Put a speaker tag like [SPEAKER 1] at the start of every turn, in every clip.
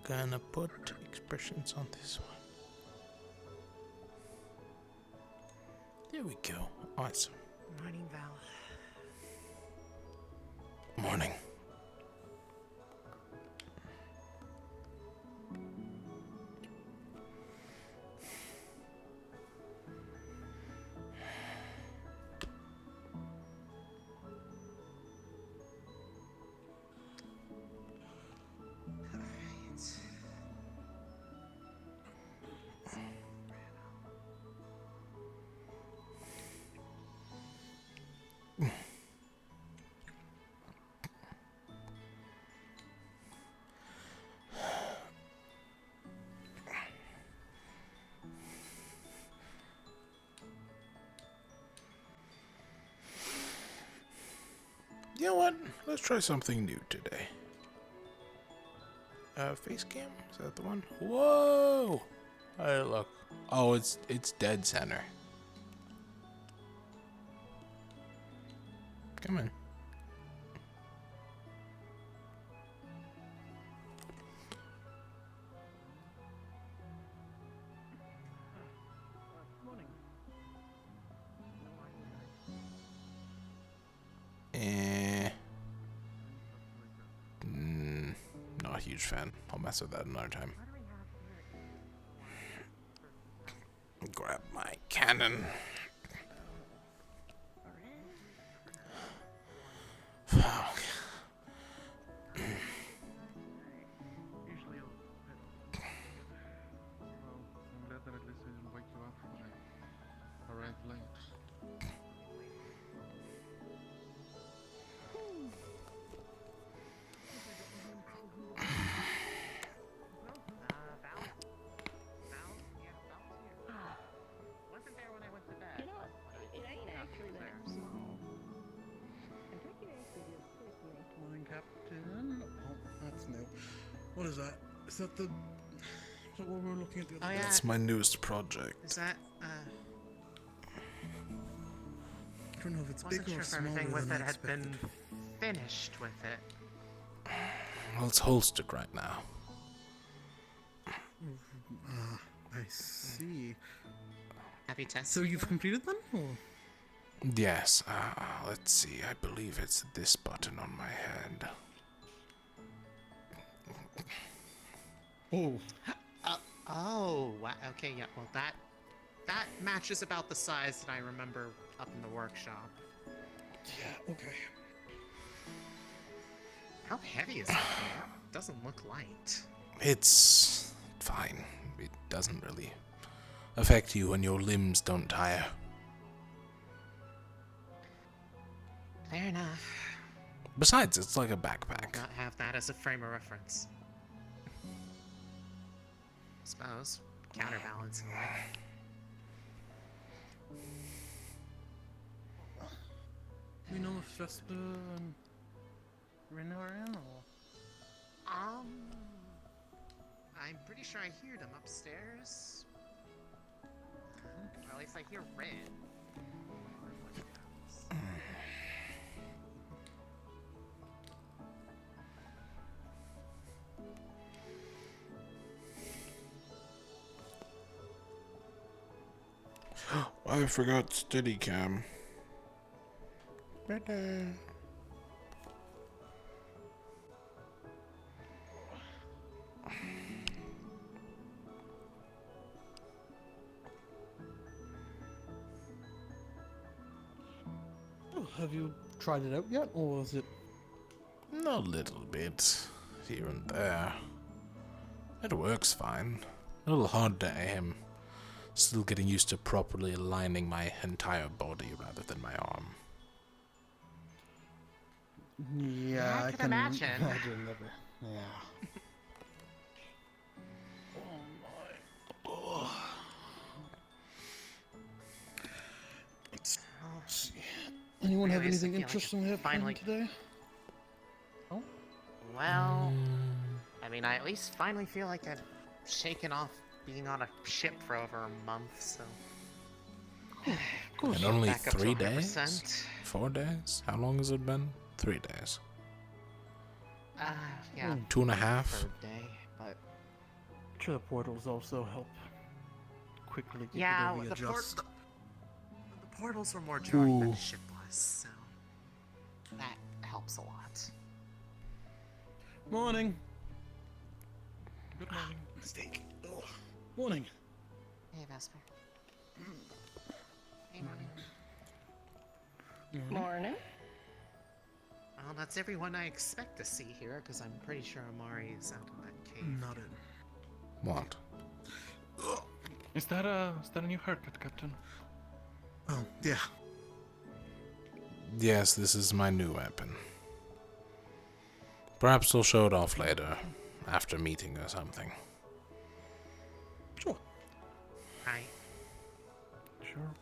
[SPEAKER 1] gonna put expressions on this one. There we go. Awesome.
[SPEAKER 2] Morning, Val.
[SPEAKER 1] Morning. You know what? Let's try something new today. Face cam? Is that the one? Whoa! Hey, look. Oh, it's dead center. Come in. Not a huge fan. I'll mess with that another time. Grab my cannon. Fuck.
[SPEAKER 3] Usually I'll well, I'm glad that at least I didn't wake you up when I arrived late.
[SPEAKER 2] Val? Val? Yeah, Val's here. Wasn't there when I went to bed.
[SPEAKER 4] You know what? It ain't actually there.
[SPEAKER 2] So...
[SPEAKER 4] Kentucky actually is pretty nice.
[SPEAKER 3] Morning, Captain. Oh, that's new. What is that? Is that what we were looking at the other
[SPEAKER 2] Oh,
[SPEAKER 3] day?
[SPEAKER 2] yeah.
[SPEAKER 1] That's my newest project.
[SPEAKER 2] Is that,
[SPEAKER 3] I don't know if it's
[SPEAKER 2] wasn't
[SPEAKER 3] bigger
[SPEAKER 2] sure
[SPEAKER 3] or
[SPEAKER 2] if
[SPEAKER 3] smaller
[SPEAKER 2] everything with
[SPEAKER 3] than
[SPEAKER 2] it
[SPEAKER 3] I
[SPEAKER 2] had been
[SPEAKER 3] expected.
[SPEAKER 2] finished with it.
[SPEAKER 1] Well, it's holstered right now.
[SPEAKER 3] I see.
[SPEAKER 2] Have you tested?
[SPEAKER 3] So you've completed them? Or?
[SPEAKER 1] Yes, let's see. I believe it's this button on my head.
[SPEAKER 3] Oh.
[SPEAKER 2] Oh, wow. Okay, yeah. Well, that matches about the size that I remember up in the workshop.
[SPEAKER 3] Yeah, okay.
[SPEAKER 2] How heavy is it? It doesn't look light.
[SPEAKER 1] It's fine. It doesn't really affect you when your limbs don't tire.
[SPEAKER 2] Fair enough.
[SPEAKER 1] Besides, it's like a backpack.
[SPEAKER 2] Not have that as a frame of reference. Suppose. Counterbalancing it.
[SPEAKER 3] Do you know if Vespa and Rena are in, or?
[SPEAKER 2] I'm pretty sure I hear them upstairs. Or at least I hear Red.
[SPEAKER 1] I forgot Steadicam.
[SPEAKER 3] Oh, have you tried it out yet, or is it?
[SPEAKER 1] A little bit, here and there. It works fine. A little hard to aim. Still getting used to properly aligning my entire body rather than my arm.
[SPEAKER 3] Yeah,
[SPEAKER 2] I can imagine.
[SPEAKER 3] that. Yeah. Oh my. Let's see. Anyone have
[SPEAKER 2] Anyways, I
[SPEAKER 3] anything
[SPEAKER 2] feel like
[SPEAKER 3] interesting
[SPEAKER 2] it's
[SPEAKER 3] happening
[SPEAKER 2] finally-
[SPEAKER 3] today? Oh.
[SPEAKER 2] Well, I mean, I at least finally feel like I've shaken off being on a ship for over a month, so...
[SPEAKER 1] And only
[SPEAKER 2] Back up to
[SPEAKER 1] 3 days?
[SPEAKER 2] 100%.
[SPEAKER 1] 4 days? How long has it been? 3 days.
[SPEAKER 2] Yeah,
[SPEAKER 1] 2.5?
[SPEAKER 2] third day, but
[SPEAKER 3] Sure, the portals also help quickly get
[SPEAKER 2] Yeah,
[SPEAKER 3] you to readjust.
[SPEAKER 2] the portals were more jarring than
[SPEAKER 1] Ooh.
[SPEAKER 2] the ship was, so that helps a lot.
[SPEAKER 3] Morning. Good morning. Steak. Ugh. Morning.
[SPEAKER 2] Hey, Vesper. Hey, morning.
[SPEAKER 4] Morning.
[SPEAKER 2] Well, that's everyone I expect to see here, because I'm pretty sure Amari is out in that cave.
[SPEAKER 3] Not it.
[SPEAKER 1] What?
[SPEAKER 3] Is that a new haircut, Captain? Oh, yeah.
[SPEAKER 1] Yes, this is my new weapon. Perhaps I'll show it off later, after meeting or something.
[SPEAKER 3] Sure.
[SPEAKER 2] Right.
[SPEAKER 3] Sure.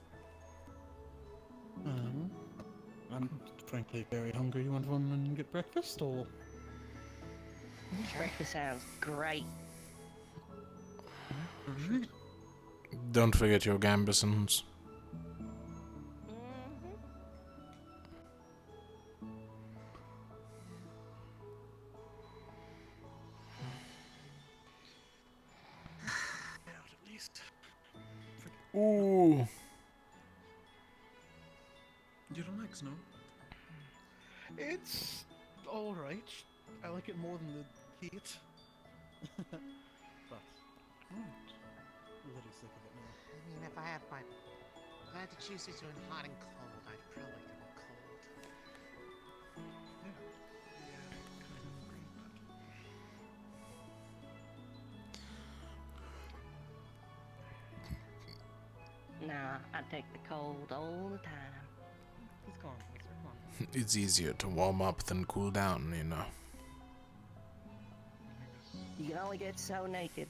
[SPEAKER 3] I'm frankly very hungry. You want to run and get breakfast, or?
[SPEAKER 4] Breakfast sounds great.
[SPEAKER 3] Alright.
[SPEAKER 1] Don't forget your gambesons.
[SPEAKER 4] Mm-hmm.
[SPEAKER 3] Out at least.
[SPEAKER 1] Ooh.
[SPEAKER 3] You don't like snow? It's alright. I like it more than the heat. But I'm a little sick of it now.
[SPEAKER 2] I mean, if I had to choose between hot and cold, I'd probably go cold.
[SPEAKER 3] Yeah, kind of agree, but
[SPEAKER 4] Nah, I take the cold all the time.
[SPEAKER 3] he's gone. Let's move on.
[SPEAKER 1] It's easier to warm up than cool down, you know.
[SPEAKER 4] You can only get so naked.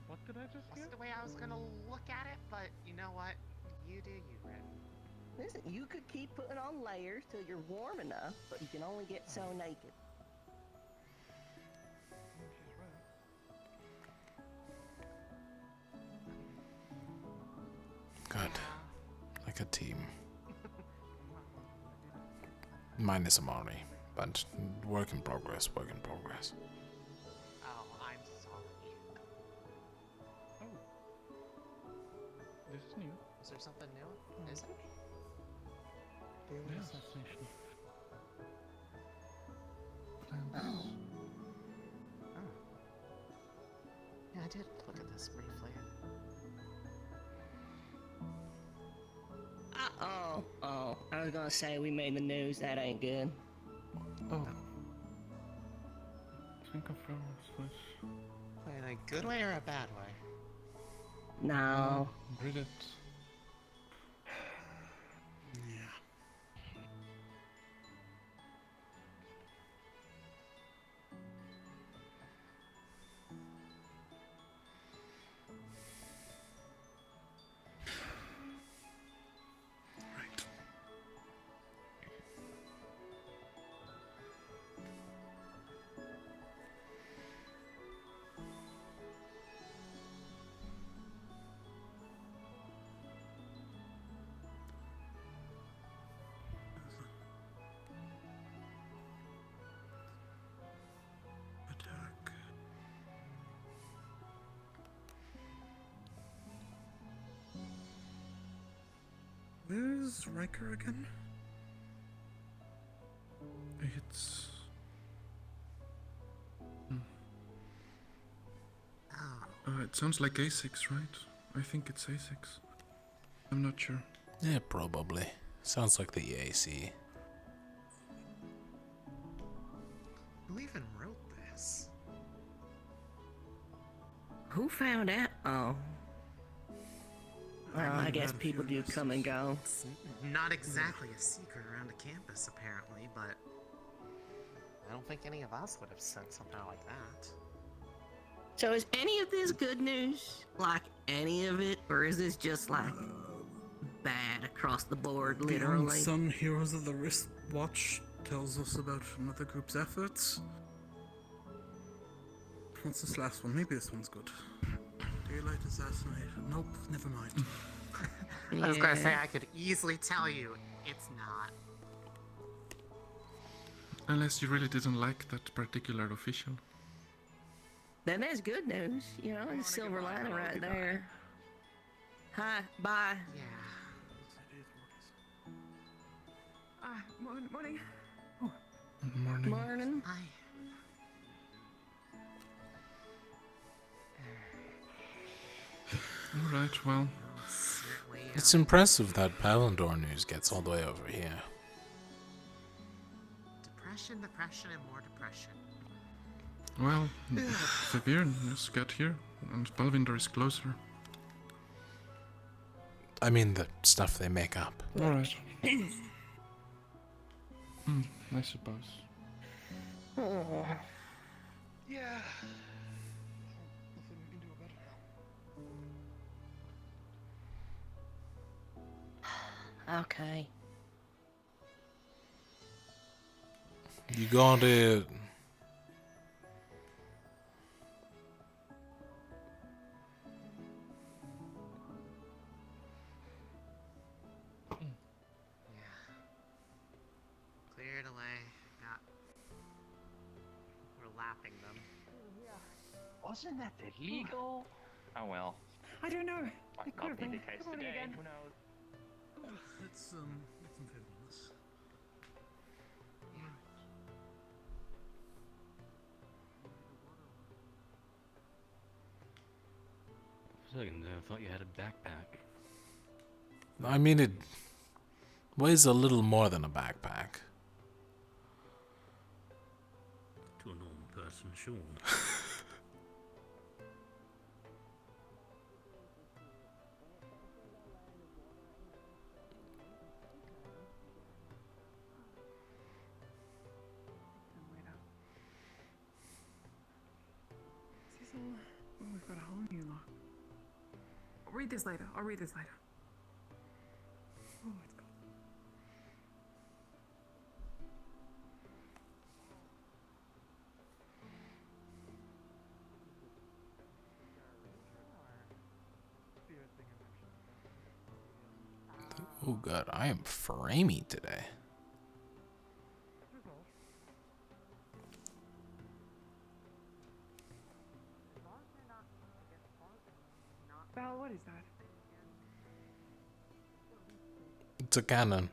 [SPEAKER 3] What did I just
[SPEAKER 2] That's
[SPEAKER 3] get?
[SPEAKER 2] the way I was gonna look at it, but you know what? You do you, Red.
[SPEAKER 4] Listen, you could keep putting on layers till you're warm enough, but you can only get so naked.
[SPEAKER 3] She's right.
[SPEAKER 1] Good. Like a team. Minus Amari, but work in progress, work in progress.
[SPEAKER 2] Oh, I'm sorry.
[SPEAKER 3] Oh. This is new.
[SPEAKER 2] Is there something new? Is it?
[SPEAKER 3] Daily assassination.
[SPEAKER 4] Oh.
[SPEAKER 2] Oh. Yeah, I did look at this briefly.
[SPEAKER 4] Oh, I was gonna say we made the news. That ain't good.
[SPEAKER 3] Oh. Can confirm this.
[SPEAKER 2] In a good way or a bad way?
[SPEAKER 4] No.
[SPEAKER 3] Read it. Yeah. Right. Attack. Where's Riker again? It's...
[SPEAKER 2] Oh.
[SPEAKER 3] it sounds like A6, right? I think it's A6. I'm not sure.
[SPEAKER 1] Yeah, probably. Sounds like the EAC.
[SPEAKER 2] Who even wrote this?
[SPEAKER 4] Who found out? Oh. Well, I
[SPEAKER 3] might
[SPEAKER 4] guess
[SPEAKER 3] have a
[SPEAKER 4] people
[SPEAKER 3] few
[SPEAKER 4] do come and go.
[SPEAKER 2] It's not exactly a secret around the campus, apparently, but I don't think any of us would have said something like that.
[SPEAKER 4] So is any of this good news? Like any of it? Or is this just like bad across the board,
[SPEAKER 3] The
[SPEAKER 4] literally?
[SPEAKER 3] unsung heroes of the wristwatch tells us about another group's efforts. What's this last one? Maybe this one's good. Daylight assassination. Nope, never mind.
[SPEAKER 2] I was gonna say I could easily tell you it's not.
[SPEAKER 5] Unless you really didn't like that particular official.
[SPEAKER 4] then that's good news. You know, it's silver lining right there. Hi, bye.
[SPEAKER 2] Yeah.
[SPEAKER 5] Morning.
[SPEAKER 1] Morning.
[SPEAKER 4] Morning.
[SPEAKER 6] Alright, well,
[SPEAKER 2] Certainly,
[SPEAKER 1] It's impressive that Palandor news gets all the way over here.
[SPEAKER 2] depression, and more depression.
[SPEAKER 6] well, Vivian is get here, and Balvinder is closer.
[SPEAKER 1] I mean, the stuff they make up.
[SPEAKER 6] Alright. I suppose.
[SPEAKER 3] Yeah. Nothing we can do about it now.
[SPEAKER 4] Okay.
[SPEAKER 1] You got it.
[SPEAKER 2] Yeah. Cleared away. We're lapping them.
[SPEAKER 7] Wasn't that illegal? Oh well.
[SPEAKER 5] I don't know.
[SPEAKER 7] Might
[SPEAKER 5] It could
[SPEAKER 7] not
[SPEAKER 5] have
[SPEAKER 7] be
[SPEAKER 5] been.
[SPEAKER 7] the case
[SPEAKER 5] Good morning
[SPEAKER 7] today.
[SPEAKER 5] again.
[SPEAKER 7] Who knows?
[SPEAKER 3] Let's move on this.
[SPEAKER 8] For a second there, I thought you had a backpack.
[SPEAKER 1] I mean, it weighs a little more than a backpack.
[SPEAKER 8] To a normal person, sure.
[SPEAKER 5] Cecil, oh, we've got a whole new lot. I'll read this later. Oh, it's got.
[SPEAKER 1] Oh god, I am framey today.
[SPEAKER 5] Val, what is that?
[SPEAKER 1] It's a cannon.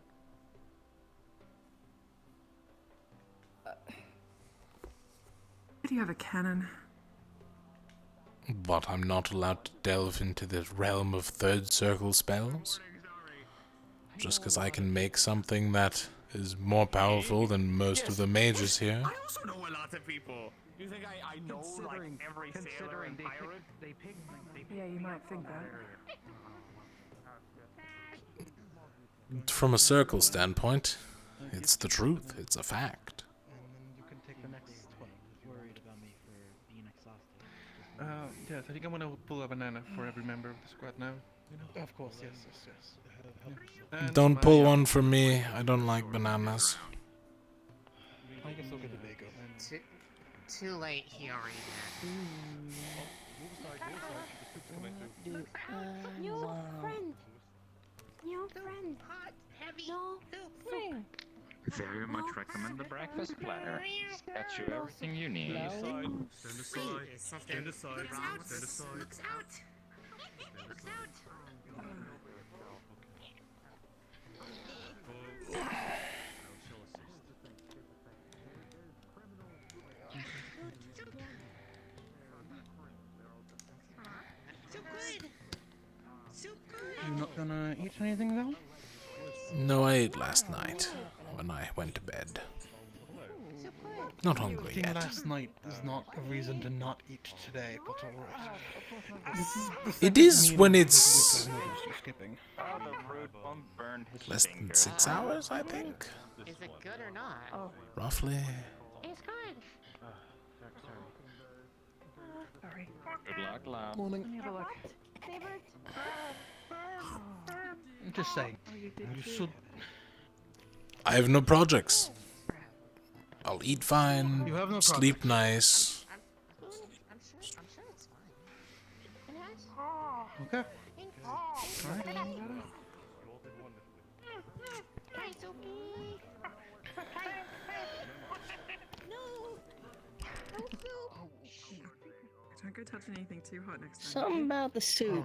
[SPEAKER 5] Do you have a cannon?
[SPEAKER 1] But I'm not allowed to delve into the realm of third circle spells? Just because I can make something that is more powerful than most of the mages here?
[SPEAKER 7] I also know a lot of people. You think I know like every sailor and pirate?
[SPEAKER 3] They pick.
[SPEAKER 5] Yeah, you might think that.
[SPEAKER 1] From a circle standpoint, it's the truth. It's a fact.
[SPEAKER 3] And then you can take the next one.
[SPEAKER 9] Worried about me for being exhausted.
[SPEAKER 6] Yes, I think I'm gonna pull a banana for every member of the squad now. You know?
[SPEAKER 3] Of course, yes.
[SPEAKER 6] And
[SPEAKER 1] Don't
[SPEAKER 6] my,
[SPEAKER 1] pull one for me. I don't like bananas.
[SPEAKER 3] I guess I'll get the bagel.
[SPEAKER 2] Too late, he already did.
[SPEAKER 10] New friend. New friend.
[SPEAKER 2] Hot, heavy,
[SPEAKER 10] No friend.
[SPEAKER 7] Very much recommend the breakfast platter. Got you everything you need.
[SPEAKER 2] Stand aside. Looks out. Looks out. Looks out. So good. So good.
[SPEAKER 3] You're not gonna eat anything, Val?
[SPEAKER 1] No, I ate last night when I went to bed. Not hungry
[SPEAKER 3] Eating
[SPEAKER 1] yet.
[SPEAKER 3] last night is not a reason to not eat today, but alright.
[SPEAKER 1] It is when it's
[SPEAKER 3] You're skipping.
[SPEAKER 7] Oh, the rude one burned his
[SPEAKER 1] less than
[SPEAKER 7] fingers.
[SPEAKER 1] 6 hours, I think.
[SPEAKER 2] Is it good or not?
[SPEAKER 1] Roughly.
[SPEAKER 10] It's good.
[SPEAKER 5] Sorry.
[SPEAKER 7] Good luck, love.
[SPEAKER 3] Morning.
[SPEAKER 5] Let me have a look.
[SPEAKER 10] Favorite.
[SPEAKER 3] I'm just saying.
[SPEAKER 5] Oh, you did
[SPEAKER 3] You
[SPEAKER 5] too.
[SPEAKER 3] should.
[SPEAKER 1] I have no projects. I'll eat fine,
[SPEAKER 3] You have no
[SPEAKER 1] sleep nice.
[SPEAKER 2] I'm sure it's fine.
[SPEAKER 10] And that's
[SPEAKER 3] Okay.
[SPEAKER 10] Hi, Sophie. No. No soup.
[SPEAKER 5] Don't go touching anything too hot next time.
[SPEAKER 4] Something about the soup.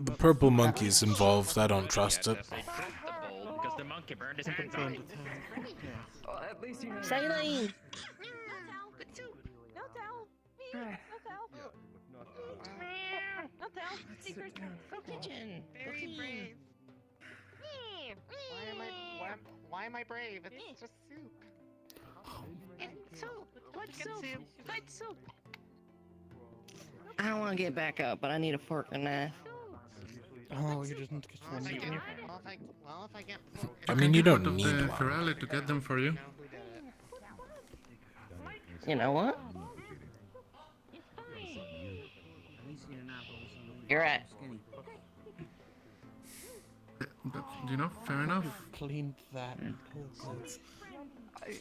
[SPEAKER 1] The purple monkey's involved. I don't trust it.
[SPEAKER 7] They dropped the bowl because the monkey burned his hands on it.
[SPEAKER 5] Well, at least you know.
[SPEAKER 4] Saline.
[SPEAKER 10] Good soup. No towel. Me. No towel. No towel. Secret. Go kitchen.
[SPEAKER 2] Very brave. Why am I brave? It's just soup.
[SPEAKER 10] It's soup. Good soup. Good soup.
[SPEAKER 4] I don't want to get back up, but I need a fork and knife.
[SPEAKER 3] Oh, you just need to get
[SPEAKER 2] Well,
[SPEAKER 3] one.
[SPEAKER 2] if I get
[SPEAKER 1] I mean, you don't
[SPEAKER 6] Out of
[SPEAKER 1] need
[SPEAKER 6] the
[SPEAKER 1] one.
[SPEAKER 6] Ferrari to get them for you.
[SPEAKER 2] know who did it.
[SPEAKER 4] You know what? You're right.
[SPEAKER 6] But, you know, fair enough.
[SPEAKER 3] Cleaned that.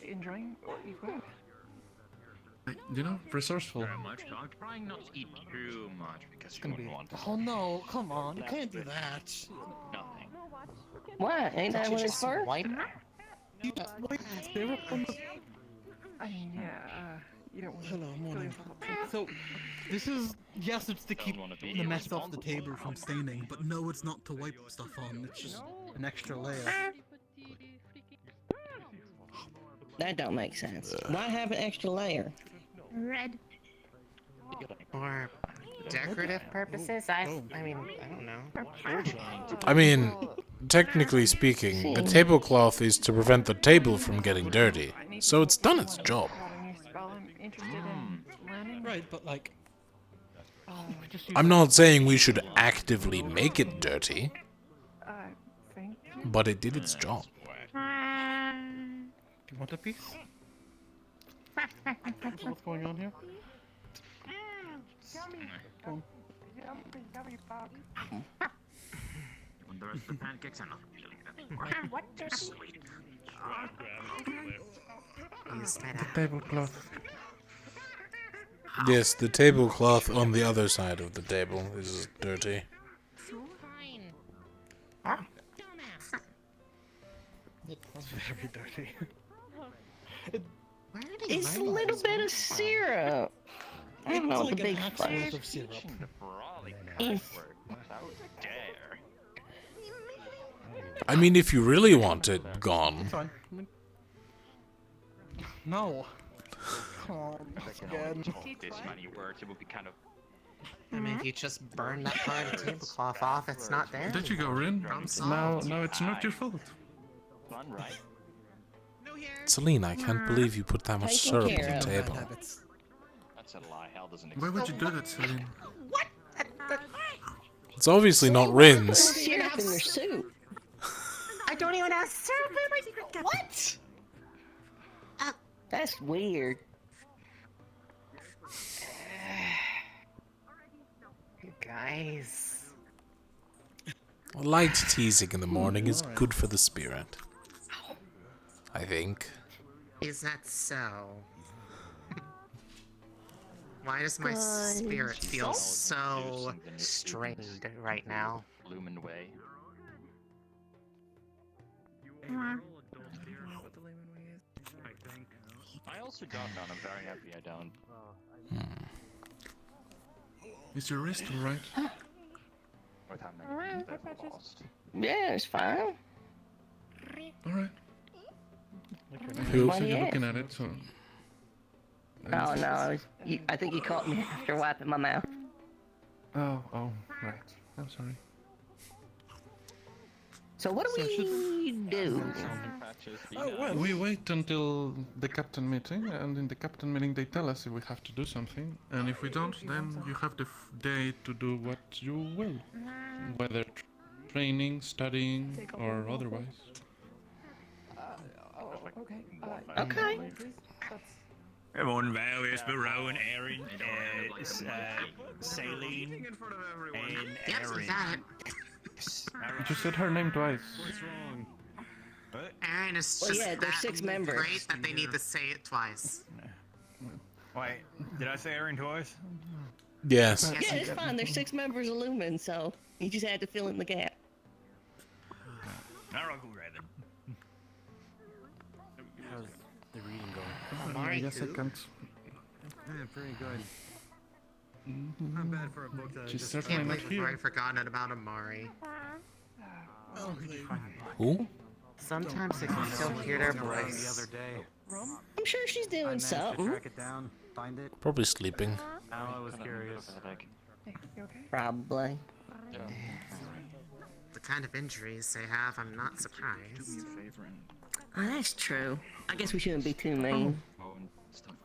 [SPEAKER 5] Enjoying what you've got.
[SPEAKER 6] You know, resourceful.
[SPEAKER 7] Very much. I'm trying not to eat too much because you wouldn't want to.
[SPEAKER 3] Oh no, come on, you can't do that.
[SPEAKER 7] Nothing.
[SPEAKER 4] Why? Ain't that what it's for?
[SPEAKER 2] Wipe.
[SPEAKER 3] You wipe syrup on the...
[SPEAKER 5] I mean, yeah, you don't want to.
[SPEAKER 3] Hello, morning. So, this is... Yes, it's to keep
[SPEAKER 7] wanna be
[SPEAKER 3] the mess off the
[SPEAKER 7] responsible.
[SPEAKER 3] table from staining, but no, it's not to wipe stuff on. It's just an extra layer.
[SPEAKER 4] That don't make sense. Why have an extra layer?
[SPEAKER 10] Red.
[SPEAKER 2] For decorative purposes, I mean, I don't know.
[SPEAKER 1] I mean, technically speaking, the tablecloth is to prevent the table from getting dirty. So it's done its job.
[SPEAKER 5] I'm interested in learning.
[SPEAKER 3] Right, but like... just use
[SPEAKER 1] I'm not saying we should actively make it dirty,
[SPEAKER 5] Thank you.
[SPEAKER 1] but it did its job.
[SPEAKER 3] Do you want a piece? What's going on here?
[SPEAKER 7] When the rest of the pancakes are not feeling that sweet.
[SPEAKER 6] The tablecloth.
[SPEAKER 1] Yes, the tablecloth on the other side of the table is dirty.
[SPEAKER 3] It's very dirty.
[SPEAKER 4] It's a little bit of syrup. I don't know what the big fuss.
[SPEAKER 3] of syrup.
[SPEAKER 1] I mean, if you really want it gone,
[SPEAKER 3] Fine. No. Come on, again.
[SPEAKER 7] This many words, it would be kind of.
[SPEAKER 2] I mean, if you just burn that part of the tablecloth off, it's not there.
[SPEAKER 6] Did you go, Rin? Now it's not your fault.
[SPEAKER 7] Fun, right?
[SPEAKER 1] Celine, I can't believe you put that much
[SPEAKER 4] Taken
[SPEAKER 1] syrup
[SPEAKER 4] care
[SPEAKER 1] on the
[SPEAKER 4] of.
[SPEAKER 1] table.
[SPEAKER 7] That's a lie. Hell doesn't
[SPEAKER 6] Why
[SPEAKER 7] exist.
[SPEAKER 6] would you do that, Celine?
[SPEAKER 1] It's obviously not Rin's.
[SPEAKER 4] Syrup in your soup.
[SPEAKER 2] I don't even have syrup in my... What?
[SPEAKER 4] That's weird.
[SPEAKER 2] You guys.
[SPEAKER 1] Light teasing in the morning is good for the spirit. I think.
[SPEAKER 2] Is that so? Why does my spirit feel so strained right now?
[SPEAKER 7] Lumen way. I also got none. I'm very happy I don't.
[SPEAKER 6] Is your wrist alright?
[SPEAKER 7] With how many people I've lost.
[SPEAKER 4] Yeah, it's fine.
[SPEAKER 6] Alright.
[SPEAKER 1] Who-
[SPEAKER 6] So you're looking at it, so...
[SPEAKER 4] Oh no, I think you caught me after wiping my mouth.
[SPEAKER 6] Oh, right. I'm sorry.
[SPEAKER 4] So what do we do?
[SPEAKER 6] We wait until the captain meeting, and in the captain meeting they tell us if we have to do something, and if we don't, then you have the day to do what you will, whether training, studying, or otherwise.
[SPEAKER 5] Okay.
[SPEAKER 4] Okay.
[SPEAKER 7] Come on, Val, it's Barone, Aaron, Saline, and
[SPEAKER 2] Yep,
[SPEAKER 7] Aaron.
[SPEAKER 2] got it.
[SPEAKER 6] You just said her name twice.
[SPEAKER 2] Aaron is
[SPEAKER 4] Well,
[SPEAKER 2] just
[SPEAKER 4] yeah, there's
[SPEAKER 2] that
[SPEAKER 4] 6 members.
[SPEAKER 2] great that they need to say it twice.
[SPEAKER 7] Wait, did I say Aaron twice?
[SPEAKER 1] Yes.
[SPEAKER 4] Yeah, it's fine. There's 6 members of Lumen, so you just had to fill in the gap.
[SPEAKER 7] Alright, cool, right then.
[SPEAKER 9] How's the reading going?
[SPEAKER 2] Amari
[SPEAKER 6] I guess I
[SPEAKER 2] who?
[SPEAKER 6] can't.
[SPEAKER 9] Yeah, pretty good. Not bad for a book that I
[SPEAKER 6] She's
[SPEAKER 9] just
[SPEAKER 6] certainly
[SPEAKER 2] Can't
[SPEAKER 6] not
[SPEAKER 2] believe we've
[SPEAKER 6] here.
[SPEAKER 2] already forgotten about Amari.
[SPEAKER 3] Oh,
[SPEAKER 1] Who?
[SPEAKER 2] Sometimes I can still hear their voice.
[SPEAKER 9] day.
[SPEAKER 4] I'm sure she's doing something.
[SPEAKER 9] it down, find it.
[SPEAKER 1] Probably sleeping.
[SPEAKER 9] I was curious.
[SPEAKER 5] Hey, you okay?
[SPEAKER 4] Probably.
[SPEAKER 2] The kind of injuries they have, I'm not surprised.
[SPEAKER 4] Oh, that's true. I guess we shouldn't be too mean.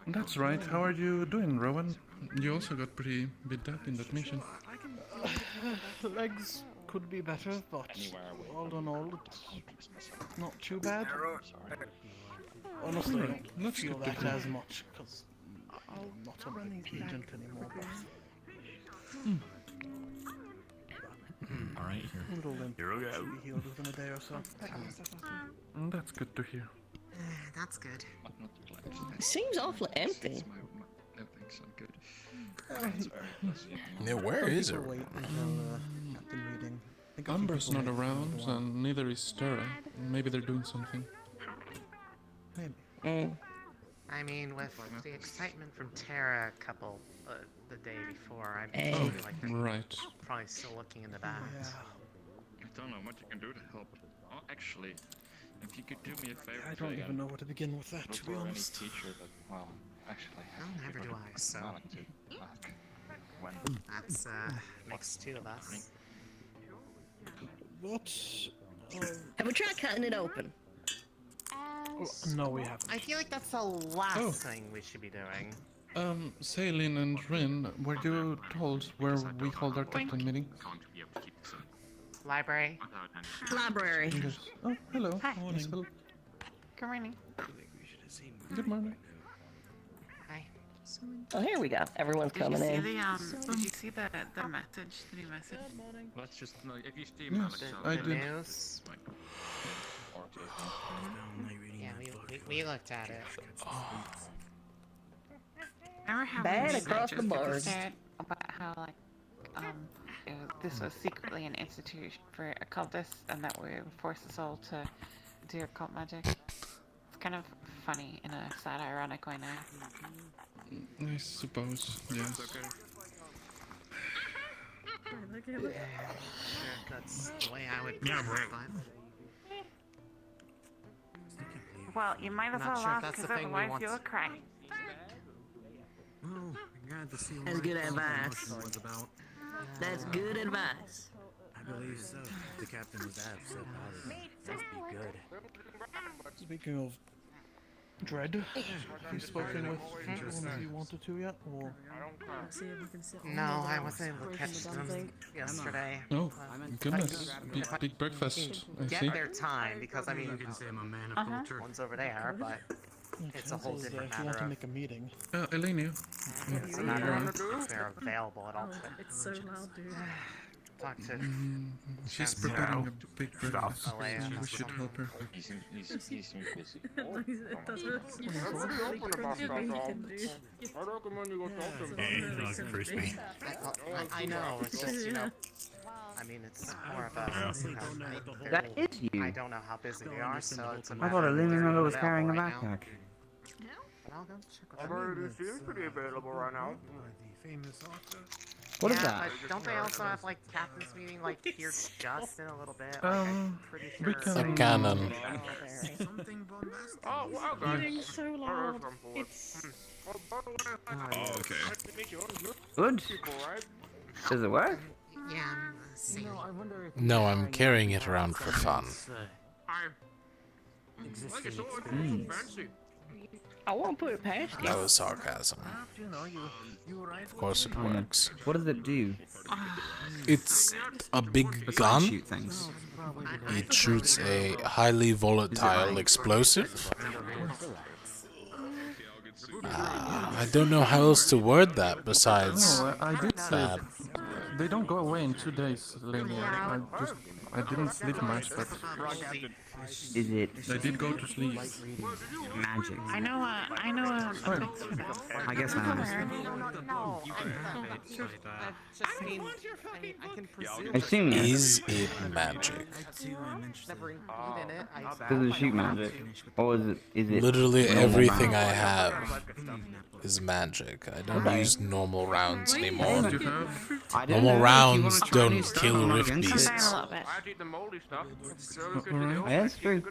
[SPEAKER 6] That's right. How are you doing, Rowan? You also got pretty beat up in that mission.
[SPEAKER 3] Legs could be better, but all in all, it's not too bad. Honestly, I don't
[SPEAKER 6] That's
[SPEAKER 3] feel
[SPEAKER 6] good to
[SPEAKER 3] that
[SPEAKER 6] hear.
[SPEAKER 3] as much, because I'm not a agent anymore, but
[SPEAKER 8] Alright,
[SPEAKER 3] it'll then
[SPEAKER 8] here we go.
[SPEAKER 3] be healed within a day or so.
[SPEAKER 6] That's good to hear.
[SPEAKER 2] That's good.
[SPEAKER 4] It seems awfully empty.
[SPEAKER 1] Yeah, where is
[SPEAKER 3] People
[SPEAKER 1] it?
[SPEAKER 3] wait until captain meeting. I think a few
[SPEAKER 6] Amber's
[SPEAKER 3] people
[SPEAKER 6] not
[SPEAKER 3] wait
[SPEAKER 6] around,
[SPEAKER 3] for the one.
[SPEAKER 6] and neither is Stera. Maybe they're doing something.
[SPEAKER 3] Maybe.
[SPEAKER 2] I mean, with the excitement from Terra a couple, the day before, I
[SPEAKER 4] Hey.
[SPEAKER 2] feel like they're
[SPEAKER 6] Right.
[SPEAKER 2] probably still looking in the back.
[SPEAKER 3] Yeah.
[SPEAKER 11] I don't know what you can do to help. Oh, actually, if you could do me a favor,
[SPEAKER 3] I don't even know where to begin with that, to be honest.
[SPEAKER 11] teacher that, well, actually,
[SPEAKER 2] Well, never do I, so that's makes two of us.
[SPEAKER 3] What?
[SPEAKER 4] Have we tried cutting it open?
[SPEAKER 3] No, we haven't.
[SPEAKER 2] I feel like that's the last
[SPEAKER 6] Oh.
[SPEAKER 2] thing we should be doing.
[SPEAKER 6] Sailin and Rin, were you told where we hold our captain meeting?
[SPEAKER 2] Library.
[SPEAKER 4] Library.
[SPEAKER 6] Yes. Oh, hello.
[SPEAKER 5] Hi.
[SPEAKER 6] Yes, hello.
[SPEAKER 5] Good morning.
[SPEAKER 6] Good morning.
[SPEAKER 2] Hi.
[SPEAKER 4] Oh, here we go. Everyone's coming in.
[SPEAKER 5] Did you see the message? The new message?
[SPEAKER 11] let's just, no, if you see
[SPEAKER 6] Yes, I
[SPEAKER 2] The
[SPEAKER 6] did.
[SPEAKER 2] news. Yeah, we looked at it.
[SPEAKER 5] Remember how
[SPEAKER 4] Bad
[SPEAKER 5] we
[SPEAKER 4] across the board.
[SPEAKER 5] said about how like this was secretly an institution for occultists and that we would force us all to do occult magic? It's kind of funny in a sad, ironic way now.
[SPEAKER 6] I suppose, yes.
[SPEAKER 2] That's the way I would prefer it, but
[SPEAKER 5] Well, you might as
[SPEAKER 2] Not
[SPEAKER 5] well
[SPEAKER 2] sure if
[SPEAKER 5] laugh
[SPEAKER 2] that's
[SPEAKER 5] because
[SPEAKER 2] the thing we
[SPEAKER 5] otherwise
[SPEAKER 2] want.
[SPEAKER 5] you'll cry.
[SPEAKER 9] Oh, glad to see
[SPEAKER 4] That's
[SPEAKER 9] what
[SPEAKER 4] good
[SPEAKER 9] the
[SPEAKER 4] advice.
[SPEAKER 9] promotion was about.
[SPEAKER 4] That's good advice.
[SPEAKER 9] I believe so. The captain was absent. Must be good.
[SPEAKER 3] Speaking of Dread, have you spoken with anyone if you wanted to yet? Or
[SPEAKER 2] no, I wasn't able to catch them yesterday.
[SPEAKER 6] Oh, goodness. Big breakfast, I
[SPEAKER 2] Get
[SPEAKER 6] see.
[SPEAKER 2] their time because I mean,
[SPEAKER 9] You can say I'm a man of culture.
[SPEAKER 2] one's over there, but it's a whole
[SPEAKER 3] chances,
[SPEAKER 2] different
[SPEAKER 3] if you want
[SPEAKER 2] matter
[SPEAKER 3] to
[SPEAKER 2] of
[SPEAKER 3] make a meeting,
[SPEAKER 6] Elenia.
[SPEAKER 2] it's a matter of if they're available at all.
[SPEAKER 10] It's so loud, dude.
[SPEAKER 2] Talk to
[SPEAKER 6] She's
[SPEAKER 2] Chancellor
[SPEAKER 6] preparing a big breakfast.
[SPEAKER 2] Alea.
[SPEAKER 6] We should help her.
[SPEAKER 11] He seems busy.
[SPEAKER 10] That's really cringy, dude.
[SPEAKER 2] I know. It's just I mean, it's more of a.
[SPEAKER 12] That is you.
[SPEAKER 2] I don't know how busy they are, so it's a
[SPEAKER 12] I
[SPEAKER 2] matter
[SPEAKER 12] thought
[SPEAKER 2] of if they're
[SPEAKER 12] Illuminella was
[SPEAKER 2] available
[SPEAKER 12] carrying a
[SPEAKER 2] right now.
[SPEAKER 12] backpack.
[SPEAKER 2] But I'll go check with
[SPEAKER 7] I've
[SPEAKER 2] them.
[SPEAKER 7] heard it seems pretty available right now.
[SPEAKER 9] The famous author.
[SPEAKER 12] What is
[SPEAKER 2] Yeah,
[SPEAKER 12] that?
[SPEAKER 2] but don't they also have like captain's meeting like here just in a little bit? Like,
[SPEAKER 6] Um,
[SPEAKER 2] I'm pretty
[SPEAKER 6] we
[SPEAKER 2] sure.
[SPEAKER 6] can-
[SPEAKER 1] A cannon.
[SPEAKER 9] Something bombastic.
[SPEAKER 7] Oh, wow, guys.
[SPEAKER 10] Getting so loud. It's
[SPEAKER 7] Oh, by the way,
[SPEAKER 11] Oh, okay.
[SPEAKER 7] nice to meet you. You're
[SPEAKER 12] Good.
[SPEAKER 7] people, right?
[SPEAKER 12] Does it work?
[SPEAKER 2] Yeah, I'm seeing.
[SPEAKER 1] No, I'm carrying it around for fun.
[SPEAKER 7] I like it so fancy.
[SPEAKER 4] I won't put it past you.
[SPEAKER 1] That was sarcasm. Of course it works.
[SPEAKER 12] What does it do?
[SPEAKER 1] It's a big
[SPEAKER 12] Besides
[SPEAKER 1] gun.
[SPEAKER 12] shoot things.
[SPEAKER 1] It shoots a highly volatile explosive. I don't know how else to word that besides
[SPEAKER 6] No, I did say
[SPEAKER 1] that.
[SPEAKER 6] They don't go away in 2 days, Lania. I didn't sleep much, but
[SPEAKER 12] Is it
[SPEAKER 6] I did go to sleep.
[SPEAKER 12] magic?
[SPEAKER 5] I know a fix for this.
[SPEAKER 12] I guess I understand.
[SPEAKER 2] No, I just mean, I can presume.
[SPEAKER 12] I assume yes.
[SPEAKER 1] Is it magic?
[SPEAKER 2] Never eaten it.
[SPEAKER 12] Does it shoot magic? Or is it
[SPEAKER 1] Literally
[SPEAKER 12] normal
[SPEAKER 1] everything I
[SPEAKER 12] rounds?
[SPEAKER 1] have is magic. I don't use normal rounds anymore.
[SPEAKER 6] What do you have?
[SPEAKER 12] I don't
[SPEAKER 1] Normal
[SPEAKER 12] know, if you
[SPEAKER 1] rounds
[SPEAKER 12] wanna try new
[SPEAKER 1] don't
[SPEAKER 12] stuff,
[SPEAKER 1] kill
[SPEAKER 12] I'm not
[SPEAKER 1] rift
[SPEAKER 12] against it.
[SPEAKER 1] beasts.
[SPEAKER 5] A little bit.
[SPEAKER 7] I'd eat the moldy stuff. It's
[SPEAKER 6] Alright.
[SPEAKER 12] Yeah, that's true.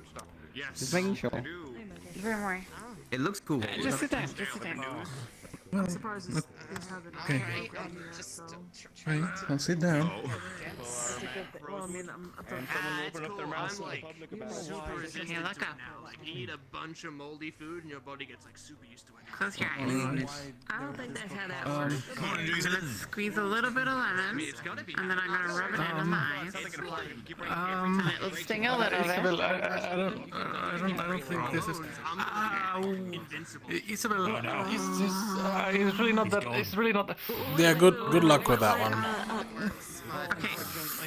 [SPEAKER 11] Yes.
[SPEAKER 12] Just making sure.
[SPEAKER 5] Very more.
[SPEAKER 12] It looks cool.
[SPEAKER 5] Just sit down. Just sit down.
[SPEAKER 6] Well, okay. Right, I'll sit down.
[SPEAKER 9] Well, I mean,
[SPEAKER 7] It's cool. I'm like super resistant
[SPEAKER 5] Here, look
[SPEAKER 7] to it
[SPEAKER 5] up.
[SPEAKER 7] now. Like, eat a bunch of moldy food and your body gets like super used to it.
[SPEAKER 5] Close your eyes.
[SPEAKER 4] I don't think that's how that works.
[SPEAKER 5] I'm gonna squeeze a little bit of lemon,
[SPEAKER 7] It's gotta be.
[SPEAKER 5] and then I'm gonna rub it into my eyes.
[SPEAKER 7] It's like,
[SPEAKER 5] And it'll sting a little bit.
[SPEAKER 6] Isabel, I don't think this is. Isabel, it's really not that. It's really not that.
[SPEAKER 1] Yeah, good luck with that one.
[SPEAKER 5] Okay,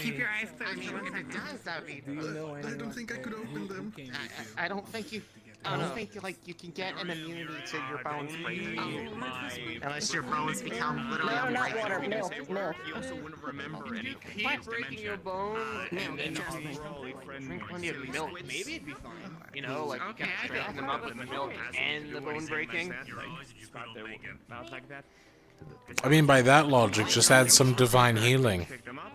[SPEAKER 5] keep your eyes closed for 1 second.
[SPEAKER 6] I don't think I could open them.
[SPEAKER 2] I don't think you. I don't think like you can get an immunity to your bones breaking unless your bones become literally unbreakable.
[SPEAKER 7] you also wouldn't remember anything. Keep breaking your bones and then drink plenty of milk. Maybe it'd be fine. You know, like you can straighten them up with the milk and the bone breaking. Not like that.
[SPEAKER 1] I mean, by that logic, just add some divine healing.
[SPEAKER 7] Pick them up.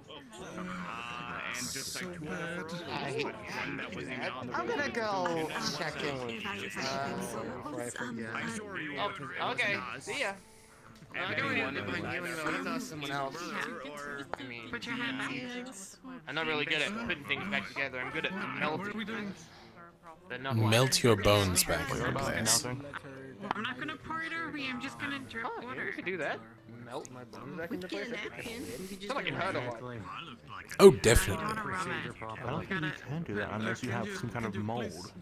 [SPEAKER 7] And just like two one that was
[SPEAKER 2] I'm gonna go check in with before I forget.
[SPEAKER 7] Oh, okay. See ya.
[SPEAKER 2] I don't want divine healing though. Let's ask someone else. I mean,
[SPEAKER 5] Put your hand back.
[SPEAKER 7] I'm not really good at putting things back together. I'm good at melting things. But not
[SPEAKER 1] Melt your bones back into place.
[SPEAKER 5] I'm not gonna pour it over you. I'm just gonna drip water.
[SPEAKER 7] You could do that. Melt my bones back into place. It's not like it hurt a lot.
[SPEAKER 1] Oh, definitely.
[SPEAKER 5] I wanna rub it.
[SPEAKER 13] I don't think you can do that unless you have some kind of mold.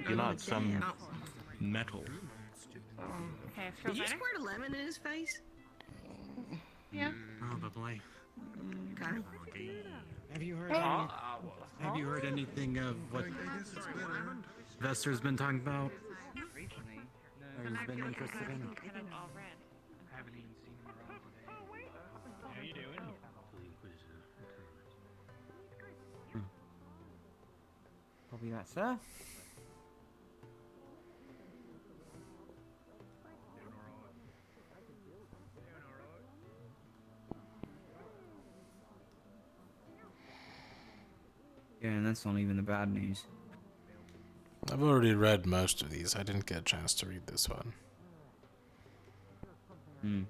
[SPEAKER 13] You're not some metal.
[SPEAKER 5] Okay, feel
[SPEAKER 4] Did you
[SPEAKER 5] better?
[SPEAKER 4] squirt a lemon in his face?
[SPEAKER 5] Yeah.
[SPEAKER 9] Probably.
[SPEAKER 4] Okay.
[SPEAKER 9] Have you heard anything of what Vester's been talking about? Or he's been interested in?
[SPEAKER 5] All red.
[SPEAKER 8] How you doing?
[SPEAKER 12] Probably that, sir. Yeah, and that's not even the bad news.
[SPEAKER 1] I've already read most of these. I didn't get a chance to read this one.
[SPEAKER 12] Hmm.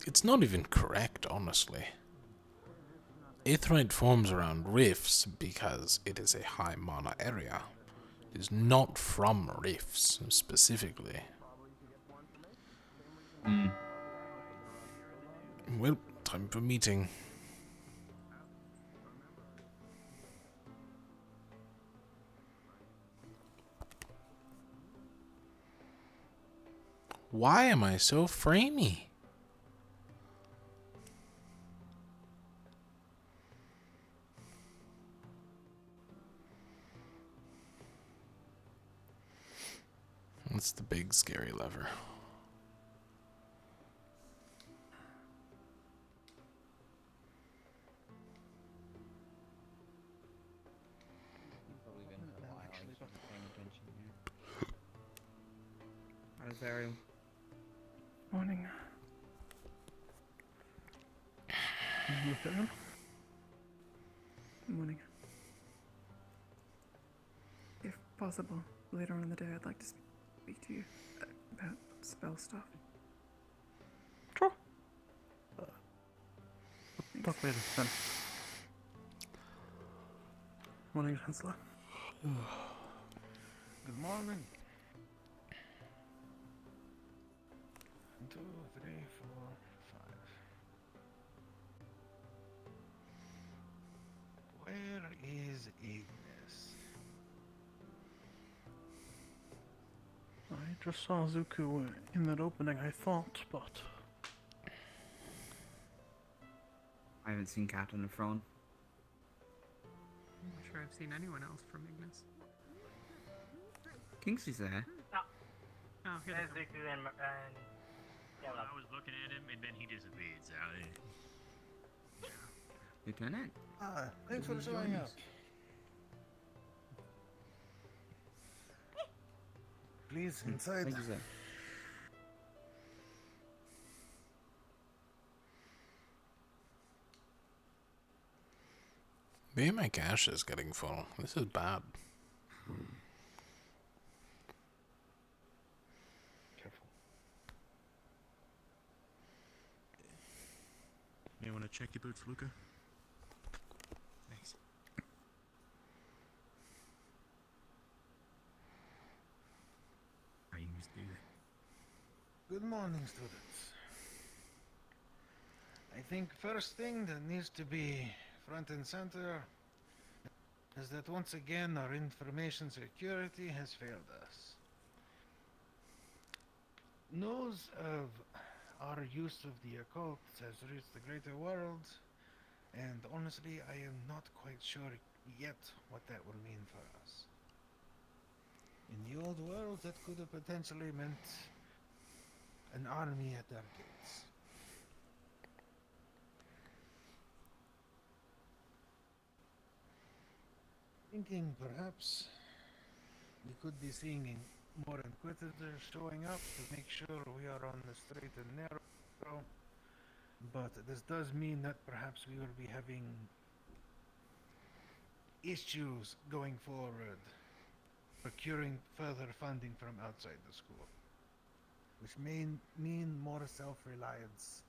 [SPEAKER 1] It's not even correct, honestly. Aetheryte forms around rifts because it is a high mana area. It is not from rifts, specifically.
[SPEAKER 12] Hmm.
[SPEAKER 1] Well, time for meeting. Why am I so framey? That's the big scary lever.
[SPEAKER 12] How's Ariel?
[SPEAKER 3] Morning. Morning. If possible, later on in the day, I'd like to speak to you about spell stuff.
[SPEAKER 13] Sure. Talk later, then.
[SPEAKER 3] Morning, Chancellor.
[SPEAKER 6] Good morning. 2, 3, 4, 5. Where is Ignis?
[SPEAKER 3] I just saw Zuko in that opening, I thought, but...
[SPEAKER 12] I haven't seen Cat on the throne.
[SPEAKER 14] I'm not sure I've seen anyone else from Ignis.
[SPEAKER 12] Kingsley's there.
[SPEAKER 14] Oh, here they
[SPEAKER 15] There's
[SPEAKER 14] come.
[SPEAKER 15] Zuko and
[SPEAKER 8] Well, I was looking at him and then he disappeared, so
[SPEAKER 12] Lieutenant.
[SPEAKER 16] Ah, thanks for showing up. Please, inside.
[SPEAKER 12] Thank you, sir.
[SPEAKER 1] Me and my cache is getting full. This is bad.
[SPEAKER 16] Careful.
[SPEAKER 13] You want to check your boots, Luca?
[SPEAKER 8] thanks. I used to do that.
[SPEAKER 16] Good morning, students. I think first thing that needs to be front and center is that once again our information security has failed us. News of our use of the occult has reached the greater world, and honestly, I am not quite sure yet what that will mean for us. In the old world, that could have potentially meant an army at our gates. Thinking perhaps we could be seeing more inquisitors showing up to make sure we are on the straight and narrow, but this does mean that perhaps we will be having issues going forward, procuring further funding from outside the school, which may mean more self-reliance.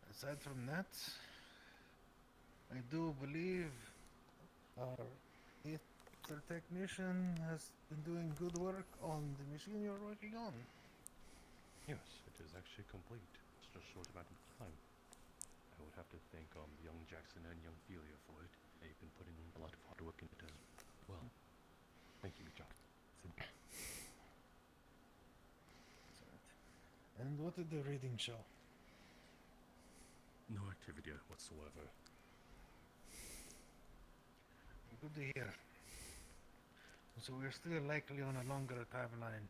[SPEAKER 16] Aside from that, I do believe our ether technician has been doing good work on the machine you're working on.
[SPEAKER 13] Yes, it is actually complete. It's just a short amount of time. I would have to thank young Jackson and young Felia for it. They've been putting a lot of hard work into it as well. Thank you, John.
[SPEAKER 16] And what did the reading show?
[SPEAKER 13] No activity whatsoever.
[SPEAKER 16] Good to hear. So we're still likely on a longer timeline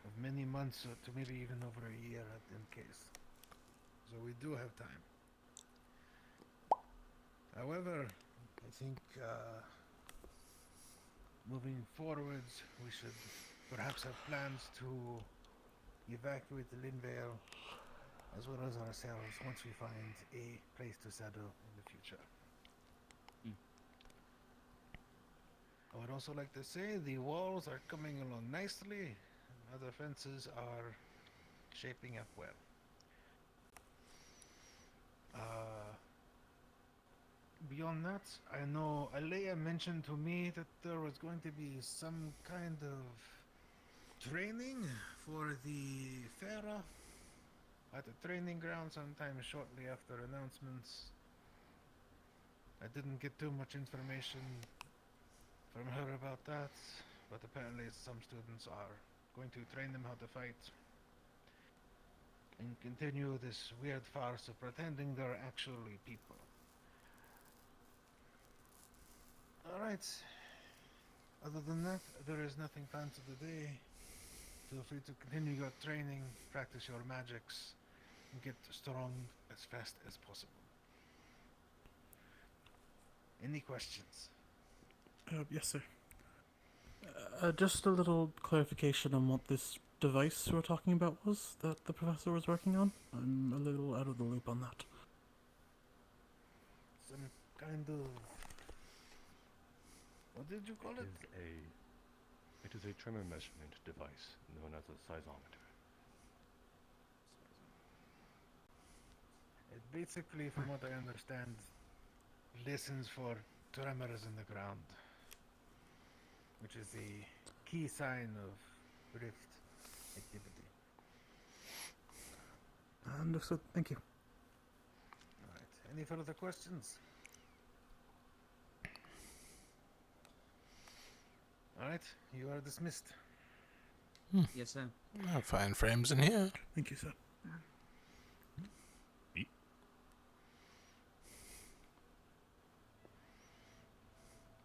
[SPEAKER 16] of many months to maybe even over a year in case. So we do have time. However, I think moving forwards, we should perhaps have plans to evacuate the Linvale as well as ourselves once we find a place to settle in the future. I would also like to say the walls are coming along nicely, and other fences are shaping up well. Beyond that, I know Alea mentioned to me that there was going to be some kind of training for the Farah at the training ground sometime shortly after announcements. I didn't get too much information from her about that, but apparently some students are going to train them how to fight and continue this weird farce of pretending they're actually people. Alright. Other than that, there is nothing planned for the day. Feel free to continue your training, practice your magics, and get strong as fast as possible. Any questions?
[SPEAKER 3] Yes, sir. Just a little clarification on what this device we were talking about was that the professor was working on. I'm a little out of the loop on that.
[SPEAKER 16] Some kind of... What did you call it?
[SPEAKER 13] It is a tremor measurement device known as a seismometer.
[SPEAKER 16] It basically, from what I understand, listens for tremors in the ground, which is a key sign of rift activity.
[SPEAKER 3] Understood. Thank you.
[SPEAKER 16] Alright. Any further questions? right, you are dismissed.
[SPEAKER 12] Yes, sir.
[SPEAKER 1] Fine frames in here.
[SPEAKER 3] Thank you, sir.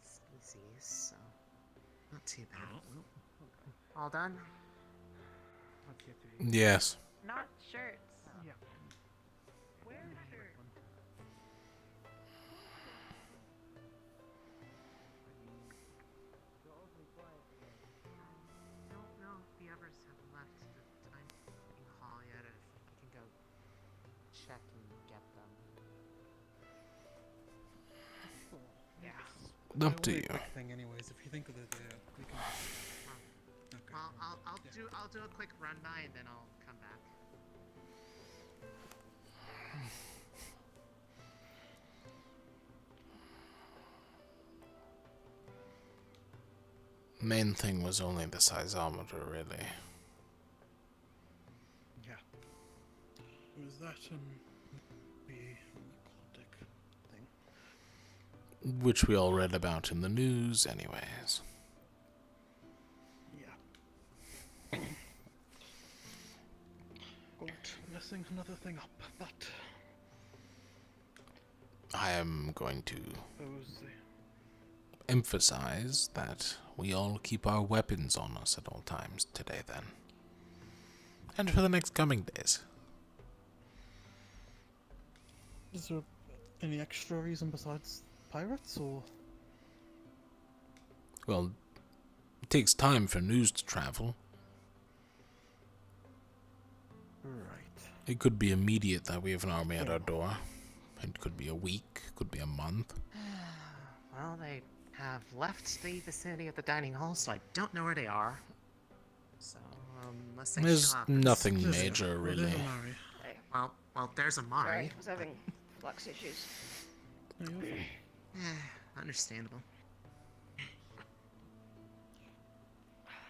[SPEAKER 2] Species, so not too bad. All done?
[SPEAKER 1] Yes.
[SPEAKER 10] Not shirts.
[SPEAKER 14] Yeah.
[SPEAKER 10] Wear a shirt.
[SPEAKER 2] I don't know if the others have left the dining hall yet. If we can go check and get them. Yeah.
[SPEAKER 1] Up to you.
[SPEAKER 3] Quick thing, anyways. If you think of it, we can. Okay.
[SPEAKER 2] Well, I'll do a quick run by and then I'll come back.
[SPEAKER 1] Main thing was only the seismometer, really.
[SPEAKER 3] Yeah. It was that and the aquatic thing.
[SPEAKER 1] Which we all read about in the news, anyways.
[SPEAKER 3] Yeah. Got messing another thing up, but
[SPEAKER 1] I am going to
[SPEAKER 3] those
[SPEAKER 1] emphasize that we all keep our weapons on us at all times today, then. And for the next coming days.
[SPEAKER 3] Is there any extra reason besides pirates, or?
[SPEAKER 1] Well, it takes time for news to travel.
[SPEAKER 3] Right.
[SPEAKER 1] It could be immediate that we have an army at our door. It could be a week, could be a month.
[SPEAKER 2] Well, they have left the vicinity of the dining hall, so I don't know where they are. So, unless they
[SPEAKER 1] There's
[SPEAKER 2] show up,
[SPEAKER 1] nothing major, really.
[SPEAKER 10] Hey,
[SPEAKER 2] Well, there's Amari.
[SPEAKER 10] sorry, I was having flux issues.
[SPEAKER 2] Understandable.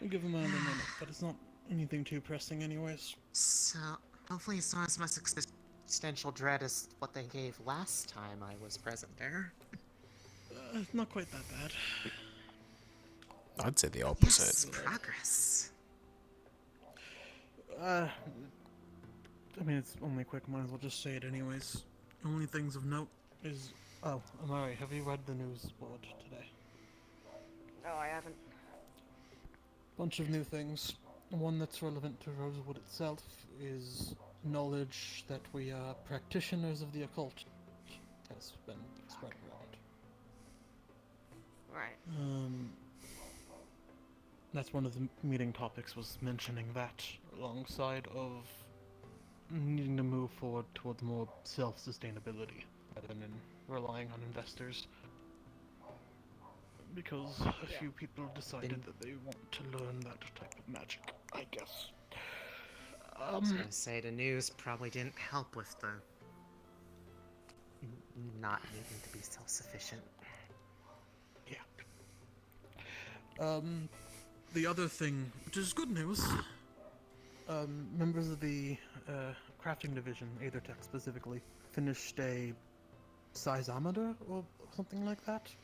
[SPEAKER 3] We'll give them a minute, but it's not anything too pressing, anyways.
[SPEAKER 2] So, hopefully it's not as much existential dread as what they gave last time I was present there.
[SPEAKER 3] Not quite that bad.
[SPEAKER 1] I'd say the opposite.
[SPEAKER 2] Yes, progress.
[SPEAKER 3] I mean, it's only quick, might as well just say it anyways. Only things of note is... Oh, Amari, have you read the news board today?
[SPEAKER 10] No, I haven't.
[SPEAKER 3] Bunch of new things. One that's relevant to Rosewood itself is knowledge that we are practitioners of the occult has been spread around.
[SPEAKER 10] Right.
[SPEAKER 3] That's one of the meeting topics, was mentioning that alongside of needing to move forward towards more self-sustainability rather than relying on investors. Because a few people decided that they want to learn that type of magic, I guess.
[SPEAKER 2] I was gonna say the news probably didn't help with the not needing to be self-sufficient.
[SPEAKER 3] The other thing, which is good news, members of the crafting division, Aethertech specifically, finished a seismometer or something like that.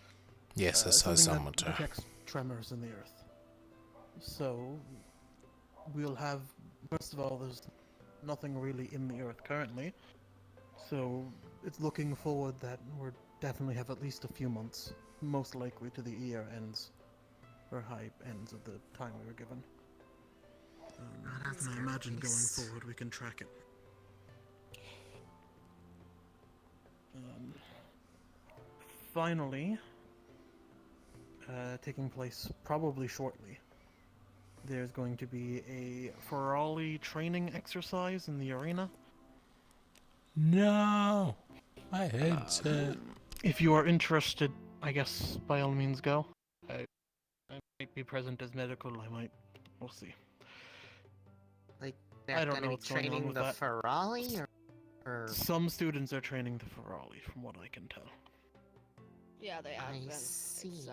[SPEAKER 1] Yes, a
[SPEAKER 3] something that
[SPEAKER 1] seismometer.
[SPEAKER 3] detects tremors in the earth. So, we'll have, first of all, there's nothing really in the earth currently. So, it's looking forward that we'll definitely have at least a few months, most likely to the year ends, or high ends of the time we were given. And I imagine going forward we can track it. Finally, taking place probably shortly, there's going to be a Ferrari training exercise in the arena.
[SPEAKER 1] No! My headset.
[SPEAKER 3] If you are interested, I guess by all means go. I might be present as medical, we'll see.
[SPEAKER 2] Like,
[SPEAKER 3] I
[SPEAKER 2] they're
[SPEAKER 3] don't
[SPEAKER 2] gonna
[SPEAKER 3] know
[SPEAKER 2] be
[SPEAKER 3] what's going on
[SPEAKER 2] training
[SPEAKER 3] with
[SPEAKER 2] the
[SPEAKER 3] that.
[SPEAKER 2] Ferrari, or...
[SPEAKER 3] Some students are training the Ferrari, from what I can tell.
[SPEAKER 10] Yeah, they have
[SPEAKER 2] I
[SPEAKER 10] been.
[SPEAKER 2] see.
[SPEAKER 10] It's,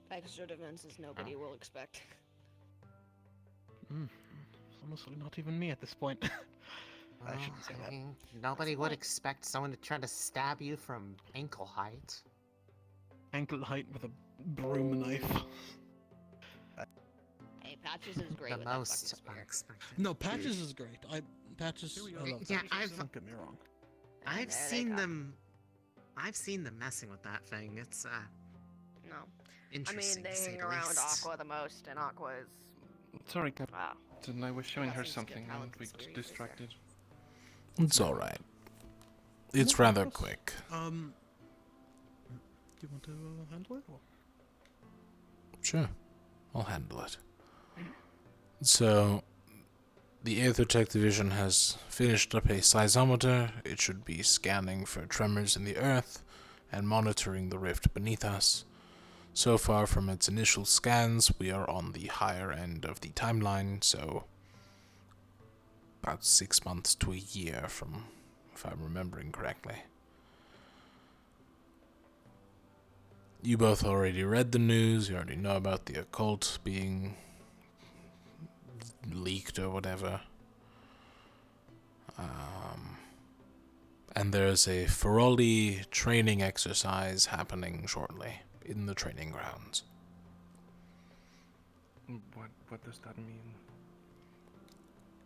[SPEAKER 10] extra defenses nobody will expect.
[SPEAKER 3] It's honestly not even me at this point. I shouldn't say that.
[SPEAKER 2] mean, nobody would expect someone to try to stab you from ankle height.
[SPEAKER 3] Ankle height with a broom knife.
[SPEAKER 10] Patches is great
[SPEAKER 2] The
[SPEAKER 10] with that
[SPEAKER 2] most
[SPEAKER 10] fucking spear.
[SPEAKER 2] unexpected.
[SPEAKER 3] No, Patches is great. Patches. I love
[SPEAKER 2] Yeah,
[SPEAKER 3] Patches. Don't get me wrong.
[SPEAKER 2] I've
[SPEAKER 10] there they
[SPEAKER 2] seen
[SPEAKER 10] go.
[SPEAKER 2] them. I've seen them messing with that thing. It's
[SPEAKER 10] No. I
[SPEAKER 2] interesting
[SPEAKER 10] mean, they
[SPEAKER 2] to say
[SPEAKER 10] hang
[SPEAKER 2] the
[SPEAKER 10] around
[SPEAKER 2] least.
[SPEAKER 10] Aqua the most, and Aqua is.
[SPEAKER 6] Sorry, Captain.
[SPEAKER 10] Wow.
[SPEAKER 6] I was showing her
[SPEAKER 10] Blessings, good
[SPEAKER 6] something
[SPEAKER 10] talent
[SPEAKER 6] and we got
[SPEAKER 10] conspiracies there.
[SPEAKER 6] distracted.
[SPEAKER 1] It's alright. It's rather quick.
[SPEAKER 3] Do you want to handle it? Or?
[SPEAKER 1] Sure, I'll handle it. So, the Aethertech division has finished up a seismometer. It should be scanning for tremors in the earth and monitoring the rift beneath us. So far from its initial scans, we are on the higher end of the timeline, so about 6 months to a year from, if I'm remembering correctly. You both already read the news, you already know about the occult being leaked or whatever. And there's a Feroli training exercise happening shortly in the training grounds.
[SPEAKER 6] What does that mean?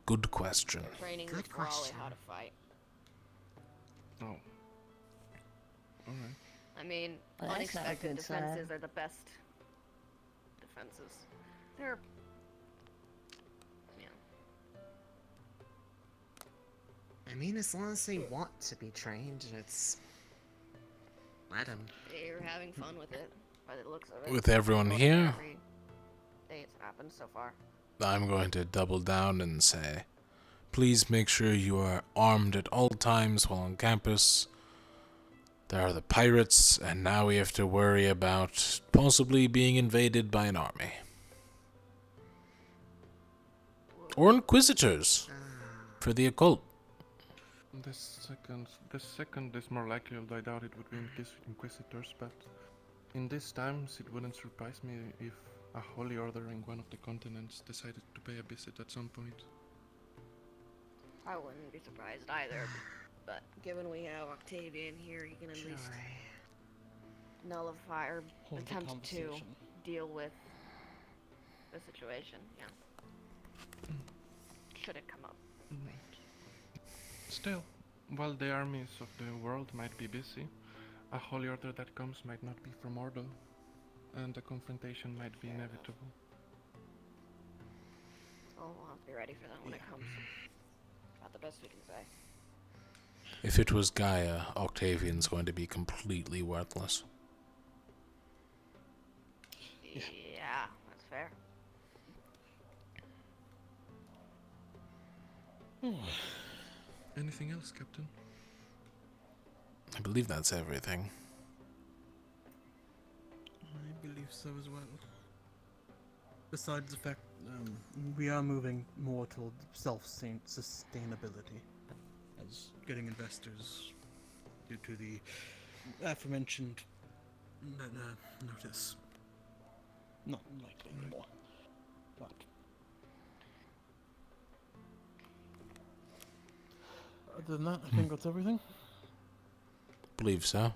[SPEAKER 1] Good question.
[SPEAKER 10] Training
[SPEAKER 2] Good
[SPEAKER 10] the Ferali
[SPEAKER 2] question.
[SPEAKER 10] how to fight.
[SPEAKER 6] Oh. Alright.
[SPEAKER 10] I mean,
[SPEAKER 4] Well, that's not a
[SPEAKER 10] unexpected
[SPEAKER 4] good
[SPEAKER 10] defenses
[SPEAKER 4] sign.
[SPEAKER 10] are the best defenses. They're. Yeah.
[SPEAKER 2] I mean, as long as they want to be trained, it's let them.
[SPEAKER 10] You're having fun with it, by the looks of it.
[SPEAKER 1] With everyone
[SPEAKER 10] Most
[SPEAKER 1] here?
[SPEAKER 10] every day it's happened so far.
[SPEAKER 1] I'm going to double down and say, please make sure you are armed at all times while on campus. There are the pirates, and now we have to worry about possibly being invaded by an army. Or inquisitors for the occult.
[SPEAKER 6] The second is more likely, although I doubt it would be inquisitors, but in these times it wouldn't surprise me if a holy order in one of the continents decided to pay a visit at some point.
[SPEAKER 10] I wouldn't be surprised either, but given we have Octavian here, he can at least nullify or
[SPEAKER 3] Hold the
[SPEAKER 10] attempt to
[SPEAKER 3] conversation.
[SPEAKER 10] deal with the situation. Yeah. Should it come up?
[SPEAKER 6] Still, while the armies of the world might be busy, a holy order that comes might not be from Ordo, and a confrontation might be inevitable.
[SPEAKER 10] Oh, we'll have to be ready for that when it comes. About the best we can say.
[SPEAKER 1] If it was Gaia, Octavian's going to be completely worthless.
[SPEAKER 10] Yeah, that's fair.
[SPEAKER 6] Anything else, Captain?
[SPEAKER 1] I believe that's everything.
[SPEAKER 3] I believe so as well. Besides the fact, we are moving more toward self-sustainability, as getting investors due to the aforementioned notice. Not likely anymore. But other than that, I think that's everything.
[SPEAKER 1] Believe so.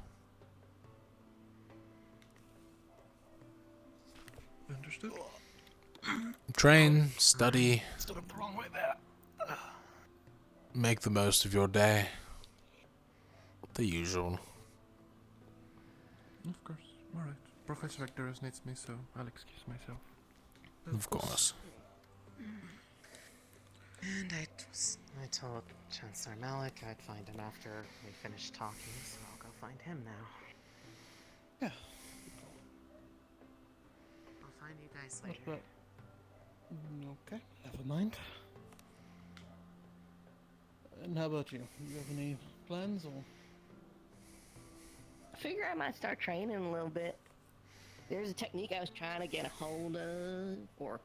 [SPEAKER 6] Understood.
[SPEAKER 1] Train, study,
[SPEAKER 3] Still went the wrong way there.
[SPEAKER 1] make the most of your day. The usual.
[SPEAKER 6] Of course. Alright. Professor Vectorus needs me, so I'll excuse myself.
[SPEAKER 1] Of course.
[SPEAKER 2] And I told Chancellor Malik I'd find him after we finished talking, so I'll go find him now.
[SPEAKER 3] Yeah.
[SPEAKER 2] I'll find you guys
[SPEAKER 3] What
[SPEAKER 2] later.
[SPEAKER 3] about? Okay, never mind. And how about you? You have any plans or?
[SPEAKER 4] I figure I might start training a little bit. There's a technique I was trying to get a hold of, or,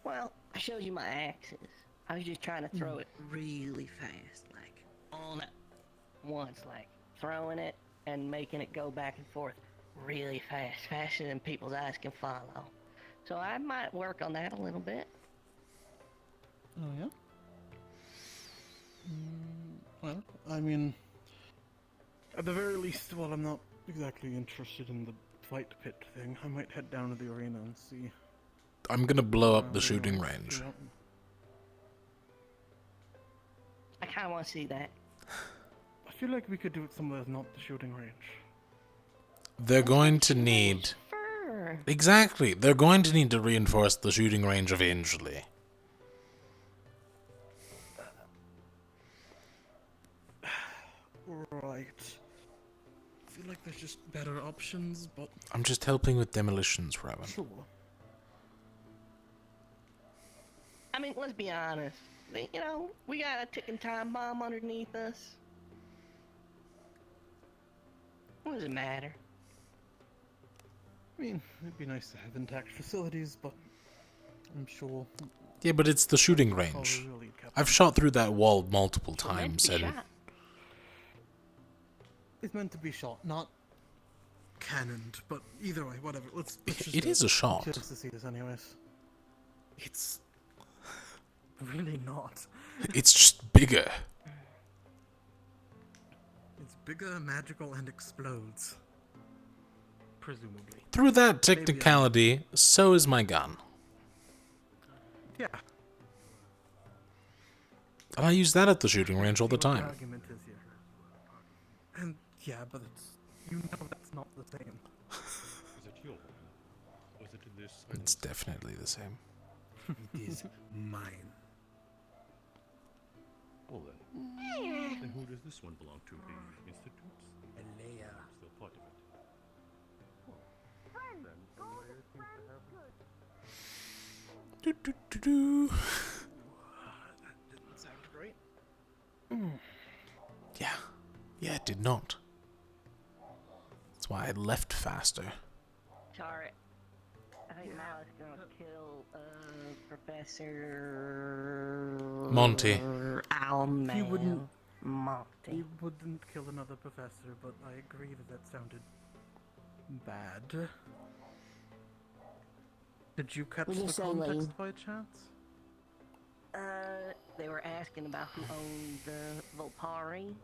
[SPEAKER 4] well, I showed you my axes. I was just trying to throw it really fast, like, all at once, like, throwing it and making it go back and forth really fast, faster than people's eyes can follow. So I might work on that a little bit.
[SPEAKER 3] Oh yeah. Well, I mean, at the very least, while I'm not exactly interested in the fight pit thing, I might head down to the arena and see.
[SPEAKER 1] I'm gonna blow up the shooting range.
[SPEAKER 4] I kind of want to see that.
[SPEAKER 3] I feel like we could do it somewhere that's not the shooting range.
[SPEAKER 1] They're going to need... Exactly. They're going to need to reinforce the shooting range eventually.
[SPEAKER 3] Right. I feel like there's just better options, but...
[SPEAKER 1] I'm just helping with demolitions, Rowan.
[SPEAKER 3] Sure.
[SPEAKER 4] I mean, let's be honest. You know, we got a ticking time bomb underneath us. What does it matter?
[SPEAKER 3] I mean, it'd be nice to have intact facilities, but I'm sure...
[SPEAKER 1] Yeah, but it's the shooting range. I've shot through that wall multiple times, and...
[SPEAKER 3] It's meant to be shot, not cannoned, but either way, whatever. Let's just
[SPEAKER 1] It is a shot.
[SPEAKER 3] I'm curious to see this anyways. It's... really not.
[SPEAKER 1] It's just bigger.
[SPEAKER 3] It's bigger, magical, and explodes. Presumably.
[SPEAKER 1] Through that technicality, so is my gun.
[SPEAKER 3] Yeah.
[SPEAKER 1] And I use that at the shooting range all the time.
[SPEAKER 3] Argument is here. And yeah, but it's, you know that's not the same.
[SPEAKER 13] Is it your one? Was it this?
[SPEAKER 1] It's definitely the same.
[SPEAKER 3] It is mine.
[SPEAKER 13] Well then who does this one belong to? The Institutes?
[SPEAKER 3] Alea.
[SPEAKER 13] Still part of it.
[SPEAKER 1] Do, do, do, do.
[SPEAKER 3] That didn't sound great.
[SPEAKER 1] Yeah. Yeah, it did not. That's why I left faster.
[SPEAKER 4] Sorry. I think now it's gonna kill, Professor...
[SPEAKER 1] Monty.
[SPEAKER 4] Owlman.
[SPEAKER 3] He wouldn't...
[SPEAKER 4] Monty.
[SPEAKER 3] He wouldn't kill another professor, but I agree that sounded... bad. Did you catch the context by chance?
[SPEAKER 4] They were asking about who owned the Volpari.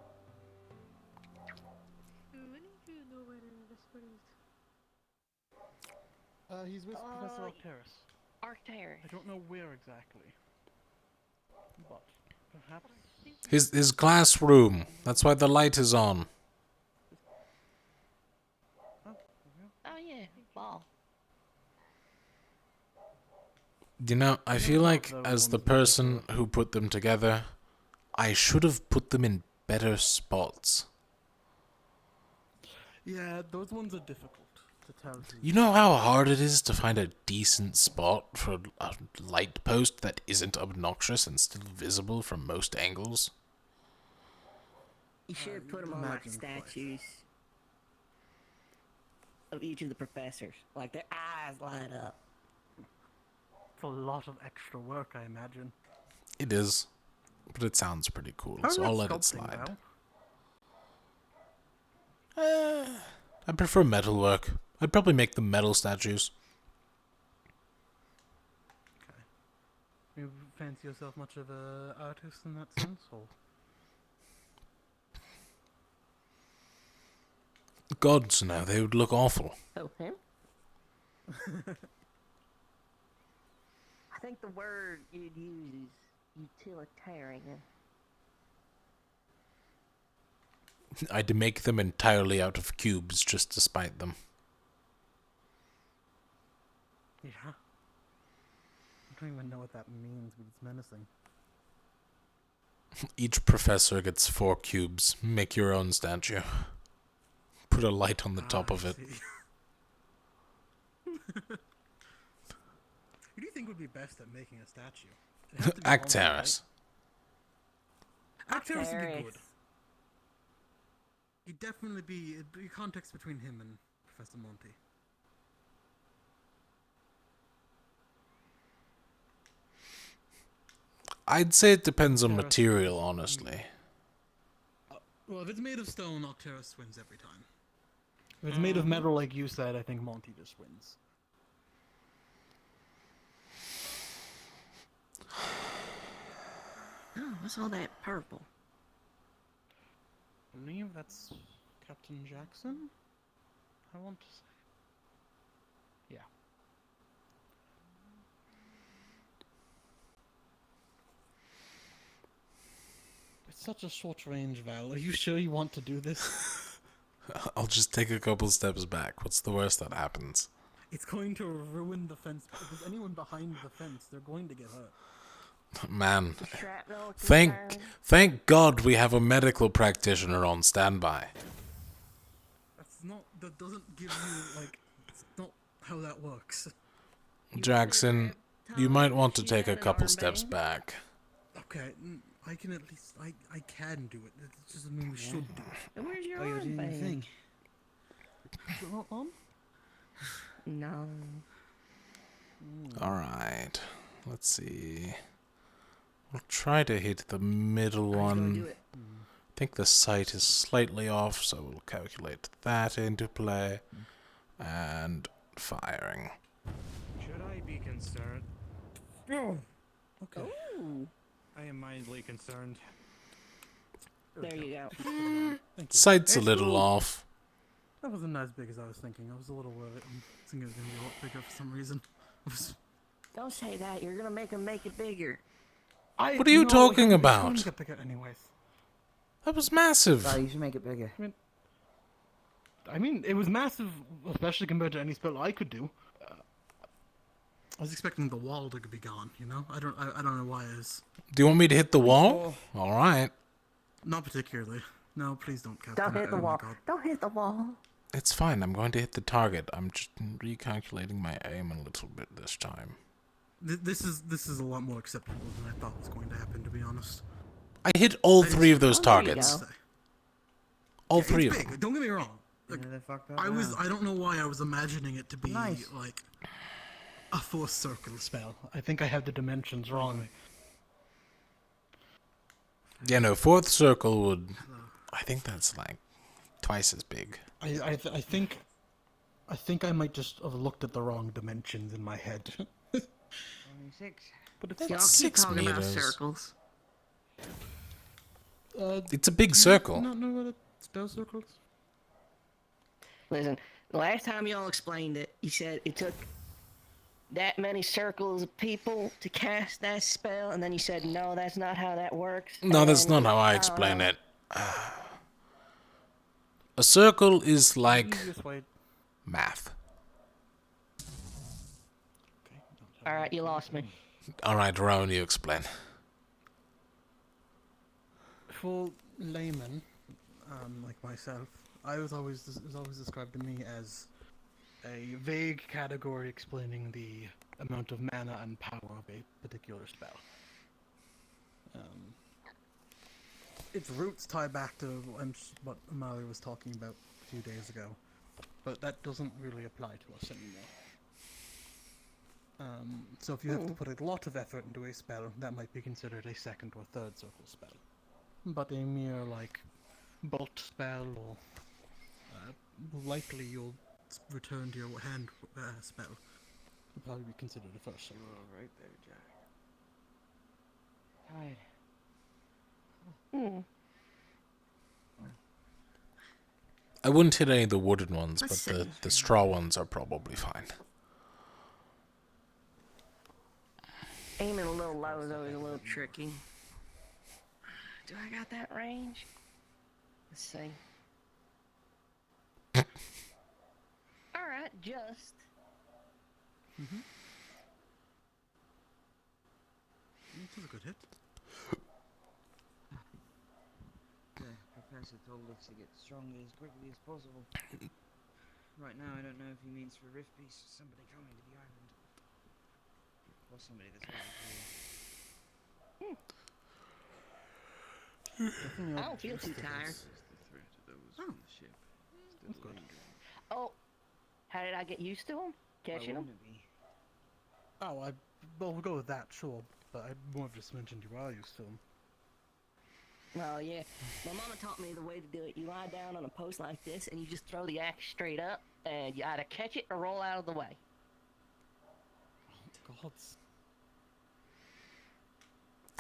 [SPEAKER 3] He's with Professor Arcturus.
[SPEAKER 4] Arcturus.
[SPEAKER 3] I don't know where exactly. But, perhaps...
[SPEAKER 1] His classroom. That's why the light is on.
[SPEAKER 4] Oh yeah, ball.
[SPEAKER 1] You know, I feel like as the person who put them together, I should have put them in better spots.
[SPEAKER 3] Yeah, those ones are difficult to tell.
[SPEAKER 1] You know how hard it is to find a decent spot for a light post that isn't obnoxious and still visible from most angles?
[SPEAKER 4] You should put them on like statues of each of the professors. Like their eyes light up.
[SPEAKER 3] It's a lot of extra work, I imagine.
[SPEAKER 1] It is, but it sounds pretty cool, so I'll let it slide. I prefer metalwork. I'd probably make them metal statues.
[SPEAKER 3] Okay. You fancy yourself much of an artist in that sense, or?
[SPEAKER 1] Gods, no, they would look awful.
[SPEAKER 4] Oh, him? I think the word you'd use is utilitarian.
[SPEAKER 1] I'd make them entirely out of cubes just to spite them.
[SPEAKER 3] Yeah. I don't even know what that means, but it's menacing.
[SPEAKER 1] Each professor gets 4 cubes. Make your own statue. Put a light on the top of it.
[SPEAKER 3] Who do you think would be best at making a statue?
[SPEAKER 1] Actaris.
[SPEAKER 3] Actaris would be good. He'd definitely be context between him and Professor Monty.
[SPEAKER 1] I'd say it depends on material, honestly.
[SPEAKER 3] Well, if it's made of stone, Octeris wins every time. If it's made of metal, like you said, I think Monty just wins.
[SPEAKER 4] Oh, what's all that purple?
[SPEAKER 3] I believe that's Captain Jackson? I want to say. Yeah. such a short range, Val. Are you sure you want to do this?
[SPEAKER 1] I'll just take a couple steps back. What's the worst that happens?
[SPEAKER 3] It's going to ruin the fence. If there's anyone behind the fence, they're going to get hurt.
[SPEAKER 1] Man,
[SPEAKER 4] The shrapnel can
[SPEAKER 1] thank
[SPEAKER 4] burn.
[SPEAKER 1] thank God we have a medical practitioner on standby.
[SPEAKER 3] That doesn't give you, like, it's not how that works.
[SPEAKER 1] Jackson, you might want to take a couple steps back.
[SPEAKER 3] Okay, I can at least, I can do it. It just doesn't mean we should do it.
[SPEAKER 4] Where's your
[SPEAKER 12] Oh, you're doing the
[SPEAKER 4] armband?
[SPEAKER 12] thing.
[SPEAKER 3] Is it not on?
[SPEAKER 4] No.
[SPEAKER 1] Alright, let's see. We'll try to hit the middle one. I think the sight is slightly off, so we'll calculate that into play. And firing.
[SPEAKER 9] Should I be concerned?
[SPEAKER 3] Oh. Okay.
[SPEAKER 4] Ooh.
[SPEAKER 9] I am mildly concerned.
[SPEAKER 4] There you go.
[SPEAKER 3] Thank you.
[SPEAKER 1] Sight's a
[SPEAKER 3] It's
[SPEAKER 1] little
[SPEAKER 3] cool.
[SPEAKER 1] off.
[SPEAKER 3] That wasn't as big as I was thinking. I was a little worried. I think it was going to be a lot bigger for some reason.
[SPEAKER 4] Don't say that. You're gonna make him make it bigger.
[SPEAKER 1] What are you talking
[SPEAKER 3] It's
[SPEAKER 1] about?
[SPEAKER 3] going to get bigger anyways.
[SPEAKER 1] That was massive.
[SPEAKER 12] Oh, you should make it bigger.
[SPEAKER 3] I mean, it was massive, especially compared to any spell I could do. I was expecting the wall to be gone, you know? I don't know why it is.
[SPEAKER 1] Do you want me to hit the wall? Alright.
[SPEAKER 3] Not particularly. No, please don't, Captain.
[SPEAKER 4] Don't hit the
[SPEAKER 3] Oh my
[SPEAKER 4] wall.
[SPEAKER 3] God.
[SPEAKER 4] Don't hit the wall.
[SPEAKER 1] It's fine, I'm going to hit the target. I'm just recalculating my aim a little bit this time.
[SPEAKER 3] This is a lot more acceptable than I thought was going to happen, to be honest.
[SPEAKER 1] I hit all three of those
[SPEAKER 4] there you
[SPEAKER 1] targets.
[SPEAKER 4] go.
[SPEAKER 1] All
[SPEAKER 3] It's
[SPEAKER 1] three of
[SPEAKER 3] big,
[SPEAKER 1] them.
[SPEAKER 3] don't get me wrong. Like,
[SPEAKER 12] Yeah, they fucked up
[SPEAKER 3] I
[SPEAKER 12] now.
[SPEAKER 3] don't know why I was imagining it to be
[SPEAKER 12] Nice.
[SPEAKER 3] like a fourth circle spell. I think I have the dimensions wrong.
[SPEAKER 1] Yeah, no, fourth circle would... I think that's like twice as big.
[SPEAKER 3] I think I might just have looked at the wrong dimensions in my head.
[SPEAKER 12] 26.
[SPEAKER 3] But it's
[SPEAKER 4] Y'all
[SPEAKER 3] fine.
[SPEAKER 4] keep
[SPEAKER 1] 6
[SPEAKER 4] talking about
[SPEAKER 1] meters.
[SPEAKER 4] circles.
[SPEAKER 1] It's a big circle.
[SPEAKER 3] Not know what spell circles?
[SPEAKER 4] Listen, the last time y'all explained it, you said it took that many circles of people to cast that spell, and then you said, no, that's not how that works.
[SPEAKER 1] No, that's not how I explain it. A circle is like
[SPEAKER 3] Easiest way.
[SPEAKER 1] math.
[SPEAKER 4] Alright, you lost me.
[SPEAKER 1] Alright, Rowan, you explain.
[SPEAKER 3] For laymen, like myself, it was always described to me as a vague category explaining the amount of mana and power of a particular spell. Its roots tie back to what Amari was talking about a few days ago, but that doesn't really apply to us anymore. So if you have to put a lot of effort into a spell, that might be considered a second or third circle spell. But a mere, like, bolt spell or likely you'll return to your hand spell would probably be considered a first circle.
[SPEAKER 12] Oh, right there, Jack. Tired.
[SPEAKER 1] I wouldn't hit any of the wooden ones,
[SPEAKER 4] Let's
[SPEAKER 1] but
[SPEAKER 4] see.
[SPEAKER 1] the straw ones are probably fine.
[SPEAKER 4] Aiming a little low is always a little tricky. Do I got that range? Let's see. Alright, just.
[SPEAKER 3] This is a good hit.
[SPEAKER 12] The professor told us to get stronger as quickly as possible. Right now, I don't know if he means for Rift Beast or somebody coming to the island. Or somebody that's
[SPEAKER 4] I don't feel too tired.
[SPEAKER 12] Oh.
[SPEAKER 3] That's good.
[SPEAKER 4] Oh, how did I get used to them? Catching them?
[SPEAKER 3] Oh, well, we'll go with that, sure. But I more just mentioned you are used to them.
[SPEAKER 4] Well, yeah. My mama taught me the way to do it. You lie down on a post like this, and you just throw the axe straight up, and you either catch it or roll out of the way.
[SPEAKER 3] Oh, gods.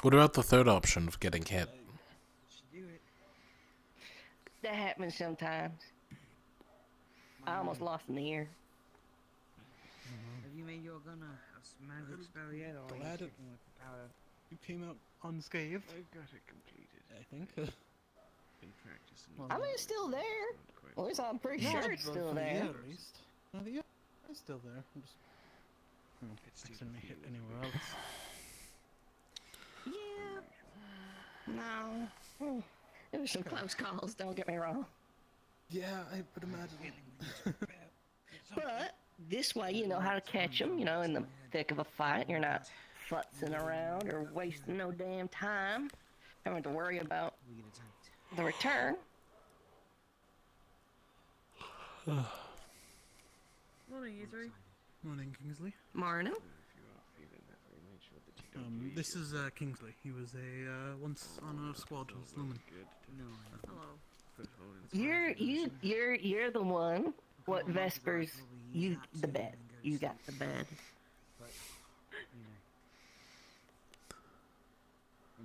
[SPEAKER 1] What about the third option of getting hit?
[SPEAKER 4] That happens sometimes. I almost lost an ear.
[SPEAKER 12] Have you made your gun a magic spell yet, or are you
[SPEAKER 3] Glad it-
[SPEAKER 12] sticking with the powder?
[SPEAKER 3] You came out unscathed.
[SPEAKER 11] I've got it completed.
[SPEAKER 3] I think.
[SPEAKER 4] I mean, it's still there. At least I'm pretty sure it's still
[SPEAKER 3] for
[SPEAKER 4] there.
[SPEAKER 3] The year, at least. No, the year is still there. I'm just accidentally hit anywhere else.
[SPEAKER 4] Yeah. No. There were some close calls, don't get me wrong.
[SPEAKER 3] Yeah, I would imagine.
[SPEAKER 4] But this way you know how to catch them, you know, in the thick of a fight. You're not futzing around or wasting no damn time having to worry about the return.
[SPEAKER 14] Morning, you three.
[SPEAKER 15] Morning, Kingsley.
[SPEAKER 4] Morning.
[SPEAKER 15] This is Kingsley. He was a once on a squad with Lumen.
[SPEAKER 14] Hello.
[SPEAKER 4] You're the one. What Vespers? You the bed. You got the bed.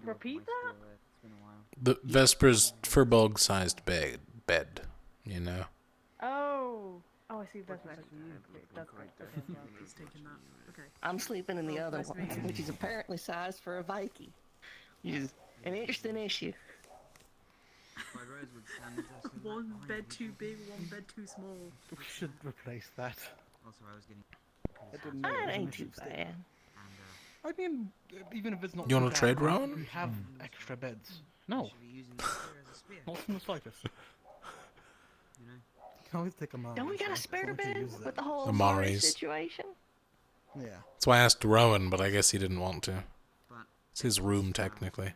[SPEAKER 14] Repeat that?
[SPEAKER 1] The Vesper's Furbolg-sized bed, you know?
[SPEAKER 14] Oh, I see. That's right. That's right. Okay, yeah, he's taking that. Okay.
[SPEAKER 4] I'm sleeping in the other
[SPEAKER 14] nice to
[SPEAKER 4] one,
[SPEAKER 14] meet you.
[SPEAKER 4] which is apparently sized for a Viking. Which is an interesting issue.
[SPEAKER 14] One bed too big, one bed too small.
[SPEAKER 3] We should replace that.
[SPEAKER 12] Also, I was getting.
[SPEAKER 3] I didn't know it was
[SPEAKER 4] That
[SPEAKER 3] an
[SPEAKER 4] ain't too
[SPEAKER 3] issue still.
[SPEAKER 4] bad.
[SPEAKER 3] I mean, even if it's not.
[SPEAKER 1] You wanna
[SPEAKER 3] too bad,
[SPEAKER 1] trade, Rowan?
[SPEAKER 3] We have extra beds. No. Not from the slightest. You can always take them out.
[SPEAKER 4] Don't we got a spare bed with the whole
[SPEAKER 1] Amari's.
[SPEAKER 4] situation?
[SPEAKER 3] Yeah.
[SPEAKER 1] That's why I asked Rowan, but I guess he didn't want to. It's his room, technically.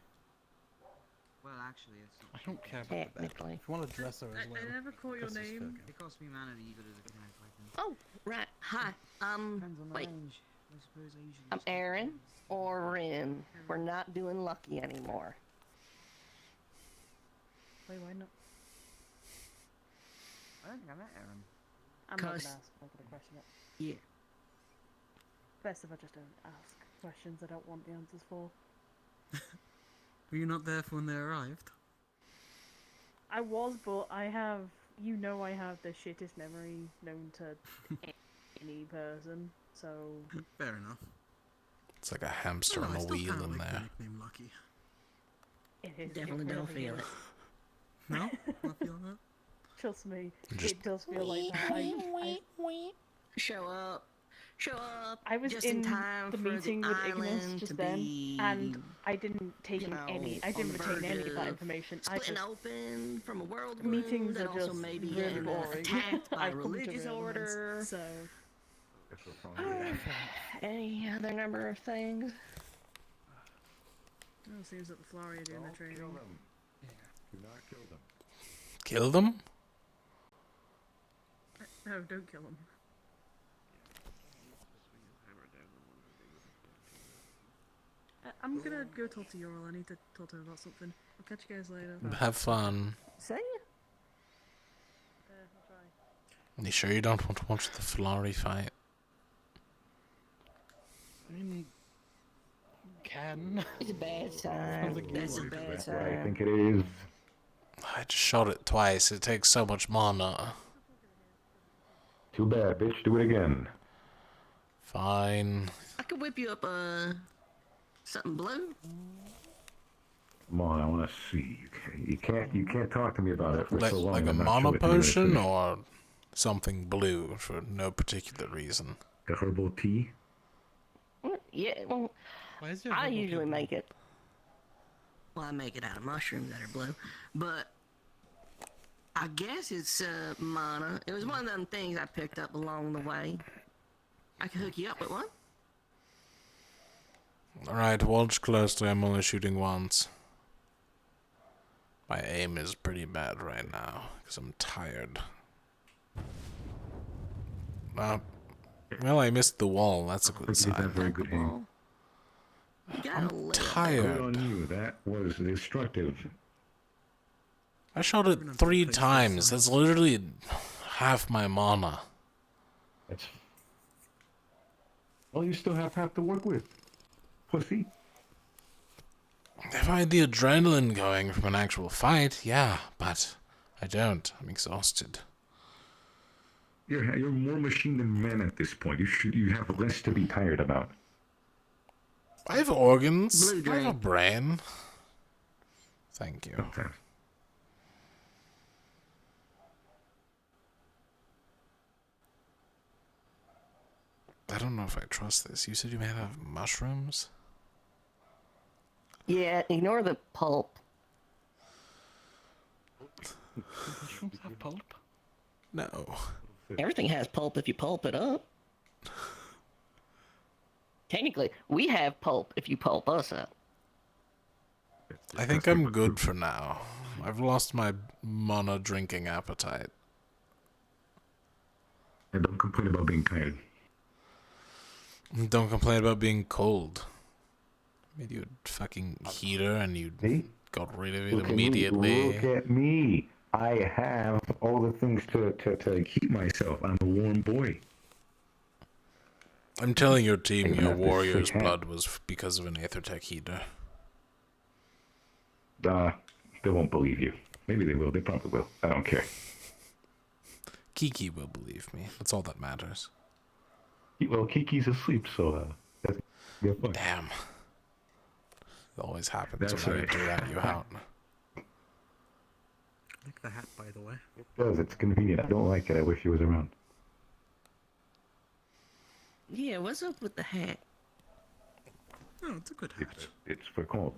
[SPEAKER 12] Well, actually, it's not.
[SPEAKER 3] I don't care about the bed.
[SPEAKER 4] Technically.
[SPEAKER 3] If you want a dresser as well.
[SPEAKER 14] I never caught your
[SPEAKER 3] that's just
[SPEAKER 14] name.
[SPEAKER 12] It costs me mana to use it as a kinetic weapon.
[SPEAKER 4] Oh, right. Hi.
[SPEAKER 12] Depends on the
[SPEAKER 4] Wait.
[SPEAKER 12] range. I suppose I usually.
[SPEAKER 4] I'm Aaron or Rin. We're not doing Lucky anymore.
[SPEAKER 14] Wait, why not?
[SPEAKER 12] I don't think I met Aaron.
[SPEAKER 14] I'm not gonna
[SPEAKER 4] Cause-
[SPEAKER 14] ask. I'm not gonna question it.
[SPEAKER 4] Yeah.
[SPEAKER 14] Best if I just don't ask questions I don't want the answers for.
[SPEAKER 15] Were you not there for when they arrived?
[SPEAKER 14] I was, but I have, you know, I have the shittest memory known to any person. So
[SPEAKER 15] Fair enough.
[SPEAKER 1] It's like a hamster on
[SPEAKER 15] I
[SPEAKER 1] a
[SPEAKER 15] still
[SPEAKER 1] wheel
[SPEAKER 15] kinda
[SPEAKER 1] in
[SPEAKER 15] like the
[SPEAKER 1] there.
[SPEAKER 15] nickname Lucky.
[SPEAKER 14] it is.
[SPEAKER 4] Definitely
[SPEAKER 14] it
[SPEAKER 4] don't
[SPEAKER 14] really
[SPEAKER 4] feel
[SPEAKER 14] is.
[SPEAKER 4] it.
[SPEAKER 15] No? Not feeling that?
[SPEAKER 14] Trust me,
[SPEAKER 1] Just-
[SPEAKER 14] it does feel like that.
[SPEAKER 4] Show up. Show up.
[SPEAKER 14] I was
[SPEAKER 4] just
[SPEAKER 14] in
[SPEAKER 4] time
[SPEAKER 14] the
[SPEAKER 4] for
[SPEAKER 14] meeting
[SPEAKER 4] the
[SPEAKER 14] with Ignis
[SPEAKER 4] island
[SPEAKER 14] just
[SPEAKER 4] to
[SPEAKER 14] then,
[SPEAKER 4] be,
[SPEAKER 14] and I didn't take
[SPEAKER 4] you
[SPEAKER 14] in
[SPEAKER 4] know,
[SPEAKER 14] any. I
[SPEAKER 4] on
[SPEAKER 14] didn't
[SPEAKER 4] the
[SPEAKER 14] retain any
[SPEAKER 4] verge
[SPEAKER 14] of that
[SPEAKER 4] of
[SPEAKER 14] information. I
[SPEAKER 4] splitting
[SPEAKER 14] just
[SPEAKER 4] open from a world
[SPEAKER 14] meetings
[SPEAKER 4] that
[SPEAKER 14] are
[SPEAKER 4] also
[SPEAKER 14] just
[SPEAKER 4] maybe
[SPEAKER 14] really
[SPEAKER 4] getting
[SPEAKER 14] boring.
[SPEAKER 4] attacked by
[SPEAKER 14] I've come to
[SPEAKER 4] religious
[SPEAKER 14] realize.
[SPEAKER 4] order.
[SPEAKER 14] So
[SPEAKER 4] Any other number of things.
[SPEAKER 14] well, it seems that the Flari are doing their training.
[SPEAKER 13] Do not kill them.
[SPEAKER 1] Kill them?
[SPEAKER 14] No, don't kill them. I'm gonna go talk to Yoral. I need to talk to him about something. I'll catch you guys later.
[SPEAKER 1] Have fun.
[SPEAKER 4] See ya.
[SPEAKER 14] I'll try.
[SPEAKER 1] You sure you don't want to watch the Flari fight?
[SPEAKER 3] I mean, can.
[SPEAKER 4] It's a bad sign. That's a bad
[SPEAKER 13] I
[SPEAKER 4] sign.
[SPEAKER 13] think it is.
[SPEAKER 1] I just shot it twice. It takes so much mana.
[SPEAKER 13] Too bad, bitch. Do it again.
[SPEAKER 1] Fine.
[SPEAKER 4] I could whip you up something blue.
[SPEAKER 13] Come on, I want to see. You can't talk to me about it for
[SPEAKER 1] Like,
[SPEAKER 13] so long.
[SPEAKER 1] like a
[SPEAKER 13] I'm not
[SPEAKER 1] mana
[SPEAKER 13] sure what you're gonna
[SPEAKER 1] potion
[SPEAKER 13] say.
[SPEAKER 1] or something blue for no particular reason.
[SPEAKER 13] The herbal tea.
[SPEAKER 4] Yeah, well,
[SPEAKER 15] Why is there
[SPEAKER 4] I
[SPEAKER 15] herbal
[SPEAKER 4] usually
[SPEAKER 15] tea?
[SPEAKER 4] make it. Well, I make it out of mushrooms that are blue, but I guess it's mana. It was one of them things I picked up along the way. I can hook you up with one.
[SPEAKER 1] Alright, watch closely. I'm only shooting once. My aim is pretty bad right now because I'm tired. Well, I missed the wall. That's a good
[SPEAKER 13] He's got
[SPEAKER 1] sign.
[SPEAKER 13] very good aim.
[SPEAKER 1] I'm
[SPEAKER 13] Good
[SPEAKER 1] tired.
[SPEAKER 13] on you. That was destructive.
[SPEAKER 1] I shot it 3 times. That's literally half my mana.
[SPEAKER 13] That's. Well, you still have half to work with. Pussy.
[SPEAKER 1] If I had the adrenaline going from an actual fight, yeah, but I don't. I'm exhausted.
[SPEAKER 13] You're more machine than man at this point. You have less to be tired about.
[SPEAKER 1] I have organs.
[SPEAKER 4] Blue
[SPEAKER 1] I have a
[SPEAKER 4] drink.
[SPEAKER 1] brain. Thank you.
[SPEAKER 17] Sometimes.
[SPEAKER 1] I don't know if I trust this. You said you made out of mushrooms?
[SPEAKER 4] Yeah, ignore the pulp.
[SPEAKER 15] Mushrooms have pulp?
[SPEAKER 1] No.
[SPEAKER 4] Everything has pulp if you pulp it up. Technically, we have pulp if you pulp us up.
[SPEAKER 1] I think I'm good for now. I've lost my mana drinking appetite.
[SPEAKER 17] And don't complain about being tired.
[SPEAKER 1] Don't complain about being cold. Made you a fucking heater and you got rid of it immediately.
[SPEAKER 17] Look at me. I have all the things to keep myself. I'm a warm boy.
[SPEAKER 1] I'm telling your team
[SPEAKER 17] Even
[SPEAKER 1] your
[SPEAKER 17] after
[SPEAKER 1] warrior's
[SPEAKER 17] 6 hat.
[SPEAKER 1] blood was because of an Aethertech heater.
[SPEAKER 17] They won't believe you. Maybe they will. They probably will. I don't care.
[SPEAKER 1] Kiki will believe me. That's all that matters.
[SPEAKER 17] Well, Kiki's asleep, so that's fine.
[SPEAKER 1] Damn. It always happens
[SPEAKER 17] That's
[SPEAKER 1] when
[SPEAKER 17] right.
[SPEAKER 1] I do rat you out.
[SPEAKER 15] I like the hat, by the way.
[SPEAKER 17] It does. It's convenient. I don't like it. I wish he was around.
[SPEAKER 4] Yeah, what's up with the hat?
[SPEAKER 15] Oh, it's a good hat.
[SPEAKER 17] It's for cold.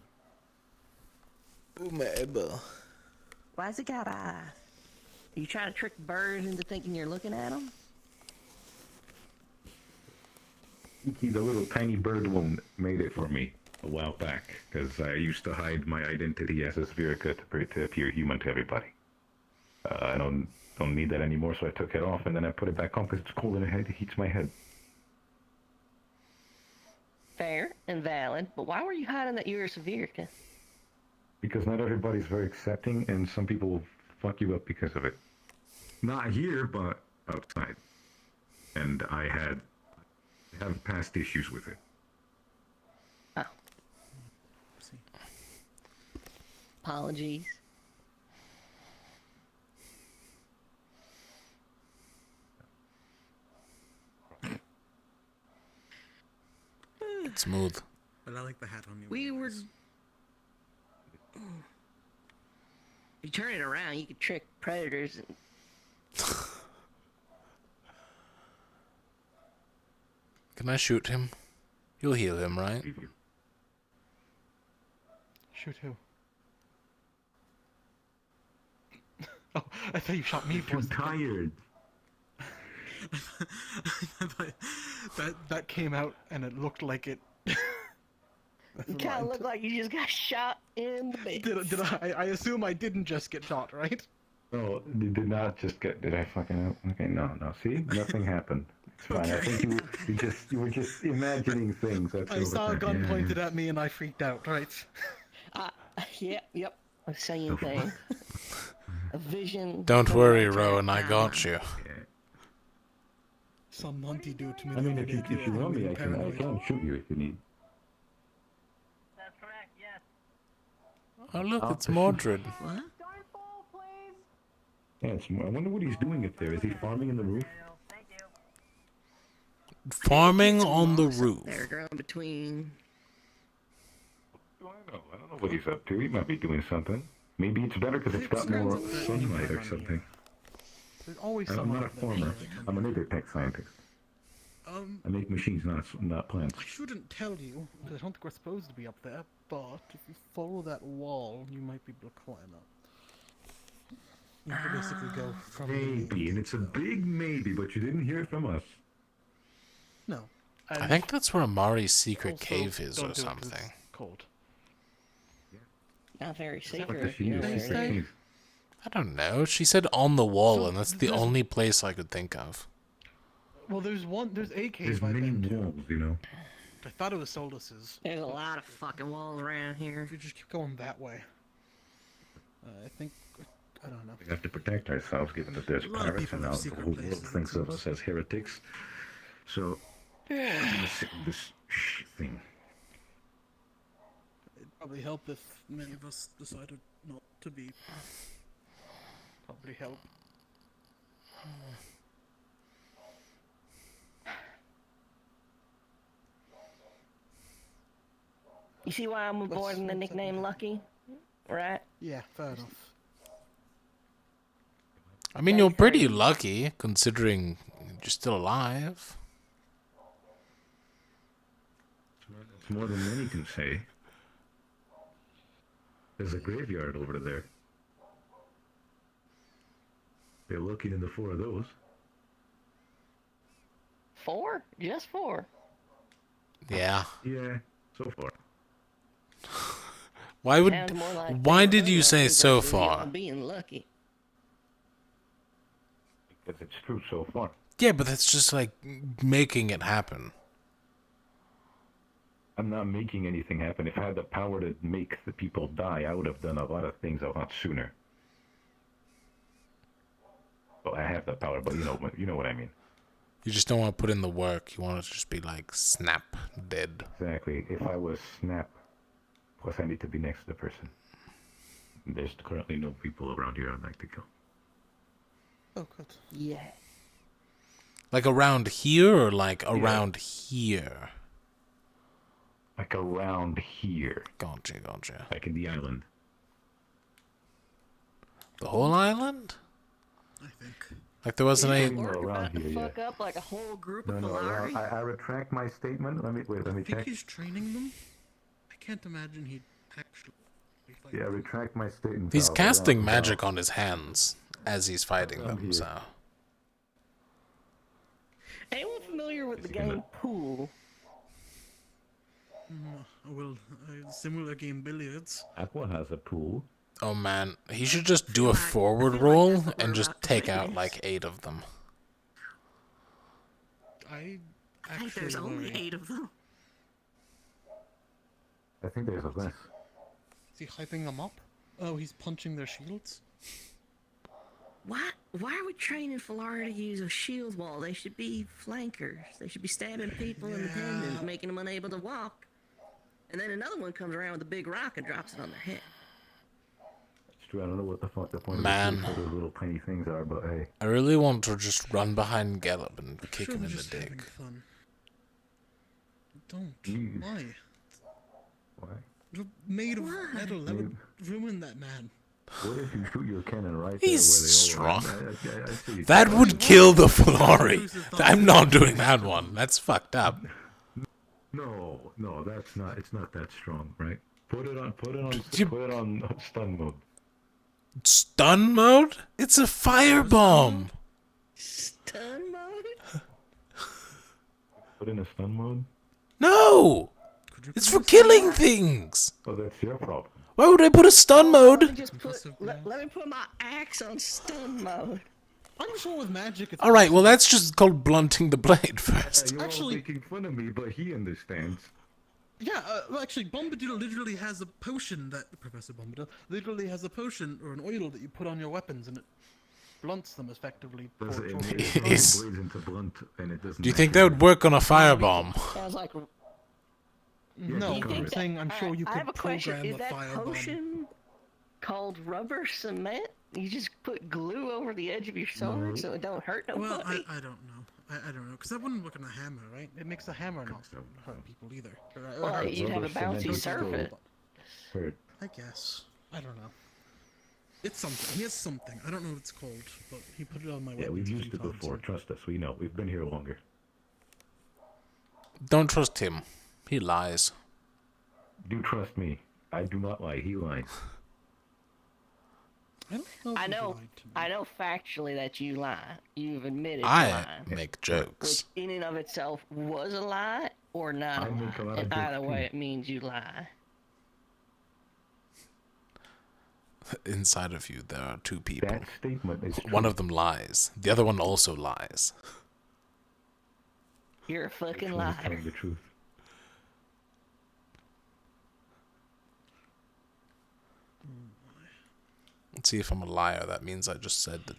[SPEAKER 4] Why's it got eyes? Are you trying to trick birds into thinking you're looking at them?
[SPEAKER 17] Kiki, the little tiny bird woman, made it for me a while back because I used to hide my identity as a Spherica to appear human to everybody. I don't need that anymore, so I took it off and then I put it back on because it's cold and it heats my head.
[SPEAKER 4] Fair and valid, but why were you hiding that you were a Severica?
[SPEAKER 17] Because not everybody's very accepting, and some people will fuck you up because of it. Not here, but outside. And I have past issues with it.
[SPEAKER 4] Oh. Apologies.
[SPEAKER 1] It's smooth.
[SPEAKER 15] But I like the hat on you.
[SPEAKER 4] We were... You turn it around, you could trick predators.
[SPEAKER 1] Can I shoot him? You'll heal him, right?
[SPEAKER 3] Shoot who? Oh, I thought you shot me
[SPEAKER 17] I'm tired.
[SPEAKER 3] that came out and it looked like it.
[SPEAKER 4] You kind of look like you just got shot in the bit.
[SPEAKER 3] Did I assume I didn't just get shot, right?
[SPEAKER 17] No, you did not just get. Did I fucking? Okay, no. See, nothing happened. It's fine. I think you were just imagining things. That's
[SPEAKER 3] I saw a gun pointed at me and I freaked out, right?
[SPEAKER 4] Yep. A same thing. A vision.
[SPEAKER 1] Don't worry, Rowan, I got you.
[SPEAKER 3] Some hunty dude to me.
[SPEAKER 17] I mean, if you want me, I can shoot you if you need.
[SPEAKER 8] That's correct, yes.
[SPEAKER 1] Oh look, it's Mordred.
[SPEAKER 4] What?
[SPEAKER 17] Yeah, it's more. I wonder what he's doing up there. Is he farming in the roof?
[SPEAKER 1] Farming on the roof.
[SPEAKER 4] They're growing between.
[SPEAKER 17] I don't know what he's up to. He might be doing something. Maybe it's better because it's got more sunlight or something.
[SPEAKER 3] There's always
[SPEAKER 17] I'm
[SPEAKER 3] someone
[SPEAKER 17] not a farmer. I'm an Aethertech scientist. I make machines, not plants.
[SPEAKER 3] I shouldn't tell you, because I don't think we're supposed to be up there, but if you follow that wall, you might be able to climb up. You can basically go from
[SPEAKER 17] Maybe, and it's a big maybe, but you didn't hear it from us.
[SPEAKER 3] No.
[SPEAKER 1] I think that's where Amari's secret
[SPEAKER 3] Also,
[SPEAKER 1] cave is
[SPEAKER 3] don't
[SPEAKER 1] or
[SPEAKER 3] do it 'cause
[SPEAKER 1] something.
[SPEAKER 3] it's cold.
[SPEAKER 4] Not very
[SPEAKER 17] What
[SPEAKER 4] secret.
[SPEAKER 17] does she
[SPEAKER 4] You know
[SPEAKER 17] use?
[SPEAKER 4] where it is.
[SPEAKER 1] I don't know. She said on the wall,
[SPEAKER 3] So
[SPEAKER 1] and that's the
[SPEAKER 3] there's-
[SPEAKER 1] only place I could think of.
[SPEAKER 3] Well, there's a cave
[SPEAKER 17] There's
[SPEAKER 3] I've
[SPEAKER 17] many
[SPEAKER 3] been to.
[SPEAKER 17] walls, you know.
[SPEAKER 3] I thought it was Solus's.
[SPEAKER 4] There's a lot of fucking walls around here.
[SPEAKER 3] If you just keep going that way. I think... I don't know.
[SPEAKER 17] We have to protect ourselves, given that there's
[SPEAKER 15] A lot of
[SPEAKER 17] pirates,
[SPEAKER 15] people
[SPEAKER 17] and now
[SPEAKER 15] have
[SPEAKER 17] the
[SPEAKER 15] secret
[SPEAKER 17] whole world
[SPEAKER 15] places
[SPEAKER 17] thinks
[SPEAKER 15] and
[SPEAKER 17] of us as heretics. So, this thing.
[SPEAKER 3] It'd probably help if many of us decided not to be. Probably help.
[SPEAKER 4] You see why I'm avoiding the nickname Lucky? right?
[SPEAKER 3] Yeah, fair enough.
[SPEAKER 1] I mean, you're pretty lucky, considering you're still alive.
[SPEAKER 17] It's more than many can say. There's a graveyard over there. They're looking into 4 of those.
[SPEAKER 4] 4? Just 4?
[SPEAKER 1] Yeah.
[SPEAKER 17] Yeah, so far.
[SPEAKER 1] Why would?
[SPEAKER 4] Sounds more like
[SPEAKER 1] Why
[SPEAKER 4] being
[SPEAKER 1] did you say
[SPEAKER 4] unlucky
[SPEAKER 1] so
[SPEAKER 4] versus y'all
[SPEAKER 1] far?
[SPEAKER 4] being lucky.
[SPEAKER 17] Because it's true so far.
[SPEAKER 1] Yeah, but that's just like making it happen.
[SPEAKER 17] I'm not making anything happen. If I had the power to make the people die, I would have done a lot of things a lot sooner. Well, I have the power, but you know what I mean.
[SPEAKER 1] You just don't want to put in the work. You want to just be like, snap, dead.
[SPEAKER 17] Exactly. If I was Snap, plus I need to be next to the person. There's currently no people around here I'd like to kill.
[SPEAKER 3] Oh, good.
[SPEAKER 4] Yeah.
[SPEAKER 1] Like around here or like around here?
[SPEAKER 17] Like around here.
[SPEAKER 1] Gotcha.
[SPEAKER 17] Like in the island.
[SPEAKER 1] The whole island?
[SPEAKER 15] I think.
[SPEAKER 1] Like there wasn't any...
[SPEAKER 17] around here
[SPEAKER 4] Fuck up like a whole group
[SPEAKER 17] No,
[SPEAKER 4] of
[SPEAKER 17] no,
[SPEAKER 4] Polari.
[SPEAKER 17] I retract my statement. Let me
[SPEAKER 15] I think
[SPEAKER 17] check.
[SPEAKER 15] he's training them. I can't imagine he'd actually.
[SPEAKER 17] Yeah, retract my statement.
[SPEAKER 1] He's
[SPEAKER 17] pal.
[SPEAKER 1] casting
[SPEAKER 17] Around-
[SPEAKER 1] magic on his hands as he's fighting
[SPEAKER 17] Around
[SPEAKER 1] them,
[SPEAKER 17] here.
[SPEAKER 1] so...
[SPEAKER 4] Anyone familiar with the game Pool?
[SPEAKER 15] Well, a similar game billiards.
[SPEAKER 17] Aqua has a pool.
[SPEAKER 1] Oh man, he should just do a forward roll and just take out like 8 of them.
[SPEAKER 15] I
[SPEAKER 10] think there's only 8 of them.
[SPEAKER 17] I think there's less.
[SPEAKER 15] Is he hyping them up? Oh, he's punching their shields?
[SPEAKER 4] Why are we training Polari to use a shield wall? They should be flankers. They should be stabbing people in the tendons, making them unable to walk. And then another one comes around with a big rock and drops it on their head.
[SPEAKER 17] It's true. I don't know what the fuck the point
[SPEAKER 1] Man.
[SPEAKER 17] of those little tiny things are, but hey.
[SPEAKER 1] I really want to just run behind Gallop and kick him in the
[SPEAKER 15] just having
[SPEAKER 1] dick.
[SPEAKER 15] fun. Don't.
[SPEAKER 17] Jeez.
[SPEAKER 15] Why?
[SPEAKER 17] Why?
[SPEAKER 15] You're made of metal. That would ruin that man.
[SPEAKER 17] What if you shoot your cannon right
[SPEAKER 1] He's
[SPEAKER 17] there where they all
[SPEAKER 1] strong.
[SPEAKER 17] I see.
[SPEAKER 1] That would kill the Polari. I'm not doing that one. That's fucked up.
[SPEAKER 17] No, that's not. It's not that strong, right? Put it on stun mode.
[SPEAKER 1] Stun mode? It's a firebomb.
[SPEAKER 4] Stun mode?
[SPEAKER 17] Put in a stun mode.
[SPEAKER 1] No! It's for killing things.
[SPEAKER 17] Oh, that's your problem.
[SPEAKER 1] Why would I put a stun mode?
[SPEAKER 4] Let me put my axe on stun mode.
[SPEAKER 3] I'm sure with magic it's
[SPEAKER 1] Alright, well that's just called blunting the blade first.
[SPEAKER 17] You're all making fun of me, but he understands.
[SPEAKER 3] Yeah, well, actually, Bombadil literally has a potion that Professor Bombadil literally has a potion or an oil that you put on your weapons, and it blunts them effectively.
[SPEAKER 17] Does it
[SPEAKER 3] torture
[SPEAKER 17] makes
[SPEAKER 3] them.
[SPEAKER 17] blades into blunt, and it doesn't.
[SPEAKER 1] Do you think that would work on a firebomb?
[SPEAKER 4] Sounds like...
[SPEAKER 3] No,
[SPEAKER 4] You think
[SPEAKER 3] I'm saying I'm sure you
[SPEAKER 4] I have
[SPEAKER 3] could
[SPEAKER 4] a question.
[SPEAKER 3] program
[SPEAKER 4] Is
[SPEAKER 3] a
[SPEAKER 4] that
[SPEAKER 3] firebomb.
[SPEAKER 4] potion called rubber cement? You just put glue over the edge of your sword so it don't hurt nobody?
[SPEAKER 15] Well, I don't know. I don't know, because that wouldn't work on a hammer, right?
[SPEAKER 3] It makes the hammer not hurt people either.
[SPEAKER 4] Well, you'd have a bouncy surface.
[SPEAKER 15] I guess. I don't know. It's something. He has something. I don't know what it's called, but he put it on my
[SPEAKER 17] Yeah,
[SPEAKER 15] weapons
[SPEAKER 17] we've
[SPEAKER 15] a
[SPEAKER 17] used
[SPEAKER 15] few
[SPEAKER 17] it
[SPEAKER 15] times,
[SPEAKER 17] before. Trust us, we know. We've been here longer.
[SPEAKER 1] Don't trust him. He lies.
[SPEAKER 17] Do trust me. I do not lie. He lies.
[SPEAKER 4] I know factually that you lie. You've admitted to
[SPEAKER 1] I
[SPEAKER 4] lying.
[SPEAKER 1] make jokes.
[SPEAKER 4] Which in and of itself was a lie or not
[SPEAKER 17] I
[SPEAKER 4] a
[SPEAKER 17] make a
[SPEAKER 4] lie.
[SPEAKER 17] lot of
[SPEAKER 4] And
[SPEAKER 17] jokes
[SPEAKER 4] either way,
[SPEAKER 17] too.
[SPEAKER 4] it means you lie.
[SPEAKER 1] Inside of you, there are 2 people.
[SPEAKER 17] That statement is
[SPEAKER 1] One
[SPEAKER 17] true.
[SPEAKER 1] of them lies. The other one also lies.
[SPEAKER 4] You're a fucking
[SPEAKER 17] Which one is
[SPEAKER 4] liar.
[SPEAKER 17] telling the truth?
[SPEAKER 1] Let's see if I'm a liar. That means I just said the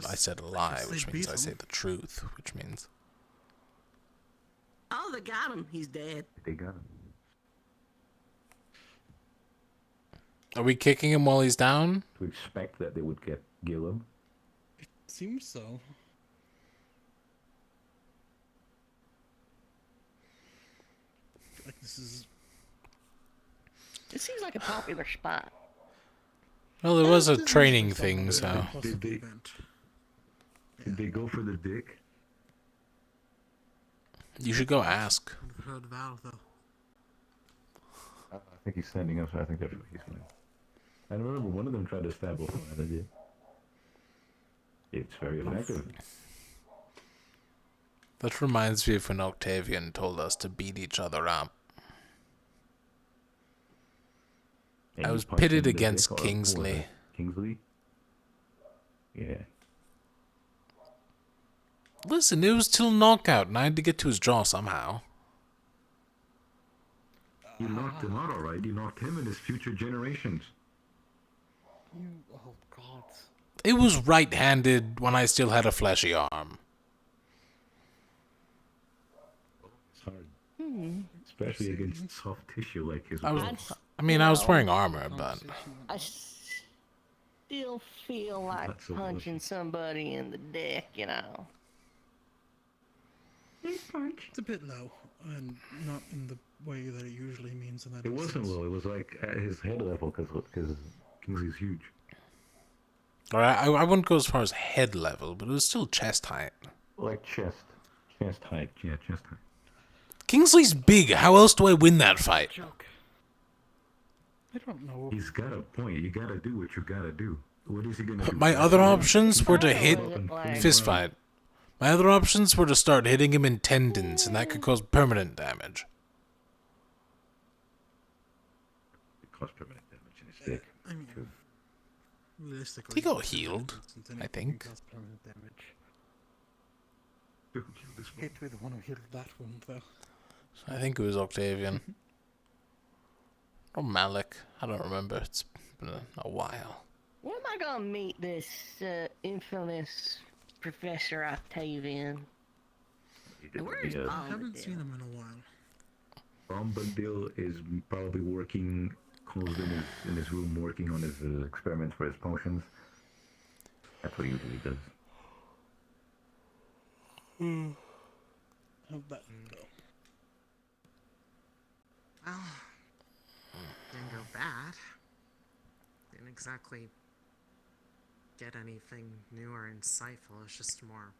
[SPEAKER 1] I said a lie,
[SPEAKER 15] guess
[SPEAKER 1] which
[SPEAKER 15] they
[SPEAKER 1] means
[SPEAKER 15] beat
[SPEAKER 1] I say
[SPEAKER 15] him.
[SPEAKER 1] the truth, which means
[SPEAKER 4] Oh, they got him. He's dead.
[SPEAKER 17] They got him.
[SPEAKER 1] Are we kicking him while he's down?
[SPEAKER 17] To expect that they would get Gillum.
[SPEAKER 15] Seems so. Like this is.
[SPEAKER 4] It seems like a popular spot.
[SPEAKER 1] Well, it was a
[SPEAKER 15] This is
[SPEAKER 1] training
[SPEAKER 15] just
[SPEAKER 1] thing,
[SPEAKER 15] something
[SPEAKER 1] so...
[SPEAKER 15] plus
[SPEAKER 17] Did
[SPEAKER 15] the
[SPEAKER 17] they-
[SPEAKER 15] event.
[SPEAKER 17] Did they go for the dick?
[SPEAKER 1] You should go ask.
[SPEAKER 15] I've heard Val though.
[SPEAKER 17] I think he's standing up, so I think that's what he's doing. I remember one of them tried to stab a hole in it. It's very effective.
[SPEAKER 1] That reminds me of when Octavian told us to beat each other up.
[SPEAKER 17] And
[SPEAKER 1] I
[SPEAKER 17] you
[SPEAKER 1] was
[SPEAKER 17] punched him
[SPEAKER 1] pitted
[SPEAKER 17] in the
[SPEAKER 1] against
[SPEAKER 17] dick, or what was
[SPEAKER 1] Kingsley.
[SPEAKER 17] it? Kingsley? Yeah.
[SPEAKER 1] Listen, it was till knockout, and I had to get to his jaw somehow.
[SPEAKER 17] You knocked him out alright. You knocked him and his future generations.
[SPEAKER 15] Oh God.
[SPEAKER 1] It was right-handed when I still had a fleshy arm.
[SPEAKER 17] It's hard. Especially against soft tissue like his.
[SPEAKER 1] I
[SPEAKER 4] I
[SPEAKER 1] was wearing armor, but...
[SPEAKER 4] I still feel like
[SPEAKER 17] Not so
[SPEAKER 4] punching somebody in the dick, you know.
[SPEAKER 15] It's a bit low, and not in the way that it usually means in that
[SPEAKER 17] It wasn't
[SPEAKER 15] instance.
[SPEAKER 17] low. It was like at his head level because Kingsley's huge.
[SPEAKER 1] Alright, I wouldn't go as far as head level, but it was still chest height.
[SPEAKER 17] Like chest height. Yeah, chest height.
[SPEAKER 1] Kingsley's big. How else do I win that fight?
[SPEAKER 15] I don't know.
[SPEAKER 17] He's got a point. You gotta do what you gotta do. What is he gonna do?
[SPEAKER 1] My other options were to hit
[SPEAKER 4] Like-
[SPEAKER 1] fist fight. My other options were to start hitting him in tendons, and that could cause permanent damage.
[SPEAKER 17] It caused permanent damage in his dick.
[SPEAKER 15] I mean, realistically,
[SPEAKER 1] He got healed, I think.
[SPEAKER 15] Cause permanent damage.
[SPEAKER 17] Dude, this one.
[SPEAKER 15] Hit with the one who healed that one though.
[SPEAKER 1] I think it was Octavian. Or Malik. I don't remember. It's been a while.
[SPEAKER 4] When am I gonna meet this infamous Professor Octavian? Where's
[SPEAKER 17] Yeah.
[SPEAKER 15] I haven't seen him in a while.
[SPEAKER 17] Bombadil is probably working, closed in his room, working on his experiments for his potions. That's what he usually does.
[SPEAKER 15] How'd that go?
[SPEAKER 2] Well, didn't go bad. Didn't exactly get anything new or insightful. It's just more.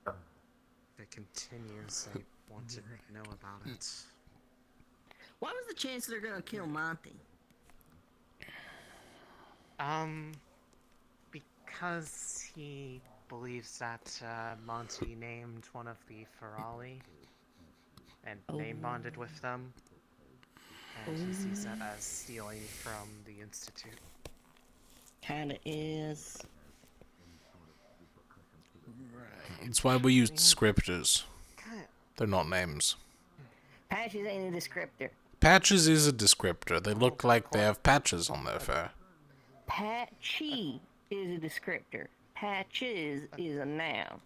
[SPEAKER 2] If it continues, I want to know about it.
[SPEAKER 4] Why was the Chancellor gonna kill Monty?
[SPEAKER 2] Because he believes that Monty named one of the Ferali and name bonded with them, and he sees that as stealing from the Institute.
[SPEAKER 4] Kinda is.
[SPEAKER 1] That's why we use descriptors. They're not names.
[SPEAKER 4] Patches ain't a descriptor.
[SPEAKER 1] Patches is a descriptor. They look like they have patches on their fur.
[SPEAKER 4] Patchy is a descriptor. Patches is a noun.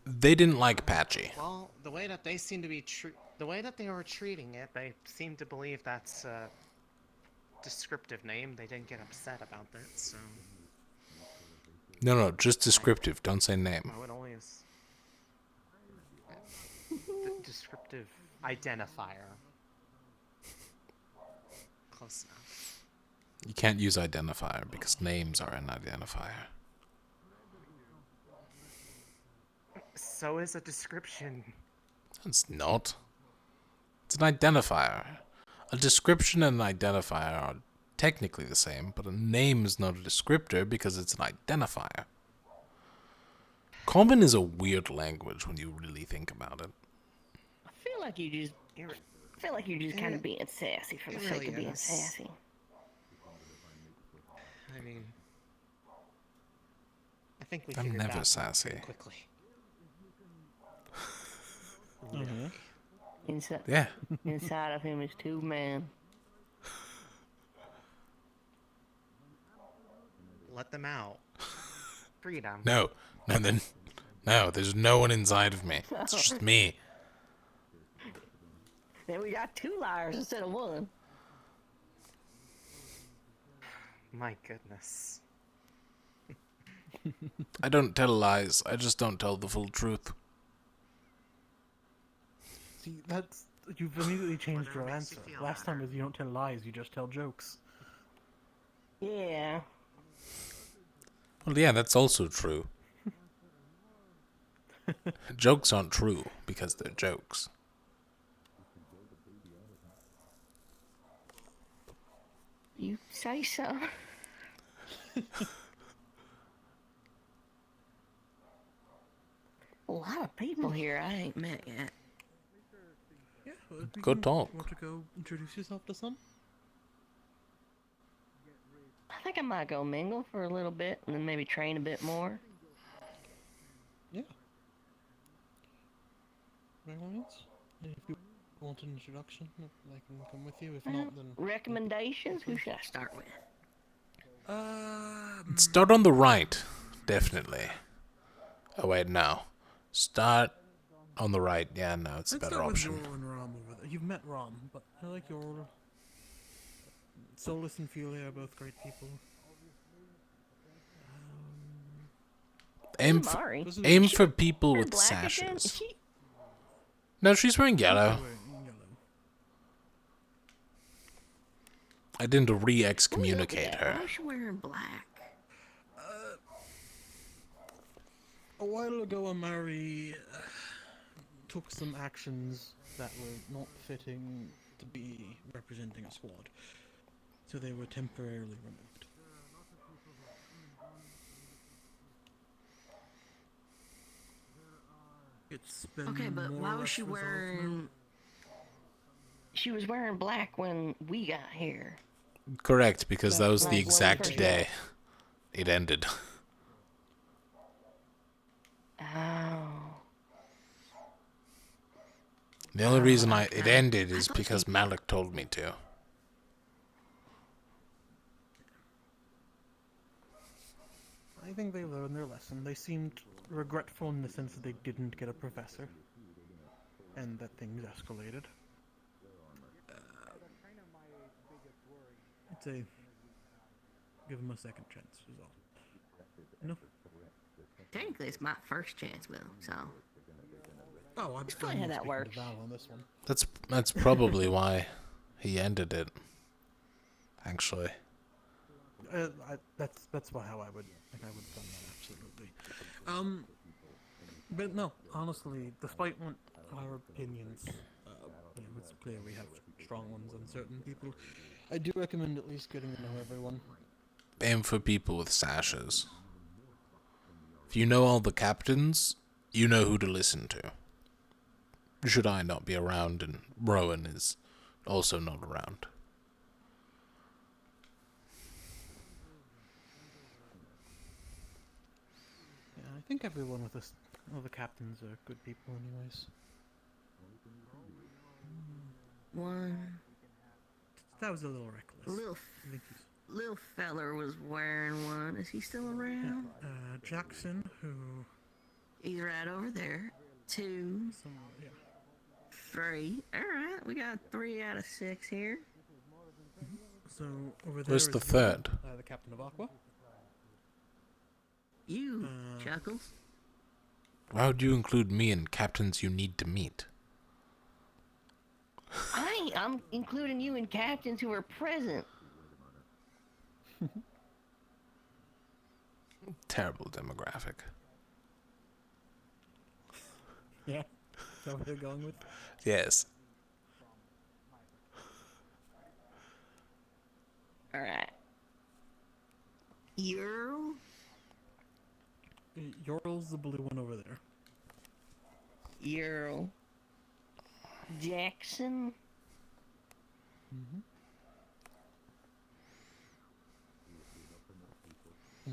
[SPEAKER 1] They didn't like Patchy.
[SPEAKER 2] Well, the way that they seem to be the way that they were treating it, they seem to believe that's a descriptive name. They didn't get upset about that, so.
[SPEAKER 1] No, just descriptive. Don't say name.
[SPEAKER 2] No, it only is descriptive identifier. Close enough.
[SPEAKER 1] You can't use identifier because names are an identifier.
[SPEAKER 2] So is a description.
[SPEAKER 1] It's not. It's an identifier. A description and an identifier are technically the same, but a name is not a descriptor because it's an identifier. Common is a weird language when you really think about it.
[SPEAKER 4] I feel like you're just kind of being sassy for the
[SPEAKER 2] it
[SPEAKER 4] sake
[SPEAKER 2] really
[SPEAKER 4] of being
[SPEAKER 2] is.
[SPEAKER 4] sassy.
[SPEAKER 2] I mean, I think we
[SPEAKER 1] I'm
[SPEAKER 2] figured
[SPEAKER 1] never
[SPEAKER 2] that out
[SPEAKER 1] sassy.
[SPEAKER 2] pretty quickly.
[SPEAKER 4] Inside,
[SPEAKER 1] Yeah.
[SPEAKER 4] inside of him is two men.
[SPEAKER 2] Let them out. Freedom.
[SPEAKER 1] No, there's no one inside of me. It's just me.
[SPEAKER 4] Then we got two liars instead of one.
[SPEAKER 2] My goodness.
[SPEAKER 1] I don't tell lies. I just don't tell the full truth.
[SPEAKER 3] See, you've immediately changed your answer. Last time was you don't tell lies, you just tell jokes.
[SPEAKER 4] Yeah.
[SPEAKER 1] Well, yeah, that's also true. Jokes aren't true because they're jokes.
[SPEAKER 4] You say so. A lot of people here I ain't met yet.
[SPEAKER 3] Yeah,
[SPEAKER 1] Good talk.
[SPEAKER 3] You want to go introduce yourself to some?
[SPEAKER 4] I think I might go mingle for a little bit and then maybe train a bit more.
[SPEAKER 3] Yeah. By all means. If you want an introduction, I can come with you. If not, then...
[SPEAKER 4] Recommendations? Who should I start with?
[SPEAKER 1] Start on the right, definitely. Oh wait, no. Start on the right. Yeah, no, it's a better option.
[SPEAKER 3] With Yorl and Rom over there. You've met Rom, but I like Yorl. Solus and Felia are both great people.
[SPEAKER 1] Aim for people with sashes. No, she's wearing yellow. I didn't re-excommunicate her.
[SPEAKER 4] Why is she wearing black?
[SPEAKER 3] A while ago, Amari took some actions that were not fitting to be representing a squad, so they were temporarily removed. It's been
[SPEAKER 4] okay, but why was she wearing... She was wearing black when we got here.
[SPEAKER 1] Correct, because that was the exact day it ended.
[SPEAKER 4] Oh.
[SPEAKER 1] The only reason it ended is because Malik told me to.
[SPEAKER 3] I think they learned their lesson. They seemed regretful in the sense that they didn't get a professor, and that things escalated. I'd say give them a second chance, is all. No.
[SPEAKER 4] Technically, it's my first chance, Will, so...
[SPEAKER 3] Oh, I'm
[SPEAKER 4] funny how that works.
[SPEAKER 3] On this one.
[SPEAKER 1] That's probably why he ended it. Actually.
[SPEAKER 3] That's how I would have done that, absolutely. But no, honestly, despite what our opinions, it's clear we have strong ones on certain people. I do recommend at least getting to know everyone.
[SPEAKER 1] Aim for people with sashes. If you know all the captains, you know who to listen to. Should I not be around and Rowan is also not around.
[SPEAKER 3] Yeah, I think everyone with us, all the captains are good people anyways.
[SPEAKER 4] One.
[SPEAKER 3] That was a little reckless.
[SPEAKER 4] Little feller was wearing one. Is he still around?
[SPEAKER 3] Jackson, who...
[SPEAKER 4] He's right over there. 2.
[SPEAKER 3] Yeah.
[SPEAKER 4] 3. Alright, we got 3 out of 6 here.
[SPEAKER 3] So, over there
[SPEAKER 1] Where's the third?
[SPEAKER 3] The captain of Aqua.
[SPEAKER 4] You, Chuckles.
[SPEAKER 1] Why would you include me in captains you need to meet?
[SPEAKER 4] I'm including you in captains who are present.
[SPEAKER 1] Terrible demographic.
[SPEAKER 3] Yeah? Is that what they're going with?
[SPEAKER 1] Yes.
[SPEAKER 4] Alright. Earl?
[SPEAKER 3] Yorl's the blue one over there.
[SPEAKER 4] Earl. Jackson?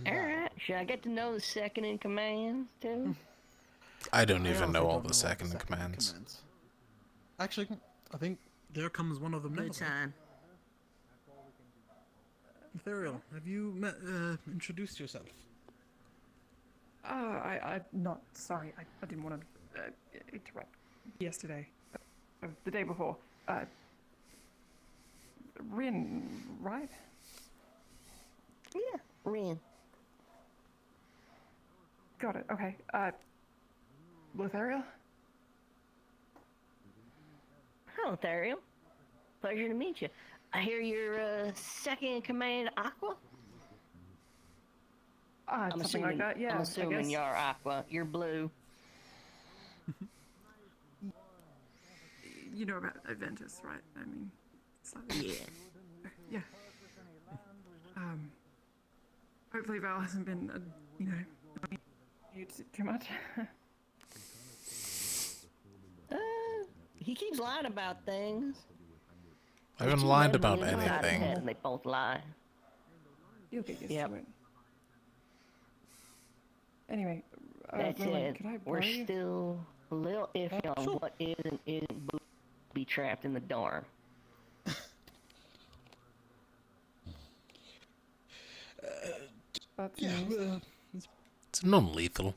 [SPEAKER 4] Alright, should I get to know the second in command, too?
[SPEAKER 1] I don't even know all the second in commands.
[SPEAKER 3] Actually, I think there comes one of them now.
[SPEAKER 4] Good sign.
[SPEAKER 3] Ethereal, have you introduced yourself?
[SPEAKER 18] I'm not sorry. I didn't want to interrupt yesterday. The day before. Rin, right?
[SPEAKER 4] Yeah, Rin.
[SPEAKER 18] Got it. Okay. Lothario?
[SPEAKER 4] Hello, Lothario. Pleasure to meet you. I hear you're second in command at Aqua? I'm
[SPEAKER 18] something
[SPEAKER 4] assuming,
[SPEAKER 18] like that. Yeah,
[SPEAKER 4] I'm
[SPEAKER 18] I
[SPEAKER 4] assuming
[SPEAKER 18] guess.
[SPEAKER 4] you're aqua. You're blue.
[SPEAKER 18] You know about Adventus, right? I mean,
[SPEAKER 4] Yeah.
[SPEAKER 18] Yeah. Hopefully Val hasn't been, you too much.
[SPEAKER 4] He keeps lying about things.
[SPEAKER 1] I haven't lied about anything.
[SPEAKER 4] And they both lie.
[SPEAKER 18] You'll get used
[SPEAKER 4] Yep.
[SPEAKER 18] to it. Anyway,
[SPEAKER 4] That's
[SPEAKER 18] Rowan,
[SPEAKER 4] it.
[SPEAKER 18] could I
[SPEAKER 4] We're
[SPEAKER 18] borrow you?
[SPEAKER 4] still a little iffy on what is and isn't be trapped in the dorm.
[SPEAKER 1] It's non-lethal.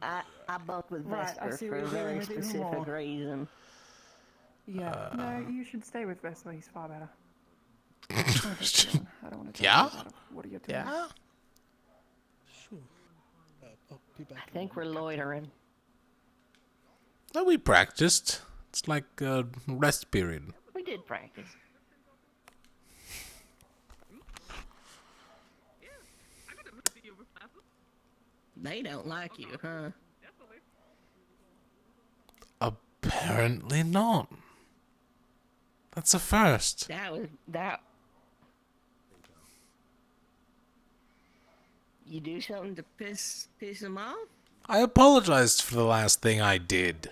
[SPEAKER 4] I bunked with
[SPEAKER 18] Right, I
[SPEAKER 4] Vesper
[SPEAKER 18] see
[SPEAKER 4] for
[SPEAKER 18] what
[SPEAKER 4] a
[SPEAKER 18] you're doing
[SPEAKER 4] very
[SPEAKER 18] with it
[SPEAKER 4] specific
[SPEAKER 18] more.
[SPEAKER 4] reason.
[SPEAKER 18] Yeah, no, you should stay with Vesper. He's far better. I don't want to
[SPEAKER 1] Yeah?
[SPEAKER 18] What are you doing?
[SPEAKER 1] Yeah?
[SPEAKER 3] Sure. I'll be back.
[SPEAKER 4] I think we're loitering.
[SPEAKER 1] Well, we practiced. It's like a rest period.
[SPEAKER 4] We did practice. They don't like you, huh?
[SPEAKER 1] Apparently not. That's a first.
[SPEAKER 4] That. You do something to piss them off?
[SPEAKER 1] I apologized for the last thing I did.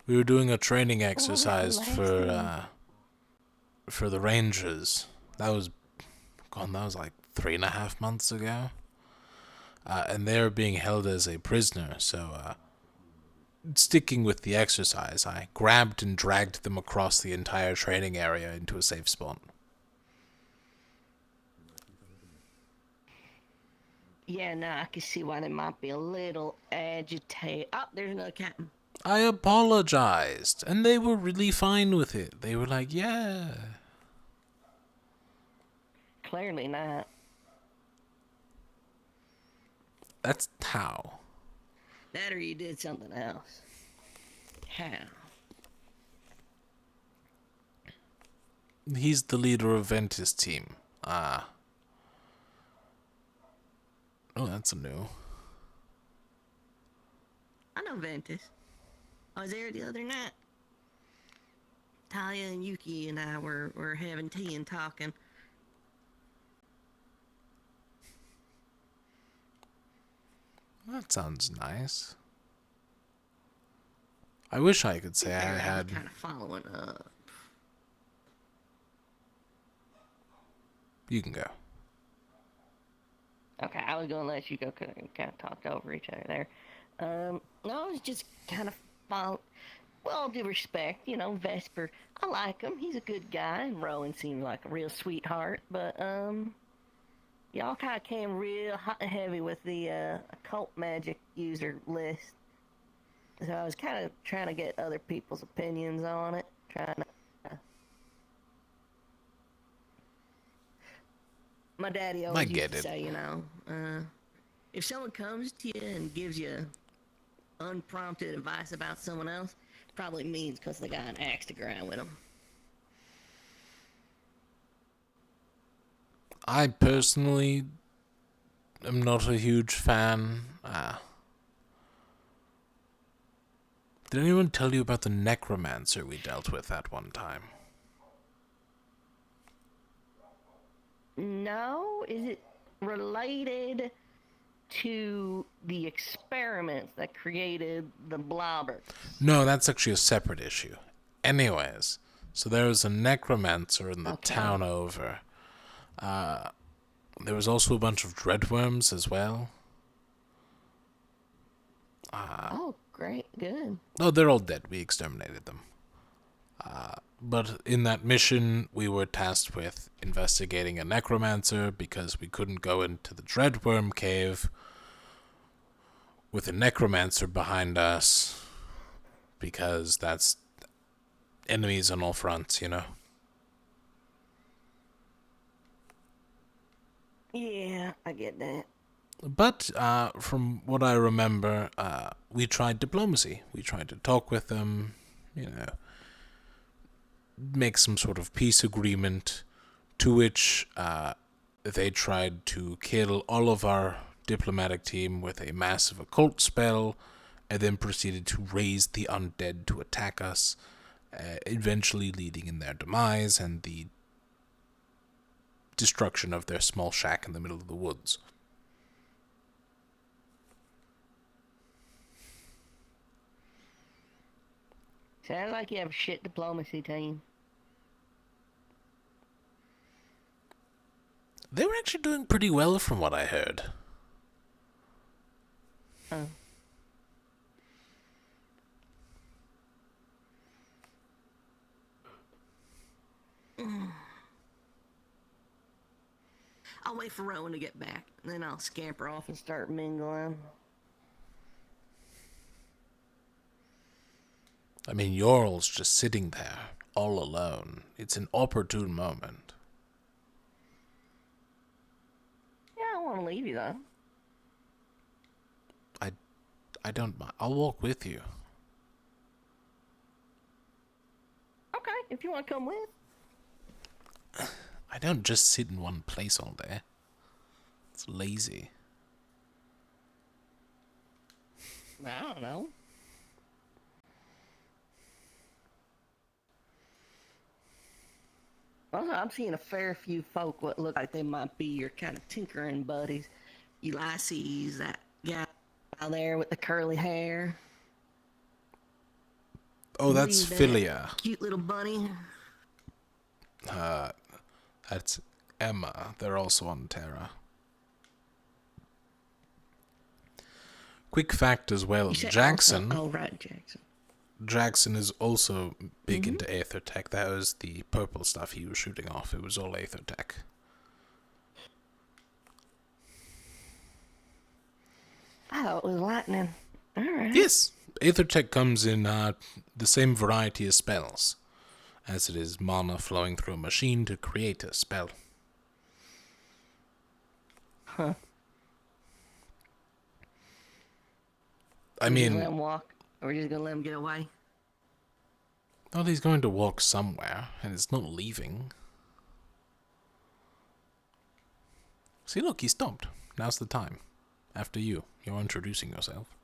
[SPEAKER 1] We were doing a training exercise for the Rangers. That was like 3.5 months ago. And they were being held as a prisoner, so sticking with the exercise, I grabbed and dragged them across the entire training area into a safe spot.
[SPEAKER 4] Yeah, no, I can see why they might be a little agitated. Oh, there's another captain.
[SPEAKER 1] I apologized, and they were really fine with it. They were like, yeah.
[SPEAKER 4] Clearly not.
[SPEAKER 1] That's how.
[SPEAKER 4] That or you did something else. How?
[SPEAKER 1] He's the leader of Ventus' team. Oh, that's a new.
[SPEAKER 4] I know Ventus. I was there the other night. Talia and Yuki and I were having tea and talking.
[SPEAKER 1] That sounds nice. I wish I could say I had.
[SPEAKER 4] Kind of following up.
[SPEAKER 1] You can go.
[SPEAKER 4] Okay, I was gonna let you go. Kind of talked over each other there. No, I was just kind of follow. Well, all due respect, Vesper. I like him. He's a good guy, and Rowan seems like a real sweetheart. But y'all kind of came real hot and heavy with the occult magic user list. So I was kind of trying to get other people's opinions on it. My daddy always used to say, if someone comes to you and gives you unprompted advice about someone else, probably means because they got an axe to grind with them.
[SPEAKER 1] I personally am not a huge fan. Did anyone tell you about the necromancer we dealt with at one time?
[SPEAKER 4] No, is it related to the experiments that created the blobber?
[SPEAKER 1] No, that's actually a separate issue. Anyways, so there was a necromancer in the town over. There was also a bunch of dreadworms as well.
[SPEAKER 4] Oh, great, good.
[SPEAKER 1] Oh, they're all dead. We exterminated them. But in that mission, we were tasked with investigating a necromancer because we couldn't go into the dreadworm cave with a necromancer behind us because that's enemies on all fronts,
[SPEAKER 4] Yeah, I get that.
[SPEAKER 1] But from what I remember, we tried diplomacy. We tried to talk with them, make some sort of peace agreement, to which they tried to kill all of our diplomatic team with a massive occult spell, and then proceeded to raise the undead to attack us, eventually leading in their demise and the destruction of their small shack in the middle of the woods.
[SPEAKER 4] Sounds like you have a shit diplomacy team.
[SPEAKER 1] They were actually doing pretty well from what I heard.
[SPEAKER 4] Oh. I'll wait for Rowan to get back, and then I'll scamper off and start mingling.
[SPEAKER 1] I mean, Yorl's just sitting there, all alone. It's an opportune moment.
[SPEAKER 4] Yeah, I don't want to leave you, though.
[SPEAKER 1] I don't mind. I'll walk with you.
[SPEAKER 4] Okay, if you want to come with.
[SPEAKER 1] I don't just sit in one place all day. It's lazy.
[SPEAKER 4] I don't know. Well, I'm seeing a fair few folk what look like they might be your kind of tinkering buddies. Ulysses, that guy out there with the curly hair.
[SPEAKER 1] Oh, that's
[SPEAKER 4] Reed,
[SPEAKER 1] Philia.
[SPEAKER 4] Cute little bunny.
[SPEAKER 1] That's Emma. They're also on Terra. Quick fact as well,
[SPEAKER 4] You said
[SPEAKER 1] Jackson.
[SPEAKER 4] also- oh, right, Jackson.
[SPEAKER 1] Jackson is also big into Aether Tech. That was the purple stuff he was shooting off. It was all Aether Tech.
[SPEAKER 4] Oh, it was lightning. Alright.
[SPEAKER 1] Yes, Aether Tech comes in the same variety of spells, as it is mana flowing through a machine to create a spell.
[SPEAKER 4] Huh.
[SPEAKER 1] I
[SPEAKER 4] Just
[SPEAKER 1] mean,
[SPEAKER 4] let him walk. Or we're just gonna let him get away.
[SPEAKER 1] well, he's going to walk somewhere, and it's not leaving. See, look, he stopped. Now's the time. After you. You're introducing yourself.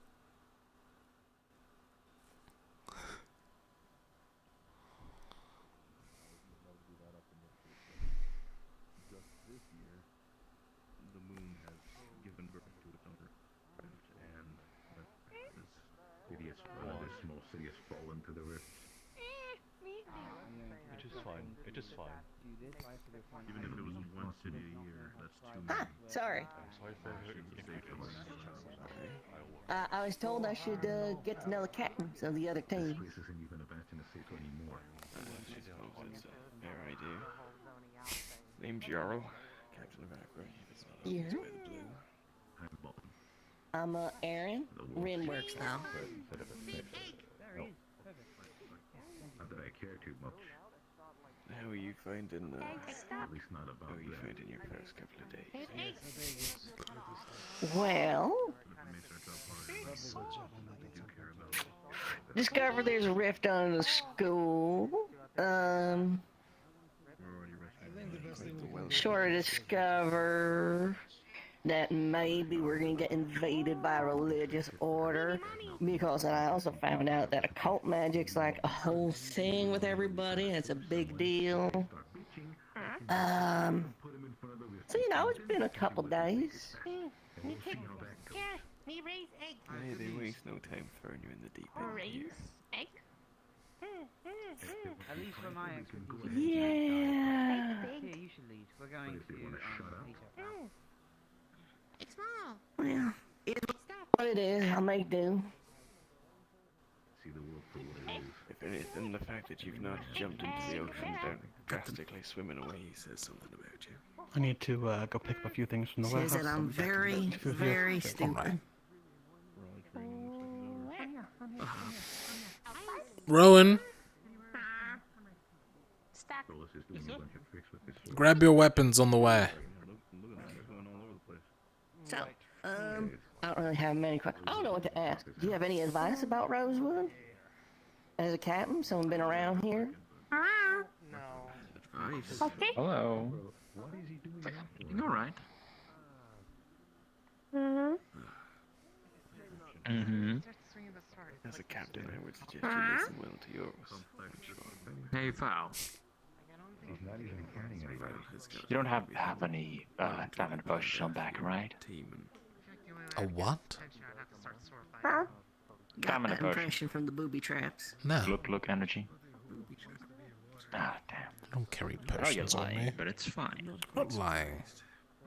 [SPEAKER 17] Just this year, the moon has given birth to its owner, and this small city has fallen to the rift.
[SPEAKER 13] It is fine. It is fine.
[SPEAKER 17] Even if it was one city a year, that's too
[SPEAKER 4] Ah, sorry.
[SPEAKER 13] I'm sorry for her inconvenience.
[SPEAKER 4] I was told I should get to know the captains of the other team.
[SPEAKER 17] This isn't even a Bastion of Safe anymore.
[SPEAKER 19] Fair idea. Name's Jarl, Captain of Akra.
[SPEAKER 4] Yeah. I'm Aaron. Rin works now.
[SPEAKER 17] Not that I care too much.
[SPEAKER 19] How are you finding
[SPEAKER 17] At least not about
[SPEAKER 19] how are you
[SPEAKER 17] that.
[SPEAKER 19] finding your first couple of days?
[SPEAKER 4] Well, discover there's a rift on the school. Sort of discover that maybe we're gonna get invaded by a religious order, because I also found out that occult magic's like a whole thing with everybody. It's a big deal. So you know, it's been a couple days.
[SPEAKER 19] Hey, they waste no time throwing you in the deep end here.
[SPEAKER 12] At least for my expertise.
[SPEAKER 4] Yeah.
[SPEAKER 12] Here, you should lead. We're going to teach our
[SPEAKER 10] It's small.
[SPEAKER 4] Well, it's what it is. I'll make do.
[SPEAKER 17] See the world for what it is.
[SPEAKER 19] If anything, the fact that you've not jumped into the ocean down drastically swimming away says something about you.
[SPEAKER 3] I need to go pick up a few things from the
[SPEAKER 4] Says
[SPEAKER 3] warehouse.
[SPEAKER 4] that I'm very, very stupid.
[SPEAKER 1] Rowan, grab your weapons on the way.
[SPEAKER 4] So, I don't really have many questions. I don't know what to ask. Do you have any advice about Rosewood? As a captain, someone been around here?
[SPEAKER 12] Nice.
[SPEAKER 19] Hello.
[SPEAKER 11] You alright?
[SPEAKER 19] Mm-hmm.
[SPEAKER 12] As a captain, I would suggest you listen well to yours.
[SPEAKER 11] Hey, Val.
[SPEAKER 19] You don't have any diamond potions on back, right?
[SPEAKER 1] A what?
[SPEAKER 4] Huh? Got
[SPEAKER 19] Diamond
[SPEAKER 4] that
[SPEAKER 19] potion.
[SPEAKER 4] impression from the booby traps.
[SPEAKER 1] No.
[SPEAKER 19] Look energy. Ah, damn.
[SPEAKER 1] I don't carry
[SPEAKER 19] Oh, you're
[SPEAKER 1] potions on me.
[SPEAKER 19] lying.
[SPEAKER 11] But it's fine.
[SPEAKER 1] Not lying.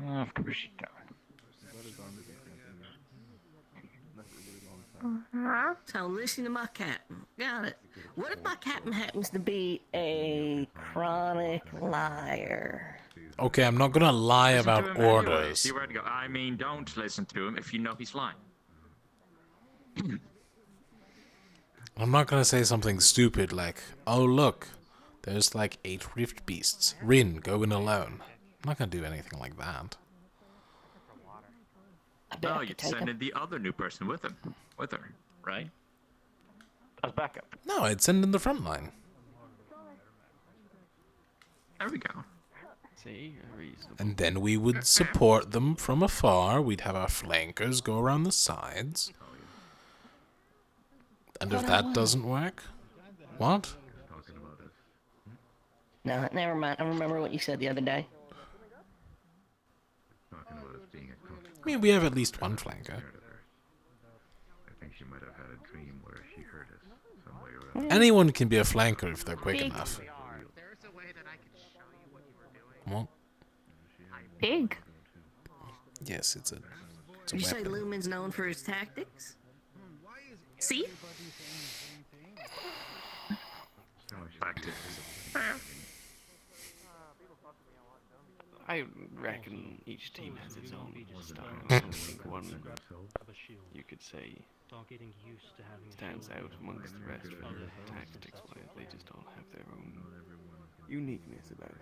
[SPEAKER 19] Oh, of course you don't.
[SPEAKER 4] So listen to my captain. Got it. What if my captain happens to be a chronic liar?
[SPEAKER 1] Okay, I'm not gonna lie
[SPEAKER 11] Listen to
[SPEAKER 1] about
[SPEAKER 11] him anyway.
[SPEAKER 1] orders.
[SPEAKER 11] See where to go. I mean, don't listen to him if you know he's lying.
[SPEAKER 1] I'm not gonna say something stupid like, oh look, there's like 8 rift beasts. Rin, go in alone. I'm not gonna do anything like that.
[SPEAKER 11] No, you'd send in the other new person with him. With her, right?
[SPEAKER 19] As backup.
[SPEAKER 1] No, I'd send in the front line.
[SPEAKER 11] There we go.
[SPEAKER 12] See, reasonable.
[SPEAKER 1] And then we would support them from afar. We'd have our flankers go around the sides. And if that doesn't work, what?
[SPEAKER 4] No, never mind. I remember what you said the other day.
[SPEAKER 1] I mean, we have at least one flanker.
[SPEAKER 17] I think she might have had a dream where she heard us some way or other.
[SPEAKER 1] Anyone can be a flanker if they're quick
[SPEAKER 4] Big.
[SPEAKER 1] enough.
[SPEAKER 2] There's a way that I can show you what you were doing.
[SPEAKER 1] What?
[SPEAKER 18] Pig.
[SPEAKER 1] Yes, it's a
[SPEAKER 4] You say
[SPEAKER 1] weapon.
[SPEAKER 4] Lumen's known for his tactics? See?
[SPEAKER 12] I reckon each team has its own style. I don't think one you could say stands out amongst the rest for tactics wise. They just all have their own uniqueness about it.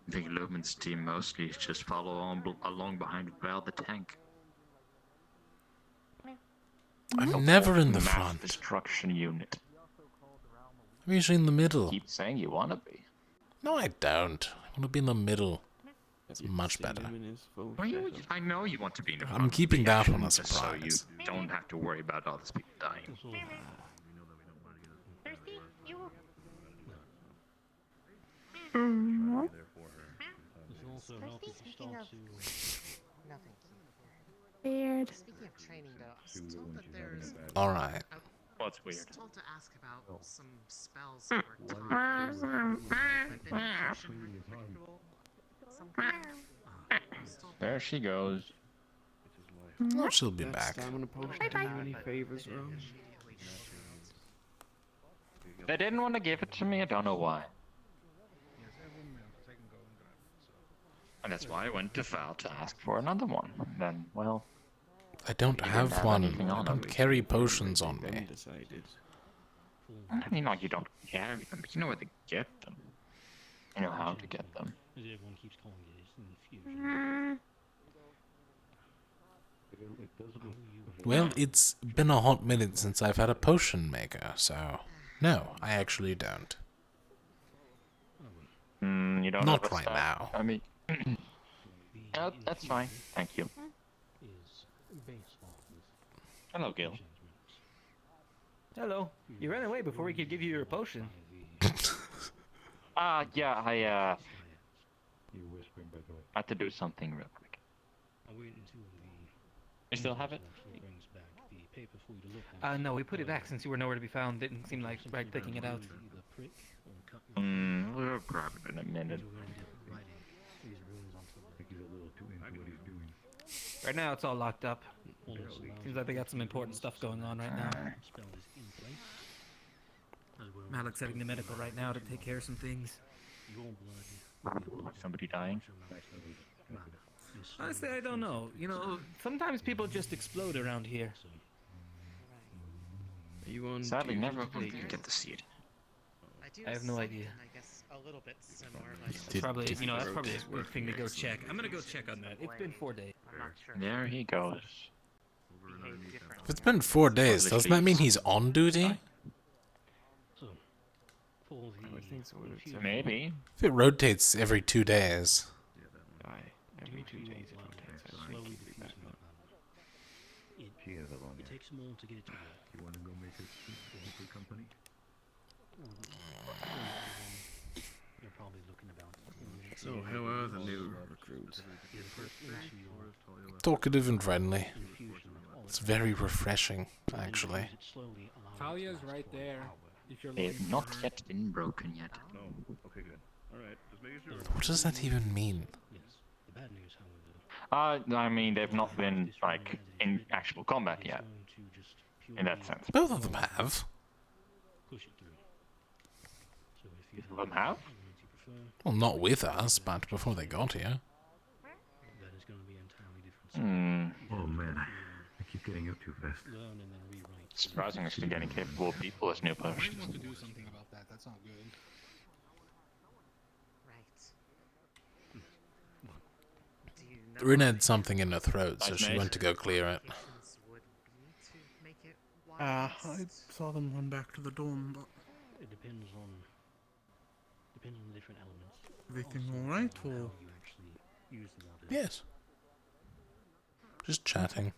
[SPEAKER 11] I think Lumen's team mostly just follow on along behind Val the tank.
[SPEAKER 1] I'm never in the
[SPEAKER 19] Mass
[SPEAKER 1] front.
[SPEAKER 19] destruction unit.
[SPEAKER 1] I'm usually in the middle.
[SPEAKER 19] Keep saying you wanna be.
[SPEAKER 1] No, I don't. I want to be in the middle. It's much better.
[SPEAKER 11] I know you want to be in the
[SPEAKER 1] I'm
[SPEAKER 11] front,
[SPEAKER 1] keeping
[SPEAKER 11] but
[SPEAKER 1] that
[SPEAKER 11] you
[SPEAKER 1] one a
[SPEAKER 11] shouldn't, just so you
[SPEAKER 1] surprise.
[SPEAKER 11] don't have to worry about all these people dying.
[SPEAKER 18] Weird.
[SPEAKER 2] Speaking of training, though, I was told that there's.
[SPEAKER 1] Alright.
[SPEAKER 11] What's
[SPEAKER 2] I was
[SPEAKER 11] weird?
[SPEAKER 2] told to ask about some spells that were taught. There's been potion ritual, some kind. I was told
[SPEAKER 19] There she goes.
[SPEAKER 1] Oh, she'll be back.
[SPEAKER 12] Stamina potion do you any favors, Rose?
[SPEAKER 19] They didn't want to give it to me, I don't know why. And that's why I went to Val to ask for another one. And then, well...
[SPEAKER 1] I don't
[SPEAKER 19] you didn't
[SPEAKER 1] have one.
[SPEAKER 19] anything
[SPEAKER 1] I
[SPEAKER 19] on
[SPEAKER 1] don't
[SPEAKER 19] it.
[SPEAKER 1] carry potions on me.
[SPEAKER 12] Decided.
[SPEAKER 19] I mean, like, you don't carry them, but you know where to get them. You know how to get them.
[SPEAKER 8] As everyone keeps calling it, it's infusion.
[SPEAKER 1] Well, it's been a hot minute since I've had a potion maker, so... No, I actually don't.
[SPEAKER 19] You don't
[SPEAKER 1] Not
[SPEAKER 19] have a
[SPEAKER 1] right
[SPEAKER 19] staff?
[SPEAKER 1] now.
[SPEAKER 19] I mean... no, that's fine. Thank you. Hello, Gil.
[SPEAKER 20] Hello. You ran away before we could give you your potion.
[SPEAKER 19] Yeah, I had to do something real quick. You still have it?
[SPEAKER 20] No, we put it back since you were nowhere to be found. Didn't seem like right picking it out.
[SPEAKER 19] We'll grab it in a minute.
[SPEAKER 20] Right now it's all locked up. Seems like they got some important stuff going on right now. Malik's heading to medical right now to take care of some things.
[SPEAKER 19] Somebody dying?
[SPEAKER 20] Honestly, I don't know. You know, sometimes people just explode around here.
[SPEAKER 12] Are you on
[SPEAKER 19] Sadly,
[SPEAKER 12] duty
[SPEAKER 19] never
[SPEAKER 12] today,
[SPEAKER 19] get
[SPEAKER 12] Gil?
[SPEAKER 19] to see it.
[SPEAKER 20] I have no idea.
[SPEAKER 2] I guess a little bit similar, but
[SPEAKER 1] Did-
[SPEAKER 20] Probably,
[SPEAKER 1] did-
[SPEAKER 20] you know, that's probably a good thing to go check. I'm gonna go check on that. It's been 4 days.
[SPEAKER 2] I'm not sure.
[SPEAKER 19] There he goes.
[SPEAKER 1] If it's been 4 days, doesn't that mean he's on duty?
[SPEAKER 19] I would think so.
[SPEAKER 11] Maybe.
[SPEAKER 1] If it rotates every 2 days.
[SPEAKER 19] Every 2 days it rotates. I think it'll be back on.
[SPEAKER 17] She is alone.
[SPEAKER 8] It takes them all to get it to work.
[SPEAKER 17] You want to go make a good company?
[SPEAKER 8] You're probably looking about.
[SPEAKER 19] So how are the new recruits?
[SPEAKER 1] Talkative and friendly. It's very refreshing, actually.
[SPEAKER 20] Talia's right there. If you're
[SPEAKER 11] They've not yet been broken yet.
[SPEAKER 17] No. Okay, good. Alright, just making sure.
[SPEAKER 1] What does that even mean?
[SPEAKER 8] The bad news, however,
[SPEAKER 11] I mean, they've not been, like, in actual combat yet. In that sense.
[SPEAKER 1] Both of them have.
[SPEAKER 8] push it through. So if you
[SPEAKER 11] Both of them have?
[SPEAKER 1] Well, not with us, but before they got here.
[SPEAKER 8] that is going to be entirely different.
[SPEAKER 17] Oh man, I keep getting up too fast.
[SPEAKER 8] Learn and then rewrite.
[SPEAKER 11] Surprising us to getting capable people as new
[SPEAKER 9] You might
[SPEAKER 11] potions.
[SPEAKER 9] want to do something about that. That's not good.
[SPEAKER 1] Rin had something in her throat, so
[SPEAKER 11] Nice,
[SPEAKER 1] she
[SPEAKER 11] mate.
[SPEAKER 1] went to go clear it.
[SPEAKER 3] I saw them run back to the dome, but
[SPEAKER 8] It depends on the different elements.
[SPEAKER 3] everything
[SPEAKER 8] Also,
[SPEAKER 3] alright,
[SPEAKER 8] how
[SPEAKER 3] or?
[SPEAKER 8] you actually use the water.
[SPEAKER 1] Yes. Just chatting.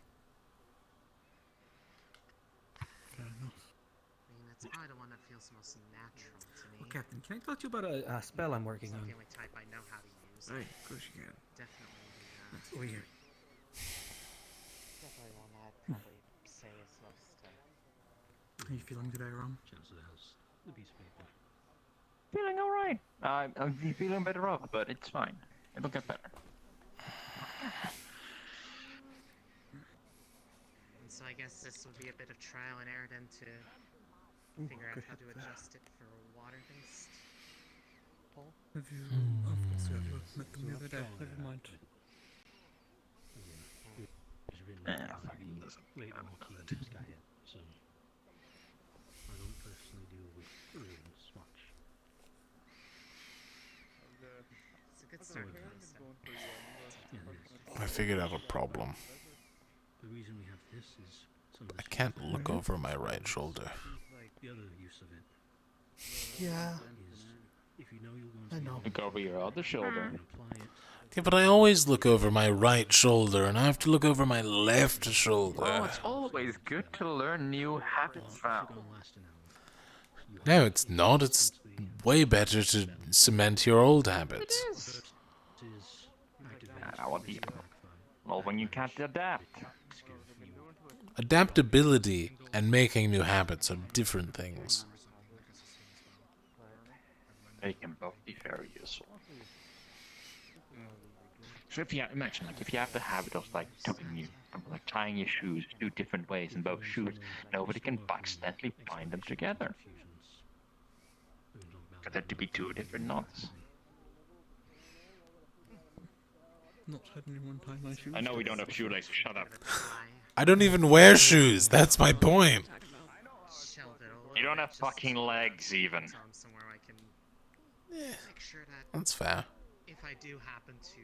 [SPEAKER 3] Fair enough.
[SPEAKER 2] I mean, that's probably the one that feels most natural to me.
[SPEAKER 20] Well, Captain, can I talk to you about a spell I'm working
[SPEAKER 2] It's
[SPEAKER 20] on?
[SPEAKER 2] the only type I know how to use.
[SPEAKER 19] Hey, of course you can.
[SPEAKER 2] Definitely.
[SPEAKER 19] Over here.
[SPEAKER 2] Definitely one I'd probably say is most.
[SPEAKER 3] How are you feeling today, Ron?
[SPEAKER 8] Chance of the house. The piece of paper.
[SPEAKER 11] Feeling alright. I'm feeling better off, but it's fine. It'll get better.
[SPEAKER 2] And so I guess this would be a bit of trial and error then to figure out how to adjust it for a water-based pull.
[SPEAKER 3] Have you? Of course, you have met them the other day. Never mind.
[SPEAKER 8] Way more keen to this guy yet, so I don't personally deal with ruins much.
[SPEAKER 2] It's a good start.
[SPEAKER 1] I figured out a problem.
[SPEAKER 8] The reason we have this is some of
[SPEAKER 1] I
[SPEAKER 8] this
[SPEAKER 1] can't look over my right shoulder.
[SPEAKER 8] the other use of it
[SPEAKER 3] Yeah.
[SPEAKER 8] is if you know you're going
[SPEAKER 3] I
[SPEAKER 8] to
[SPEAKER 3] know.
[SPEAKER 11] Look over your other shoulder.
[SPEAKER 8] apply it.
[SPEAKER 1] Yeah, but I always look over my right shoulder, and I have to look over my left shoulder.
[SPEAKER 11] Well, it's always good to learn new habits, Val.
[SPEAKER 1] No, it's not. It's way better to cement your old habits.
[SPEAKER 11] Well, when you can't adapt.
[SPEAKER 1] Adaptability and making new habits are different things.
[SPEAKER 11] They can both be very useful. So if you imagine, like, if you have the habit of like tying your shoes 2 different ways in both shoes, nobody can accidentally bind them together. For there to be 2 different knots.
[SPEAKER 3] Not had anyone tie my shoes.
[SPEAKER 11] I know we don't have shoelaces. Shut up.
[SPEAKER 1] I don't even wear shoes. That's my point.
[SPEAKER 11] You don't have fucking legs, even.
[SPEAKER 2] Somewhere I can make sure that
[SPEAKER 1] That's fair.
[SPEAKER 2] if I do happen to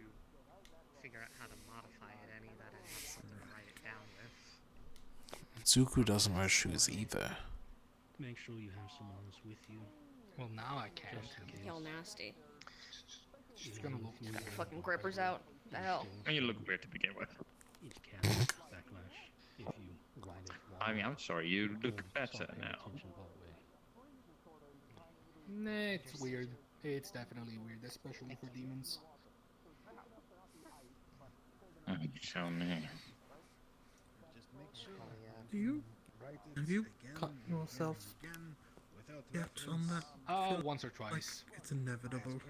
[SPEAKER 2] figure out how to modify it any, that I have something to write it down with.
[SPEAKER 1] Zuku doesn't wear shoes either.
[SPEAKER 8] Make sure you have someone else with you.
[SPEAKER 9] Well, now I can't.
[SPEAKER 10] Y'all nasty.
[SPEAKER 9] She's gonna look
[SPEAKER 10] Got the fucking grippers out. The hell?
[SPEAKER 11] And you look weird to begin with.
[SPEAKER 8] It can backlash if you write it wrong.
[SPEAKER 11] I mean, I'm sorry, you look better now.
[SPEAKER 9] Nah, it's weird. It's definitely weird, especially for demons.
[SPEAKER 11] You tell me.
[SPEAKER 3] Do you? Have you cut yourself yet on that?
[SPEAKER 9] Once or twice.
[SPEAKER 3] Like, it's inevitable.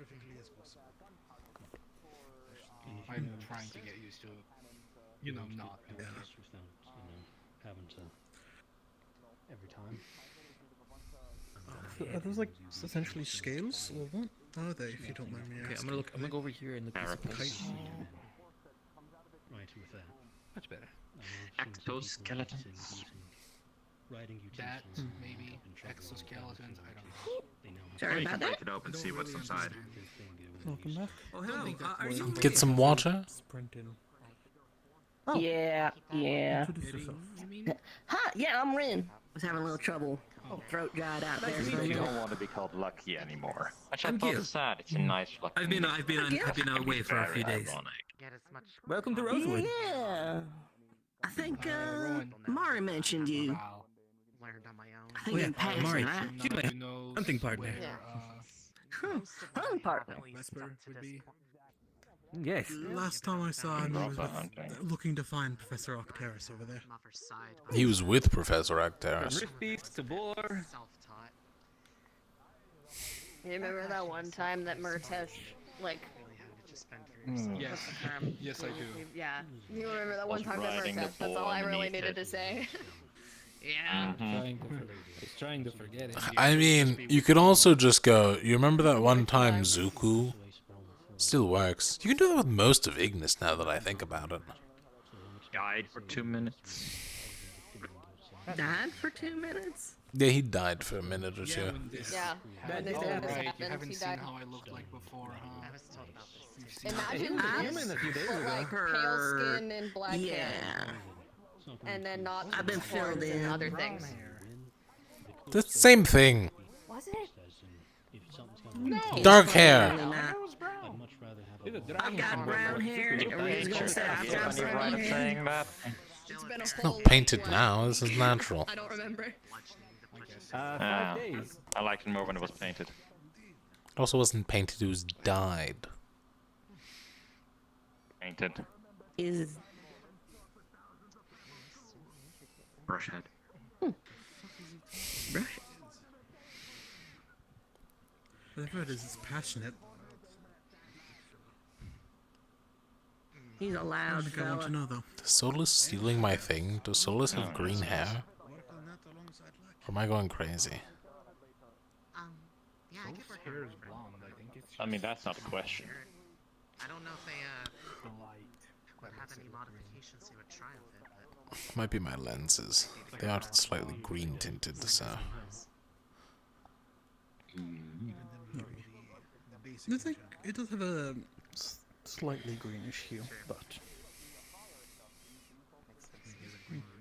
[SPEAKER 9] I'm trying to get used to it. You know, not doing it.
[SPEAKER 8] Without, having to every time.
[SPEAKER 3] Are those like essentially scales, or what are they? If you don't mind me asking.
[SPEAKER 20] Okay, I'm gonna look. I'm gonna go over here and look at this place.
[SPEAKER 8] Right with that.
[SPEAKER 20] Much better.
[SPEAKER 11] Exoskeletons.
[SPEAKER 8] Writing
[SPEAKER 9] That
[SPEAKER 8] utensils.
[SPEAKER 9] maybe exoskeletons. I don't know.
[SPEAKER 10] Sorry about that.
[SPEAKER 11] Break it open, see what's inside.
[SPEAKER 3] Welcome back.
[SPEAKER 18] Oh, hello. Are you
[SPEAKER 1] Get some water?
[SPEAKER 3] Sprint in.
[SPEAKER 4] Yeah.
[SPEAKER 3] Introduce yourself.
[SPEAKER 4] Hi, yeah, I'm Rin. Was having a little trouble throat dried out there.
[SPEAKER 11] You don't want to be called lucky anymore. Which I
[SPEAKER 20] I'm
[SPEAKER 11] thought
[SPEAKER 20] Gil.
[SPEAKER 11] is sad. It's a nice lucky.
[SPEAKER 20] I've been away for a few days. Welcome to Rosewood.
[SPEAKER 4] Yeah. I think Mari mentioned you.
[SPEAKER 2] Learned on my own.
[SPEAKER 4] I think in passing,
[SPEAKER 20] Mari,
[SPEAKER 4] right?
[SPEAKER 20] she's my hunting partner.
[SPEAKER 4] Hunting partner.
[SPEAKER 16] Vesper would be.
[SPEAKER 20] Yes.
[SPEAKER 15] Last time I saw him, he was looking to find Professor Octaris over there.
[SPEAKER 1] He was with Professor Actaris.
[SPEAKER 20] Rift Beast to Boar.
[SPEAKER 2] Self-taught.
[SPEAKER 10] You remember that one time that Murtesh, like...
[SPEAKER 9] Yes. Yes, I do.
[SPEAKER 10] Yeah. You remember that one
[SPEAKER 11] Was
[SPEAKER 10] time that
[SPEAKER 11] riding the
[SPEAKER 10] Murtesh, that's all
[SPEAKER 11] bull
[SPEAKER 10] I really
[SPEAKER 11] underneath
[SPEAKER 10] needed
[SPEAKER 11] it.
[SPEAKER 10] to say.
[SPEAKER 2] Yeah.
[SPEAKER 20] I was trying to forget it.
[SPEAKER 1] I mean, you could also just go, you remember that one time Zuku? Still works. You can do that with most of Ignis now that I think about it.
[SPEAKER 11] Died for 2 minutes.
[SPEAKER 4] Died for 2 minutes?
[SPEAKER 1] Yeah, he died for a minute or two.
[SPEAKER 10] Yeah. When this
[SPEAKER 9] Right, you
[SPEAKER 10] happens,
[SPEAKER 9] haven't
[SPEAKER 10] he
[SPEAKER 9] seen
[SPEAKER 10] died.
[SPEAKER 9] how I looked like before, huh?
[SPEAKER 2] I was told about this.
[SPEAKER 10] Imagine
[SPEAKER 20] human a few days
[SPEAKER 10] but
[SPEAKER 20] ago.
[SPEAKER 10] like pale skin and black hair.
[SPEAKER 4] Yeah.
[SPEAKER 10] And then not
[SPEAKER 4] I've been
[SPEAKER 10] horns
[SPEAKER 4] filled
[SPEAKER 10] and
[SPEAKER 4] in.
[SPEAKER 10] other things.
[SPEAKER 1] The same thing.
[SPEAKER 10] Was it? No.
[SPEAKER 1] Dark hair.
[SPEAKER 4] I've got brown hair. Everybody's gonna say I've got brown hair.
[SPEAKER 11] Saying that.
[SPEAKER 10] It's been a
[SPEAKER 1] It's
[SPEAKER 10] whole
[SPEAKER 1] not painted now, this is natural.
[SPEAKER 10] I don't remember.
[SPEAKER 20] 5 days.
[SPEAKER 11] I liked it more when it was painted.
[SPEAKER 1] It also wasn't painted, it was dyed.
[SPEAKER 11] Painted.
[SPEAKER 4] Is
[SPEAKER 11] Brush head.
[SPEAKER 4] brush.
[SPEAKER 15] Whatever it is, it's passionate.
[SPEAKER 4] He's a
[SPEAKER 15] I
[SPEAKER 4] loud
[SPEAKER 15] think I want to
[SPEAKER 4] fella.
[SPEAKER 15] know, though.
[SPEAKER 1] Does Solus stealing my thing? Does Solus have green hair? Or am I going crazy?
[SPEAKER 2] Yeah, I could work
[SPEAKER 9] Hair
[SPEAKER 2] on
[SPEAKER 9] is blonde, I think it's.
[SPEAKER 11] I mean, that's not a question.
[SPEAKER 2] I don't know if they would have any modifications they would try with it, but
[SPEAKER 1] Might be my lenses. They are slightly green tinted, so.
[SPEAKER 15] I think it does have a slightly greenish hue, but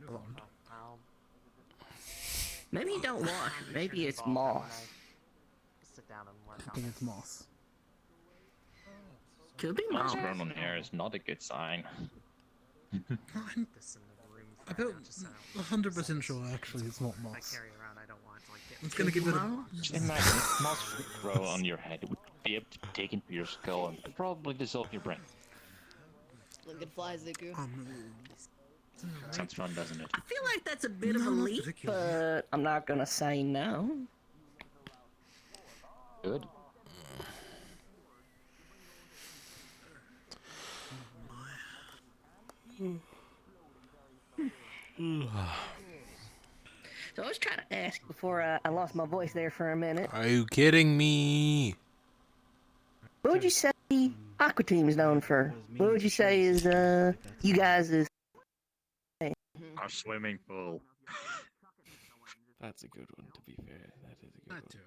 [SPEAKER 15] blonde.
[SPEAKER 4] Maybe you don't wash. Maybe it's moss.
[SPEAKER 2] sit down and work
[SPEAKER 15] I
[SPEAKER 2] on
[SPEAKER 15] think
[SPEAKER 2] it.
[SPEAKER 15] it's moss.
[SPEAKER 4] Could be
[SPEAKER 11] Moss
[SPEAKER 4] moss.
[SPEAKER 11] grown on hair is not a good sign.
[SPEAKER 15] I'm
[SPEAKER 2] This in the room for
[SPEAKER 15] about
[SPEAKER 2] now, just so I don't
[SPEAKER 15] 100% sure actually it's not
[SPEAKER 2] if I
[SPEAKER 15] moss.
[SPEAKER 2] carry around, I don't want to like get.
[SPEAKER 15] It's gonna give it a...
[SPEAKER 11] Just imagine if moss would grow on your head. It would be able to dig into your skull and probably dissolve your brain.
[SPEAKER 10] Look at fly, Zuku.
[SPEAKER 11] Sounds fun, doesn't it?
[SPEAKER 4] I feel like that's a bit of a
[SPEAKER 15] No, not
[SPEAKER 4] leap,
[SPEAKER 15] particularly.
[SPEAKER 4] but I'm not gonna say no.
[SPEAKER 11] Good.
[SPEAKER 4] So I was trying to ask before I lost my voice there for a minute.
[SPEAKER 1] Are you kidding me?
[SPEAKER 4] What would you say Aqua Team is known for? What would you say is you guys is?
[SPEAKER 11] Our swimming pool.
[SPEAKER 19] That's a good one, to be fair. That is a good one.
[SPEAKER 20] That too.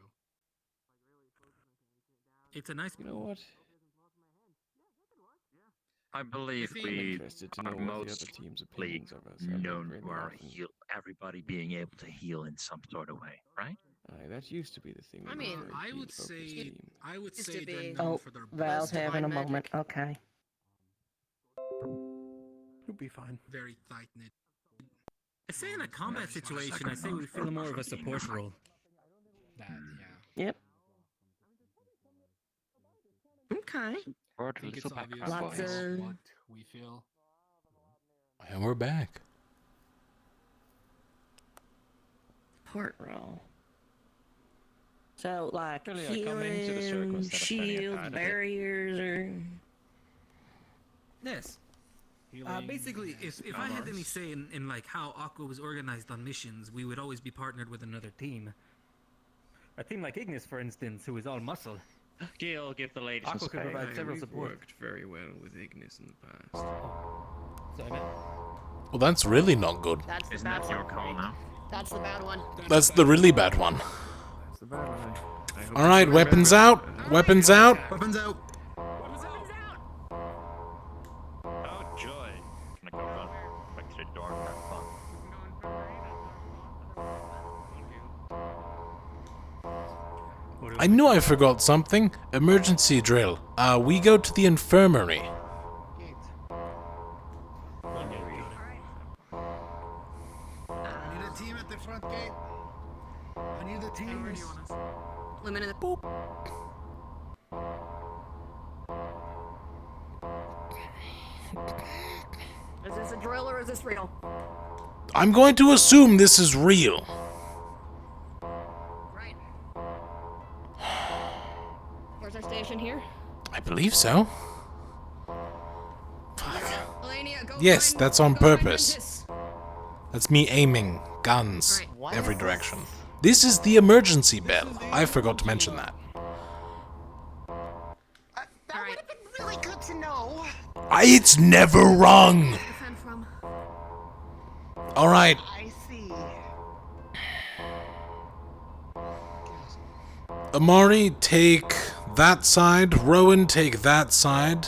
[SPEAKER 20] It's a nice.
[SPEAKER 19] You know what?
[SPEAKER 11] I believe
[SPEAKER 19] I'm
[SPEAKER 11] we
[SPEAKER 19] interested to
[SPEAKER 11] are
[SPEAKER 19] know what the other
[SPEAKER 11] mostly
[SPEAKER 19] team's opinions of us are.
[SPEAKER 11] known
[SPEAKER 19] Very
[SPEAKER 11] for our
[SPEAKER 19] often.
[SPEAKER 11] heal, everybody being able to heal in some sort of way, right?
[SPEAKER 19] Aye, that used to be the thing.
[SPEAKER 14] I
[SPEAKER 19] we
[SPEAKER 14] mean,
[SPEAKER 19] were a very
[SPEAKER 14] I would
[SPEAKER 19] heal-focused
[SPEAKER 14] say,
[SPEAKER 19] team.
[SPEAKER 14] I would
[SPEAKER 10] Used
[SPEAKER 14] say
[SPEAKER 10] to
[SPEAKER 14] they're
[SPEAKER 10] be-
[SPEAKER 14] known
[SPEAKER 4] Oh,
[SPEAKER 14] for their
[SPEAKER 4] Val's
[SPEAKER 14] best
[SPEAKER 4] having a
[SPEAKER 10] divine
[SPEAKER 4] moment. Okay.
[SPEAKER 15] You'll be fine.
[SPEAKER 14] very tight knit.
[SPEAKER 20] I say in a combat situation, I say we feel more of a support role.
[SPEAKER 9] That, yeah.
[SPEAKER 4] Yep. Okay.
[SPEAKER 11] Or
[SPEAKER 9] I
[SPEAKER 11] to
[SPEAKER 9] think
[SPEAKER 11] the
[SPEAKER 9] it's
[SPEAKER 11] super
[SPEAKER 9] obvious
[SPEAKER 11] crab
[SPEAKER 4] Lots
[SPEAKER 11] boys.
[SPEAKER 4] of-
[SPEAKER 9] what we feel.
[SPEAKER 1] And we're back.
[SPEAKER 4] Support role. So like
[SPEAKER 11] Really, I come into the circle
[SPEAKER 4] healing,
[SPEAKER 11] instead of standing
[SPEAKER 4] shields,
[SPEAKER 11] outside of it.
[SPEAKER 4] barriers, or
[SPEAKER 20] Yes.
[SPEAKER 9] Healing,
[SPEAKER 20] Basically, if I had any say in like how Aqua was organized on missions, we would always be partnered with another team. A team like Ignis, for instance, who is all muscle.
[SPEAKER 11] Gil, give the ladies some
[SPEAKER 20] Aqua could
[SPEAKER 11] space.
[SPEAKER 20] provide
[SPEAKER 19] Aye,
[SPEAKER 20] several
[SPEAKER 19] we've
[SPEAKER 20] support.
[SPEAKER 19] worked very well with Ignis in the past.
[SPEAKER 20] So I mean,
[SPEAKER 1] Well, that's really not good.
[SPEAKER 10] That's the
[SPEAKER 11] Isn't
[SPEAKER 10] bad
[SPEAKER 11] that your
[SPEAKER 10] one.
[SPEAKER 11] call now?
[SPEAKER 10] That's the bad one.
[SPEAKER 1] That's the really bad one.
[SPEAKER 19] That's the bad one. I hope
[SPEAKER 1] Alright,
[SPEAKER 19] you
[SPEAKER 1] weapons
[SPEAKER 19] remember.
[SPEAKER 1] out! Weapons out!
[SPEAKER 15] Weapons out!
[SPEAKER 11] Oh, joy. I'm gonna go run back to the door and have fun.
[SPEAKER 1] I knew I forgot something. Emergency drill. We go to the infirmary.
[SPEAKER 16] I need a team at the front gate. I need a team.
[SPEAKER 10] Where do you want us? Limited.
[SPEAKER 1] Boop.
[SPEAKER 10] Is this a drill or is this real?
[SPEAKER 1] I'm going to assume this is real.
[SPEAKER 10] Right. Where's our station here?
[SPEAKER 1] I believe so.
[SPEAKER 10] Elenia, go
[SPEAKER 1] Yes,
[SPEAKER 10] find-
[SPEAKER 1] that's on
[SPEAKER 10] go find
[SPEAKER 1] purpose.
[SPEAKER 10] Ventus.
[SPEAKER 1] That's me aiming guns
[SPEAKER 2] What
[SPEAKER 1] every
[SPEAKER 2] is
[SPEAKER 1] direction. This is the emergency bell. I forgot to mention that.
[SPEAKER 2] That would have been really good to know.
[SPEAKER 1] It's never wrong.
[SPEAKER 10] Defend from.
[SPEAKER 1] All right.
[SPEAKER 2] I see.
[SPEAKER 1] Amari, take that side. Rowan, take that side.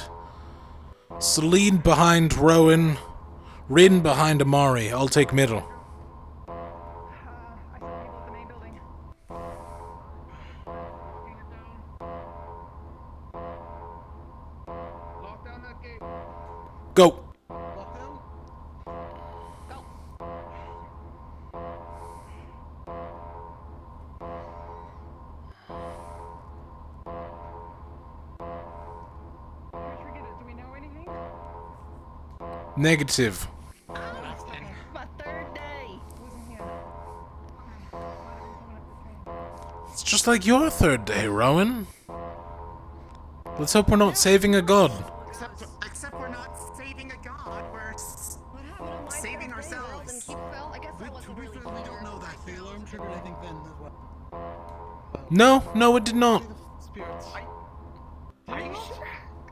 [SPEAKER 1] Celine behind Rowan. Rin behind Amari. I'll take middle. Go. Negative.
[SPEAKER 4] My third day.
[SPEAKER 1] It's just like your third day, Rowan. Let's hope we're not saving a god.
[SPEAKER 2] Except we're not saving a god. We're saving ourselves.
[SPEAKER 10] I guess that wasn't really
[SPEAKER 15] We don't know that. The alarm triggered, I think, then as well.
[SPEAKER 1] No, it did not.
[SPEAKER 15] Spirits.
[SPEAKER 2] Are you sure?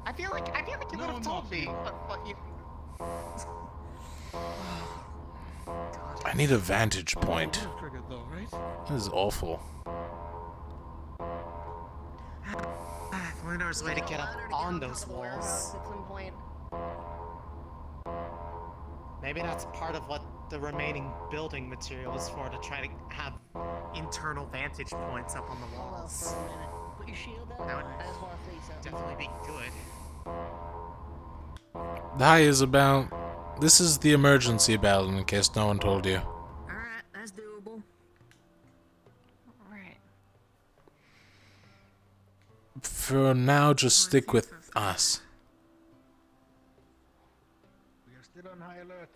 [SPEAKER 2] I feel like you would have told me, but you.
[SPEAKER 1] I need a vantage point.
[SPEAKER 15] Triggered though, right?
[SPEAKER 1] This is awful.
[SPEAKER 2] If only there was a way to get up on those walls.
[SPEAKER 10] At some point.
[SPEAKER 2] Maybe that's part of what the remaining building material is for, to try to have internal vantage points up on the walls.
[SPEAKER 4] Put your shield up.
[SPEAKER 2] That would
[SPEAKER 4] I just want to see something.
[SPEAKER 2] definitely be good.
[SPEAKER 1] The high is about... This is the emergency bell, in case no one told you.
[SPEAKER 10] Alright, that's doable.
[SPEAKER 5] Right.
[SPEAKER 1] For now, just stick with us.
[SPEAKER 16] We are still on high alert.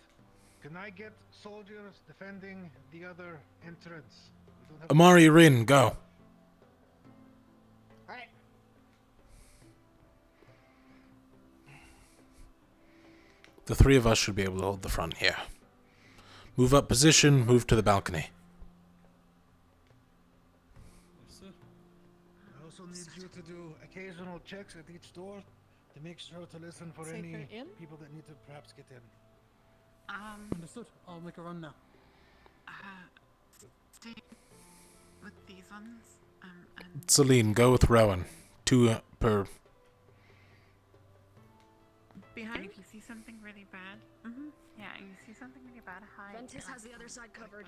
[SPEAKER 16] Can I get soldiers defending the other entrance? We don't have
[SPEAKER 1] Amari, Rin, go.
[SPEAKER 10] Alright.
[SPEAKER 1] The three of us should be able to hold the front here. Move up position, move to the balcony.
[SPEAKER 16] I also need you to do occasional checks at each door to make sure to listen for
[SPEAKER 18] Safe
[SPEAKER 16] any
[SPEAKER 18] in?
[SPEAKER 16] people that need to perhaps get in.
[SPEAKER 18] Understood. I'll make a run now.
[SPEAKER 5] Stay with these ones. And
[SPEAKER 1] Celine, go with Rowan. 2 per...
[SPEAKER 5] behind. If you see something really bad, yeah, you see something really bad, hide.
[SPEAKER 10] Ventus has the other side covered.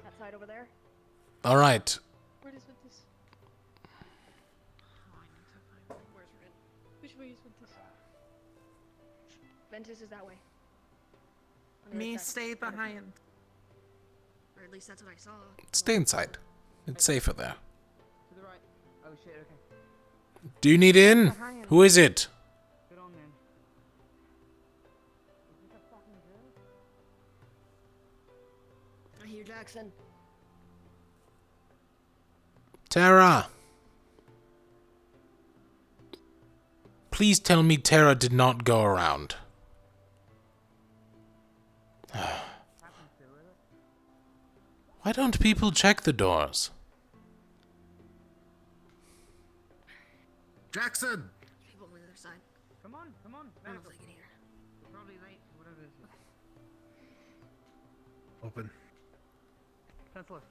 [SPEAKER 10] That side over there.
[SPEAKER 1] Alright.
[SPEAKER 18] Where is Ventus? Where's Rin? Which way is Ventus?
[SPEAKER 10] Ventus is that way. On the
[SPEAKER 14] Me
[SPEAKER 10] other side.
[SPEAKER 14] stay behind.
[SPEAKER 10] Or at least that's what I saw.
[SPEAKER 1] Stay inside. It's safer there.
[SPEAKER 12] To the right. Oh shit, okay.
[SPEAKER 1] Do you need in? Who is it?
[SPEAKER 12] Get on then. Is this a fucking drill?
[SPEAKER 10] I hear Jackson.
[SPEAKER 1] Tara! Please tell me Tara did not go around. Why don't people check the doors?
[SPEAKER 16] Jackson!
[SPEAKER 10] People on the other side.
[SPEAKER 12] Come on.
[SPEAKER 10] I don't know if they can hear.
[SPEAKER 12] Probably late, whatever this is.
[SPEAKER 16] Open.
[SPEAKER 12] Chancellor.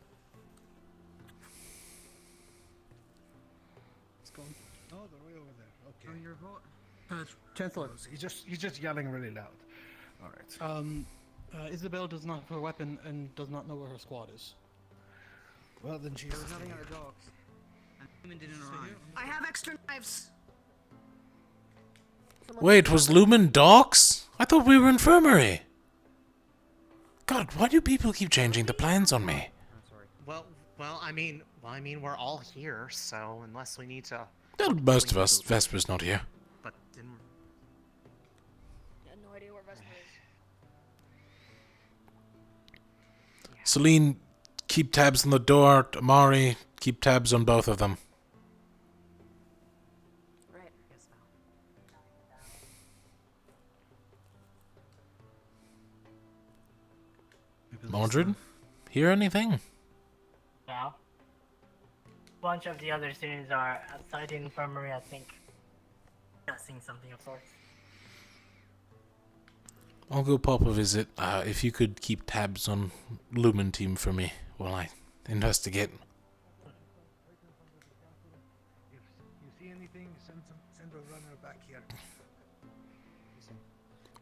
[SPEAKER 16] It's gone. No, they're way over there. Okay.
[SPEAKER 12] Oh, your vote.
[SPEAKER 15] Chancellor.
[SPEAKER 16] He's just yelling really loud. All right.
[SPEAKER 3] Isabel does not have her weapon and does not know where her squad is.
[SPEAKER 16] Well, then she's
[SPEAKER 12] There's nothing on her dogs. Lumen didn't arrive.
[SPEAKER 10] I have extra knives.
[SPEAKER 1] Wait, was Lumen docks? I thought we were infirmary. God, why do people keep changing the plans on me?
[SPEAKER 2] Well, I mean, we're all here, so unless we need to.
[SPEAKER 1] Well, most of us. Vesper's not here.
[SPEAKER 2] But didn't.
[SPEAKER 10] I had no idea where Vesper is.
[SPEAKER 1] Celine, keep tabs on the door. Amari, keep tabs on both of them.
[SPEAKER 10] Right.
[SPEAKER 1] Mordred, hear anything?
[SPEAKER 21] No. Bunch of the other students are outside the infirmary, I think. Discussing something of sorts.
[SPEAKER 1] I'll go pop a visit. If you could keep tabs on Lumen team for me while I investigate.
[SPEAKER 16] If you see anything, send a runner back here.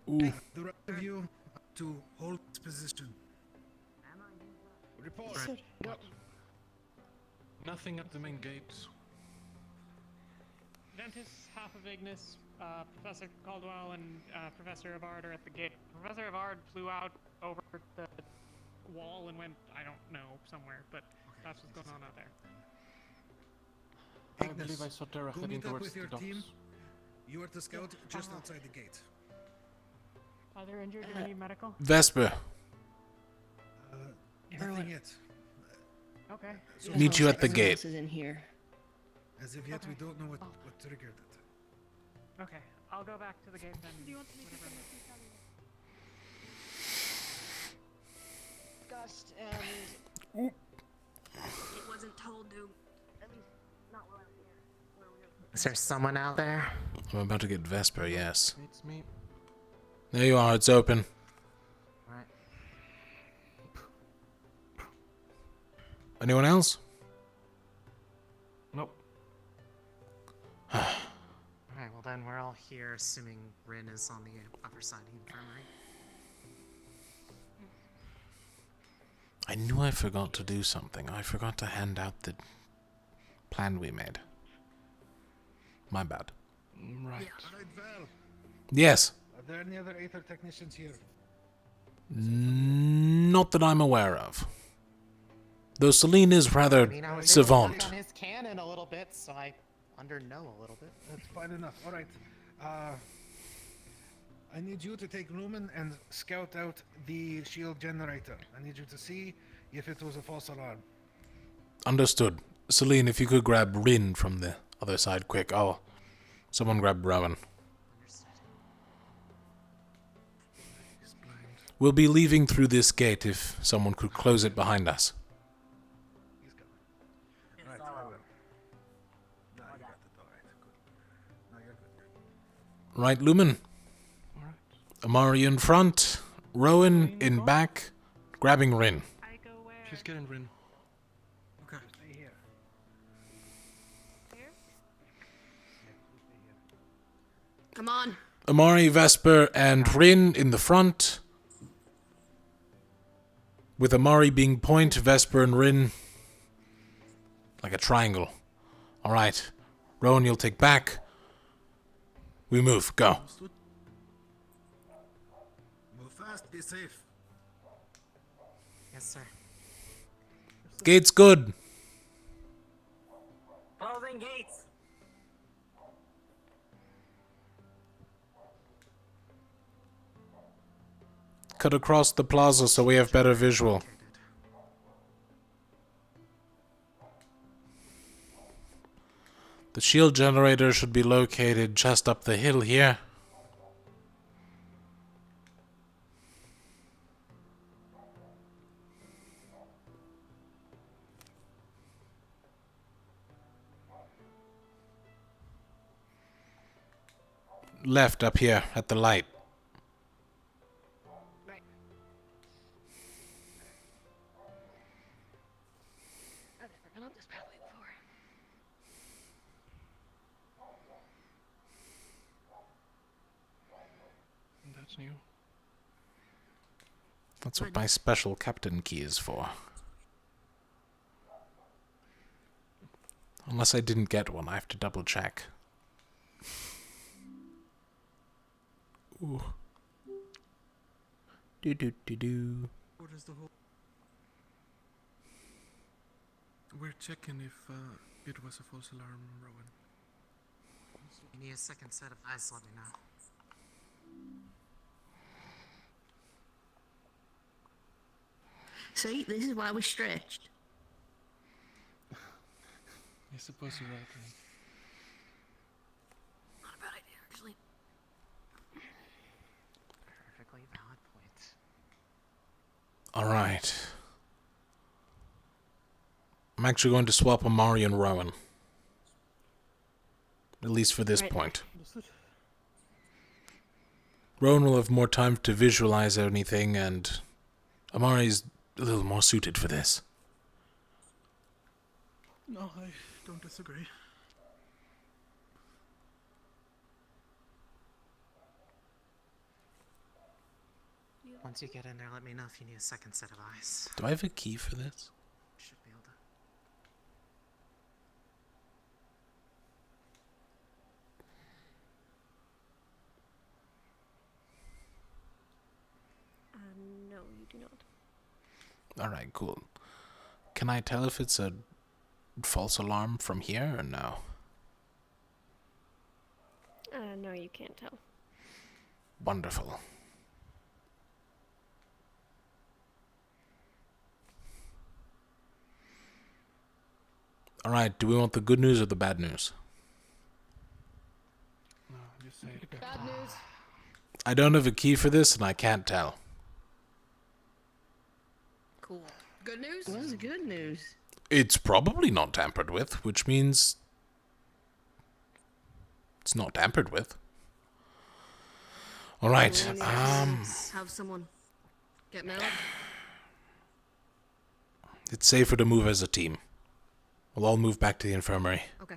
[SPEAKER 1] Ooh.
[SPEAKER 16] The rest of you to hold this position. Report.
[SPEAKER 6] What? Nothing at the main gates.
[SPEAKER 22] Ventus, half of Ignis, Professor Caldwell, and Professor Avard are at the gate. Professor Avard flew out over the wall and went, I don't know, somewhere, but that's what's going on out there.
[SPEAKER 6] I believe I saw Terra
[SPEAKER 16] Go
[SPEAKER 6] heading
[SPEAKER 16] meet up
[SPEAKER 6] towards
[SPEAKER 16] with
[SPEAKER 6] the
[SPEAKER 16] your
[SPEAKER 6] docks.
[SPEAKER 16] team. You are the scout just outside the gate.
[SPEAKER 22] Are they injured? Do we need medical?
[SPEAKER 1] Vesper,
[SPEAKER 16] Nothing yet.
[SPEAKER 22] Okay.
[SPEAKER 1] meet you at the
[SPEAKER 4] What
[SPEAKER 1] gate.
[SPEAKER 4] else is in here?
[SPEAKER 16] As of yet, we don't know what triggered it.
[SPEAKER 22] Okay, I'll go back to the gate then.
[SPEAKER 10] Do you want to make Gust and it wasn't told to. At least not while I was here. Where we were.
[SPEAKER 2] Is there someone out there?
[SPEAKER 1] I'm about to get Vesper, yes.
[SPEAKER 6] It's me.
[SPEAKER 1] There you are, it's open.
[SPEAKER 2] Right.
[SPEAKER 1] Anyone else?
[SPEAKER 6] Nope.
[SPEAKER 2] Alright, well then we're all here, assuming Rin is on the upper side of the infirmary.
[SPEAKER 1] I knew I forgot to do something. I forgot to hand out the plan we made. My bad.
[SPEAKER 6] Right.
[SPEAKER 16] Alright, Val.
[SPEAKER 1] Yes.
[SPEAKER 16] Are there any other Aether technicians here?
[SPEAKER 1] Not that I'm aware of. Though Celine is rather
[SPEAKER 2] I mean, I was able to
[SPEAKER 1] savant.
[SPEAKER 2] work on his cannon a little bit, so I know a little bit.
[SPEAKER 16] That's fine enough. Alright. I need you to take Lumen and scout out the shield generator. I need you to see if it was a false alarm.
[SPEAKER 1] Understood. Celine, if you could grab Rin from the other side quick. Oh, someone grab Rowan. We'll be leaving through this gate if someone could close it behind us.
[SPEAKER 16] Right, I will. No, you got it. Alright, good. No, you're good.
[SPEAKER 1] Right, Lumen? Amari in front, Rowan in back, grabbing Rin.
[SPEAKER 6] She's getting Rin.
[SPEAKER 16] Okay. Stay here.
[SPEAKER 10] Come on.
[SPEAKER 1] Amari, Vesper, and Rin in the front. With Amari being point, Vesper and Rin like a triangle. Alright. Rowan, you'll take back. We move. Go.
[SPEAKER 16] Move fast, be safe.
[SPEAKER 2] Yes, sir.
[SPEAKER 1] Gate's good.
[SPEAKER 21] Closing gates.
[SPEAKER 1] Cut across the plaza so we have better visual. The shield generator should be located just up the hill here. Left up here at the light.
[SPEAKER 10] Right. I've never been up this pathway before.
[SPEAKER 6] That's new.
[SPEAKER 1] That's what my special captain key is for. Unless I didn't get one, I have to double check. Ooh. Do.
[SPEAKER 6] What is the whole... We're checking if it was a false alarm, Rowan.
[SPEAKER 2] You need a second set of eyes, let me know.
[SPEAKER 4] See, this is why we stretched.
[SPEAKER 6] I suppose you're right.
[SPEAKER 2] Not a bad idea, actually. Perfectly valid points.
[SPEAKER 1] Alright. I'm actually going to swap Amari and Rowan. At least for this point. Rowan will have more time to visualize anything, and Amari's a little more suited for this.
[SPEAKER 15] No, I don't disagree.
[SPEAKER 2] Once you get in there, let me know if you need a second set of eyes.
[SPEAKER 1] Do I have a key for this?
[SPEAKER 2] Should be able to.
[SPEAKER 10] No, you do not.
[SPEAKER 1] Alright, cool. Can I tell if it's a false alarm from here or no?
[SPEAKER 10] No, you can't tell.
[SPEAKER 1] Wonderful. Alright, do we want the good news or the bad news?
[SPEAKER 6] No, you say it.
[SPEAKER 10] Bad news.
[SPEAKER 1] I don't have a key for this and I can't tell.
[SPEAKER 10] Cool. Good news?
[SPEAKER 4] What is the good news?
[SPEAKER 1] It's probably not tampered with, which means it's not tampered with. Alright,
[SPEAKER 10] Have someone get Malik.
[SPEAKER 1] it's safer to move as a team. We'll all move back to the infirmary.
[SPEAKER 10] Okay.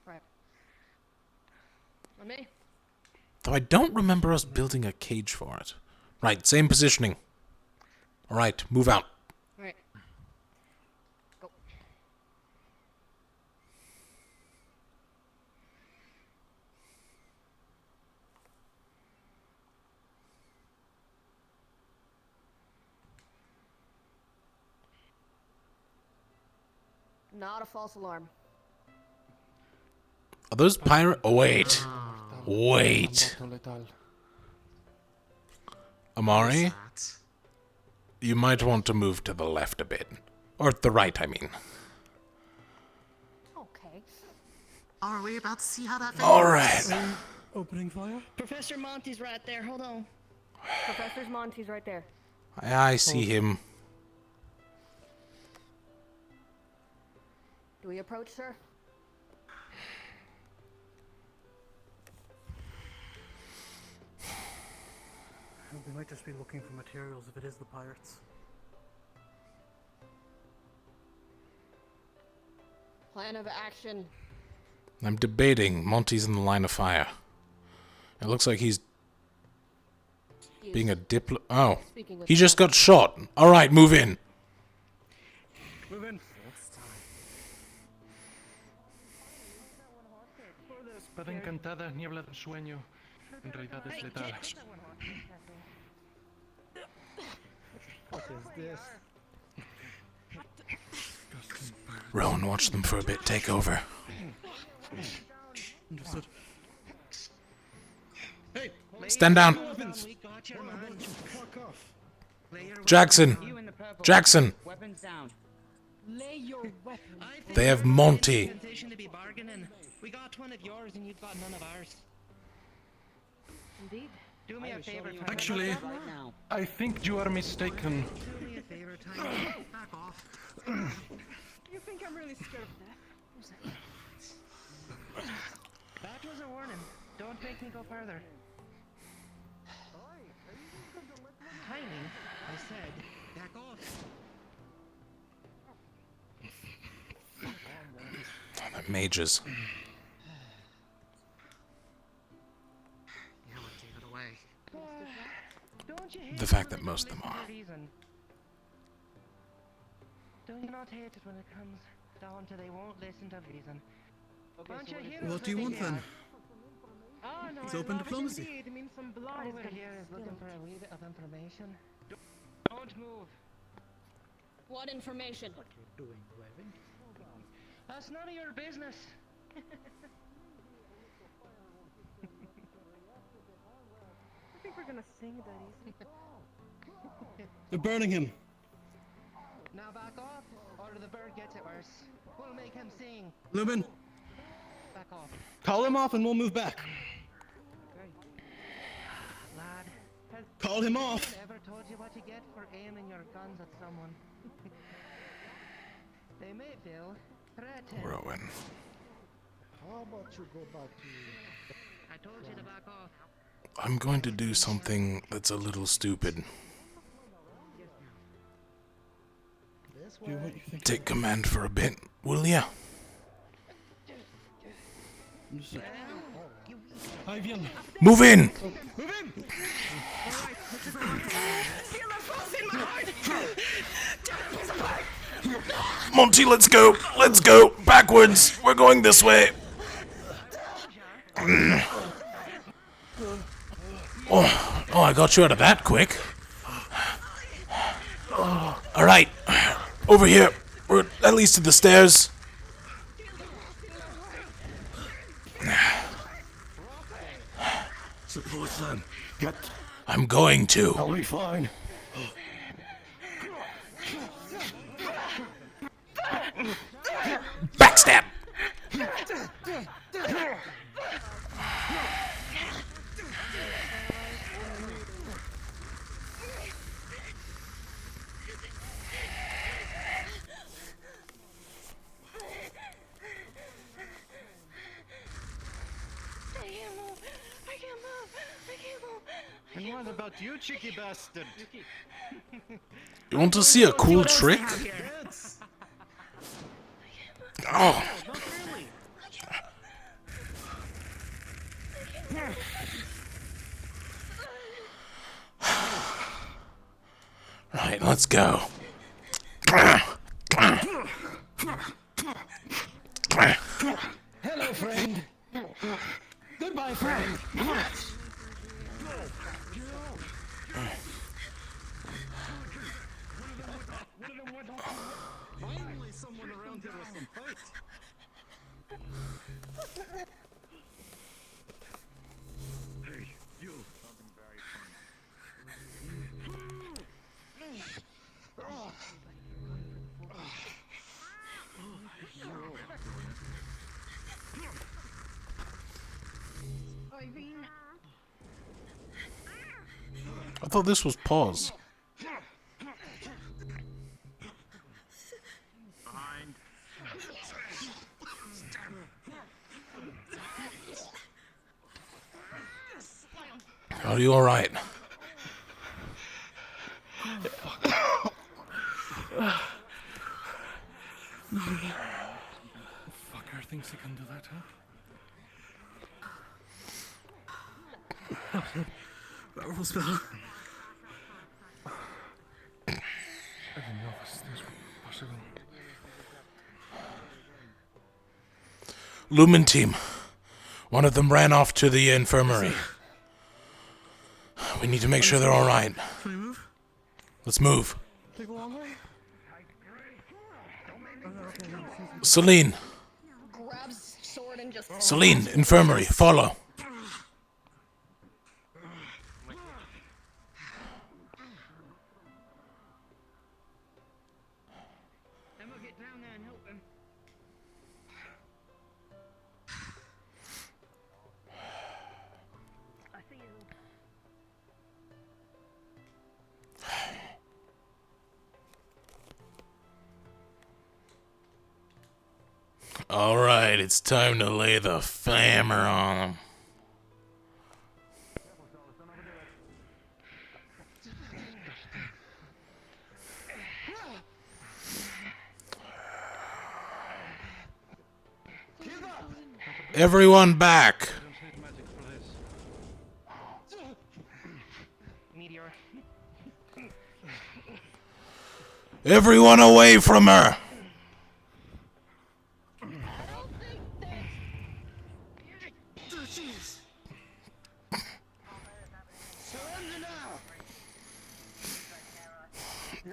[SPEAKER 10] Right. On me.
[SPEAKER 1] Though I don't remember us building a cage for it. Right, same positioning. Alright, move out.
[SPEAKER 10] Alright. Go. Not a false alarm.
[SPEAKER 1] Are those pirate? Oh, wait. Wait. Amari? You might want to move to the left a bit. Or the right, I mean.
[SPEAKER 10] Okay.
[SPEAKER 2] Are we about to see how that
[SPEAKER 1] Alright.
[SPEAKER 3] Opening fire?
[SPEAKER 4] Professor Monty's right there. Hold on.
[SPEAKER 10] Professor Monty's right there.
[SPEAKER 1] I see him.
[SPEAKER 10] Do we approach, sir?
[SPEAKER 3] We might just be looking for materials if it is the pirates.
[SPEAKER 10] Plan of action.
[SPEAKER 1] I'm debating. Monty's in the line of fire. It looks like he's being a Oh, he just got shot. Alright, move in.
[SPEAKER 9] Move in.
[SPEAKER 6] Espada encantada, niebla del sueño. En realidad es letal.
[SPEAKER 9] What is this?
[SPEAKER 1] Rowan, watch them for a bit. Take over.
[SPEAKER 15] Understood. Hey!
[SPEAKER 1] Stand down.
[SPEAKER 12] We got your man.
[SPEAKER 15] Fuck off.
[SPEAKER 1] Jackson!
[SPEAKER 12] You in the purple.
[SPEAKER 1] Jackson!
[SPEAKER 12] Weapons down.
[SPEAKER 10] Lay your weapon.
[SPEAKER 1] They have Monty.
[SPEAKER 12] Temptation to be bargaining. We got one of yours and you've got none of ours.
[SPEAKER 10] Indeed.
[SPEAKER 12] Do me a favor.
[SPEAKER 6] Actually,
[SPEAKER 12] right now.
[SPEAKER 6] I think you are mistaken.
[SPEAKER 12] Do me a favor, Tiny. Back off.
[SPEAKER 18] You think I'm really scared of that?
[SPEAKER 12] That was a warning. Don't make me go further. Tiny, I said, back off.
[SPEAKER 1] The mages.
[SPEAKER 2] Yeah, we gave it away.
[SPEAKER 12] Don't you hate
[SPEAKER 1] The fact
[SPEAKER 12] when
[SPEAKER 1] that most of them
[SPEAKER 12] listen
[SPEAKER 1] are.
[SPEAKER 12] for reason?
[SPEAKER 7] Do you not hate it when it comes down to they won't listen to reason? Aren't you here
[SPEAKER 15] What do you want then?
[SPEAKER 7] Oh, no,
[SPEAKER 15] It's
[SPEAKER 7] I
[SPEAKER 15] open
[SPEAKER 7] love
[SPEAKER 15] diplomacy.
[SPEAKER 7] It indeed. It means some blood over here is looking for a wee bit of information. Don't move.
[SPEAKER 10] What information?
[SPEAKER 8] What you're doing, Waving?
[SPEAKER 7] That's none of your business.
[SPEAKER 14] I think we're gonna sing that easy.
[SPEAKER 15] They're burning him.
[SPEAKER 7] Now back off, or the bird gets it worse. We'll make him sing.
[SPEAKER 15] Lumen,
[SPEAKER 7] Back off.
[SPEAKER 15] call him off and we'll move back.
[SPEAKER 7] Lad.
[SPEAKER 15] Call him off.
[SPEAKER 7] Has anyone ever told you what you get for aiming your guns at someone? They may feel threatened.
[SPEAKER 1] Rowan.
[SPEAKER 8] How about you go back to...
[SPEAKER 7] I told you to back off.
[SPEAKER 1] I'm going to do something that's a little stupid.
[SPEAKER 15] Do what you think.
[SPEAKER 1] Take command for a bit, will ya? Move in!
[SPEAKER 15] Move in!
[SPEAKER 1] Monty, let's go! Let's go! Backwards! We're going this way! Oh, I got you out of that quick. Alright, over here. We're at least to the stairs.
[SPEAKER 13] Support them. Get.
[SPEAKER 1] I'm going to.
[SPEAKER 13] I'll be fine.
[SPEAKER 1] Backstab!
[SPEAKER 19] And what about you, cheeky bastard?
[SPEAKER 1] You want to see a cool trick? Oh. Right, let's go.
[SPEAKER 13] Hello, friend. Goodbye, friend.
[SPEAKER 19] Finally, someone around here with some fight. Hey, you.
[SPEAKER 1] I thought this was pause.
[SPEAKER 19] Behind.
[SPEAKER 1] Are you alright?
[SPEAKER 6] Fucker thinks he can do that, huh?
[SPEAKER 15] Powerful spell.
[SPEAKER 6] I didn't know this was possible.
[SPEAKER 1] Lumen team. One of them ran off to the infirmary. We need to make sure they're alright.
[SPEAKER 15] Can we move?
[SPEAKER 1] Let's move.
[SPEAKER 15] Take a long way?
[SPEAKER 1] Celine.
[SPEAKER 10] Grabs sword and just.
[SPEAKER 1] Celine, infirmary, follow.
[SPEAKER 7] Emma, get down there and help him. I see you.
[SPEAKER 1] Alright, it's time to lay the fammer on them. Everyone back.
[SPEAKER 7] Meteor.
[SPEAKER 1] Everyone away from her!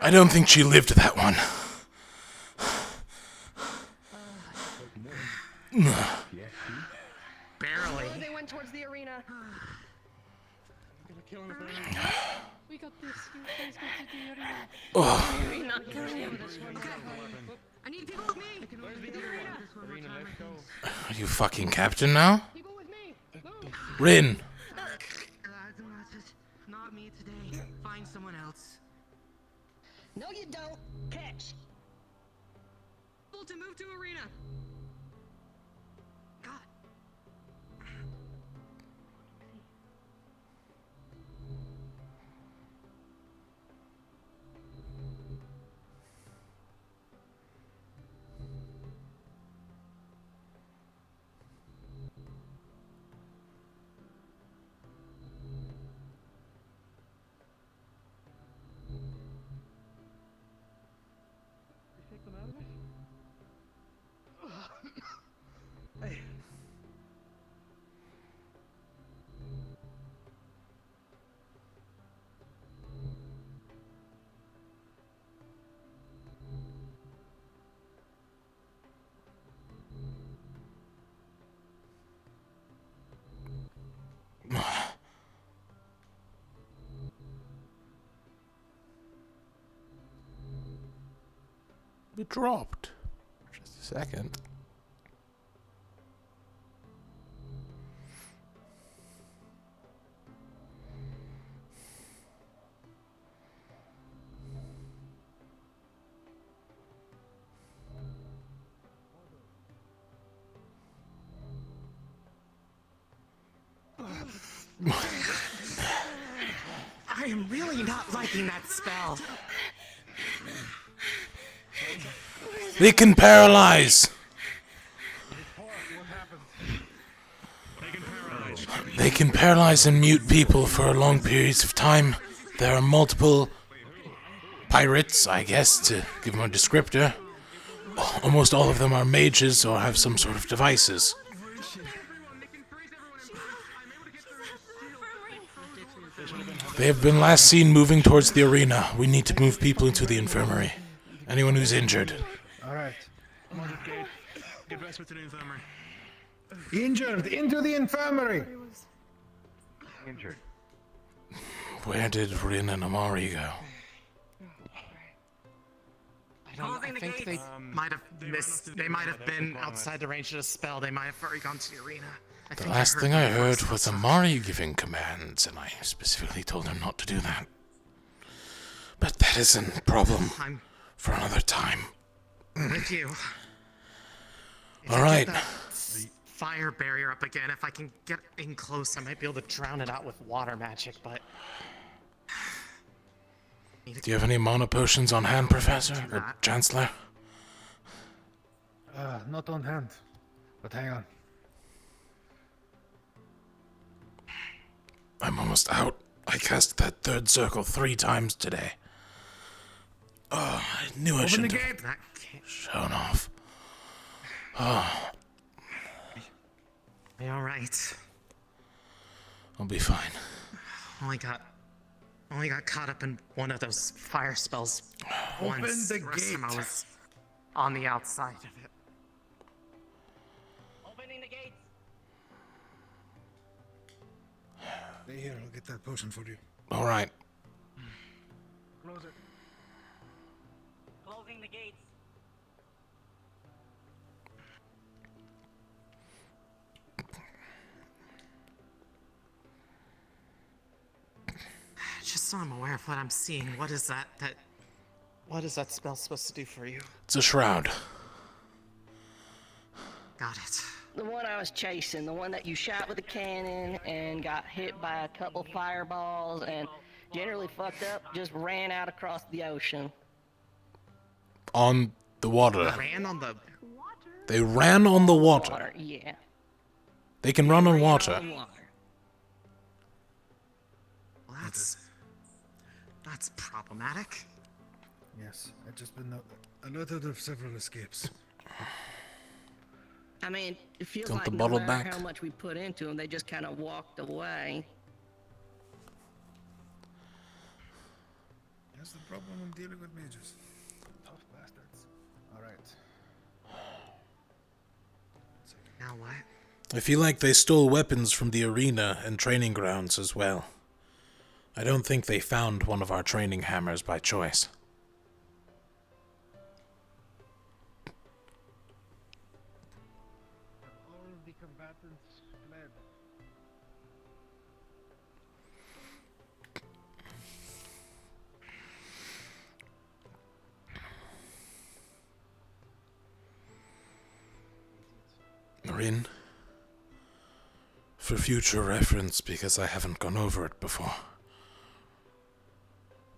[SPEAKER 1] I don't think she lived that one.
[SPEAKER 2] Barely.
[SPEAKER 4] They went towards the arena.
[SPEAKER 22] We got this. You guys go to the arena.
[SPEAKER 1] Oh.
[SPEAKER 2] I need people with me.
[SPEAKER 1] Are you fucking captain now? Rin!
[SPEAKER 2] Not me today. Find someone else.
[SPEAKER 4] No, you don't. Catch.
[SPEAKER 2] To move to arena. God.
[SPEAKER 3] Take them out of it? Hey.
[SPEAKER 1] It dropped. Just a second.
[SPEAKER 2] I am really not liking that spell.
[SPEAKER 1] They can paralyze. They can paralyze and mute people for long periods of time. There are multiple pirates, I guess, to give them a descriptor. Almost all of them are mages or have some sort of devices. They have been last seen moving towards the arena. We need to move people into the infirmary. Anyone who's injured.
[SPEAKER 16] Alright.
[SPEAKER 9] Come on, Gate. Get Vesper to the infirmary.
[SPEAKER 16] Injured! Into the infirmary!
[SPEAKER 11] Injured.
[SPEAKER 1] Where did Rin and Amari go?
[SPEAKER 2] I think they might have missed. They might have been outside the range of the spell. They might have already gone to the arena.
[SPEAKER 1] The last thing I heard was Amari giving commands, and I specifically told him not to do that. But that isn't a problem for another time.
[SPEAKER 2] With you.
[SPEAKER 1] All right.
[SPEAKER 2] Fire barrier up again. If I can get in close, I might be able to drown it out with water magic, but...
[SPEAKER 1] Do you have any mana potions on hand, Professor? Or Chancellor?
[SPEAKER 16] Not on hand. But hang on.
[SPEAKER 1] I'm almost out. I cast that third circle 3 times today. Oh, I knew I shouldn't have shown off. Oh.
[SPEAKER 2] Are you alright?
[SPEAKER 1] I'll be fine.
[SPEAKER 2] Only got caught up in one of those fire spells
[SPEAKER 16] Open
[SPEAKER 2] once.
[SPEAKER 16] the
[SPEAKER 2] rest of them I
[SPEAKER 16] gate.
[SPEAKER 2] was on the outside of it.
[SPEAKER 4] Opening the gates.
[SPEAKER 16] Stay here, I'll get that potion for you.
[SPEAKER 1] All right.
[SPEAKER 16] Close it.
[SPEAKER 21] Closing the gates.
[SPEAKER 2] Just so I'm aware of what I'm seeing, what is that what is that spell supposed to do for you?
[SPEAKER 1] It's a shroud.
[SPEAKER 2] Got it.
[SPEAKER 4] The one I was chasing, the one that you shot with a cannon and got hit by a couple fireballs and generally fucked up, just ran out across the ocean.
[SPEAKER 1] On the water.
[SPEAKER 2] Ran on the
[SPEAKER 1] They ran on the water.
[SPEAKER 4] Yeah.
[SPEAKER 1] They can run on water.
[SPEAKER 2] Well, that's problematic.
[SPEAKER 16] Yes, I've just been alerted of several escapes.
[SPEAKER 4] I mean, it feels
[SPEAKER 1] Want
[SPEAKER 4] like
[SPEAKER 1] the
[SPEAKER 4] no
[SPEAKER 1] bottle
[SPEAKER 4] matter
[SPEAKER 1] back?
[SPEAKER 4] how much we put into them, they just kind of walked away.
[SPEAKER 16] That's the problem when dealing with mages. Tough bastards. Alright.
[SPEAKER 2] Now what?
[SPEAKER 1] I feel like they stole weapons from the arena and training grounds as well. I don't think they found one of our training hammers by choice.
[SPEAKER 16] All of the combatants fled.
[SPEAKER 1] Rin, for future reference, because I haven't gone over it before.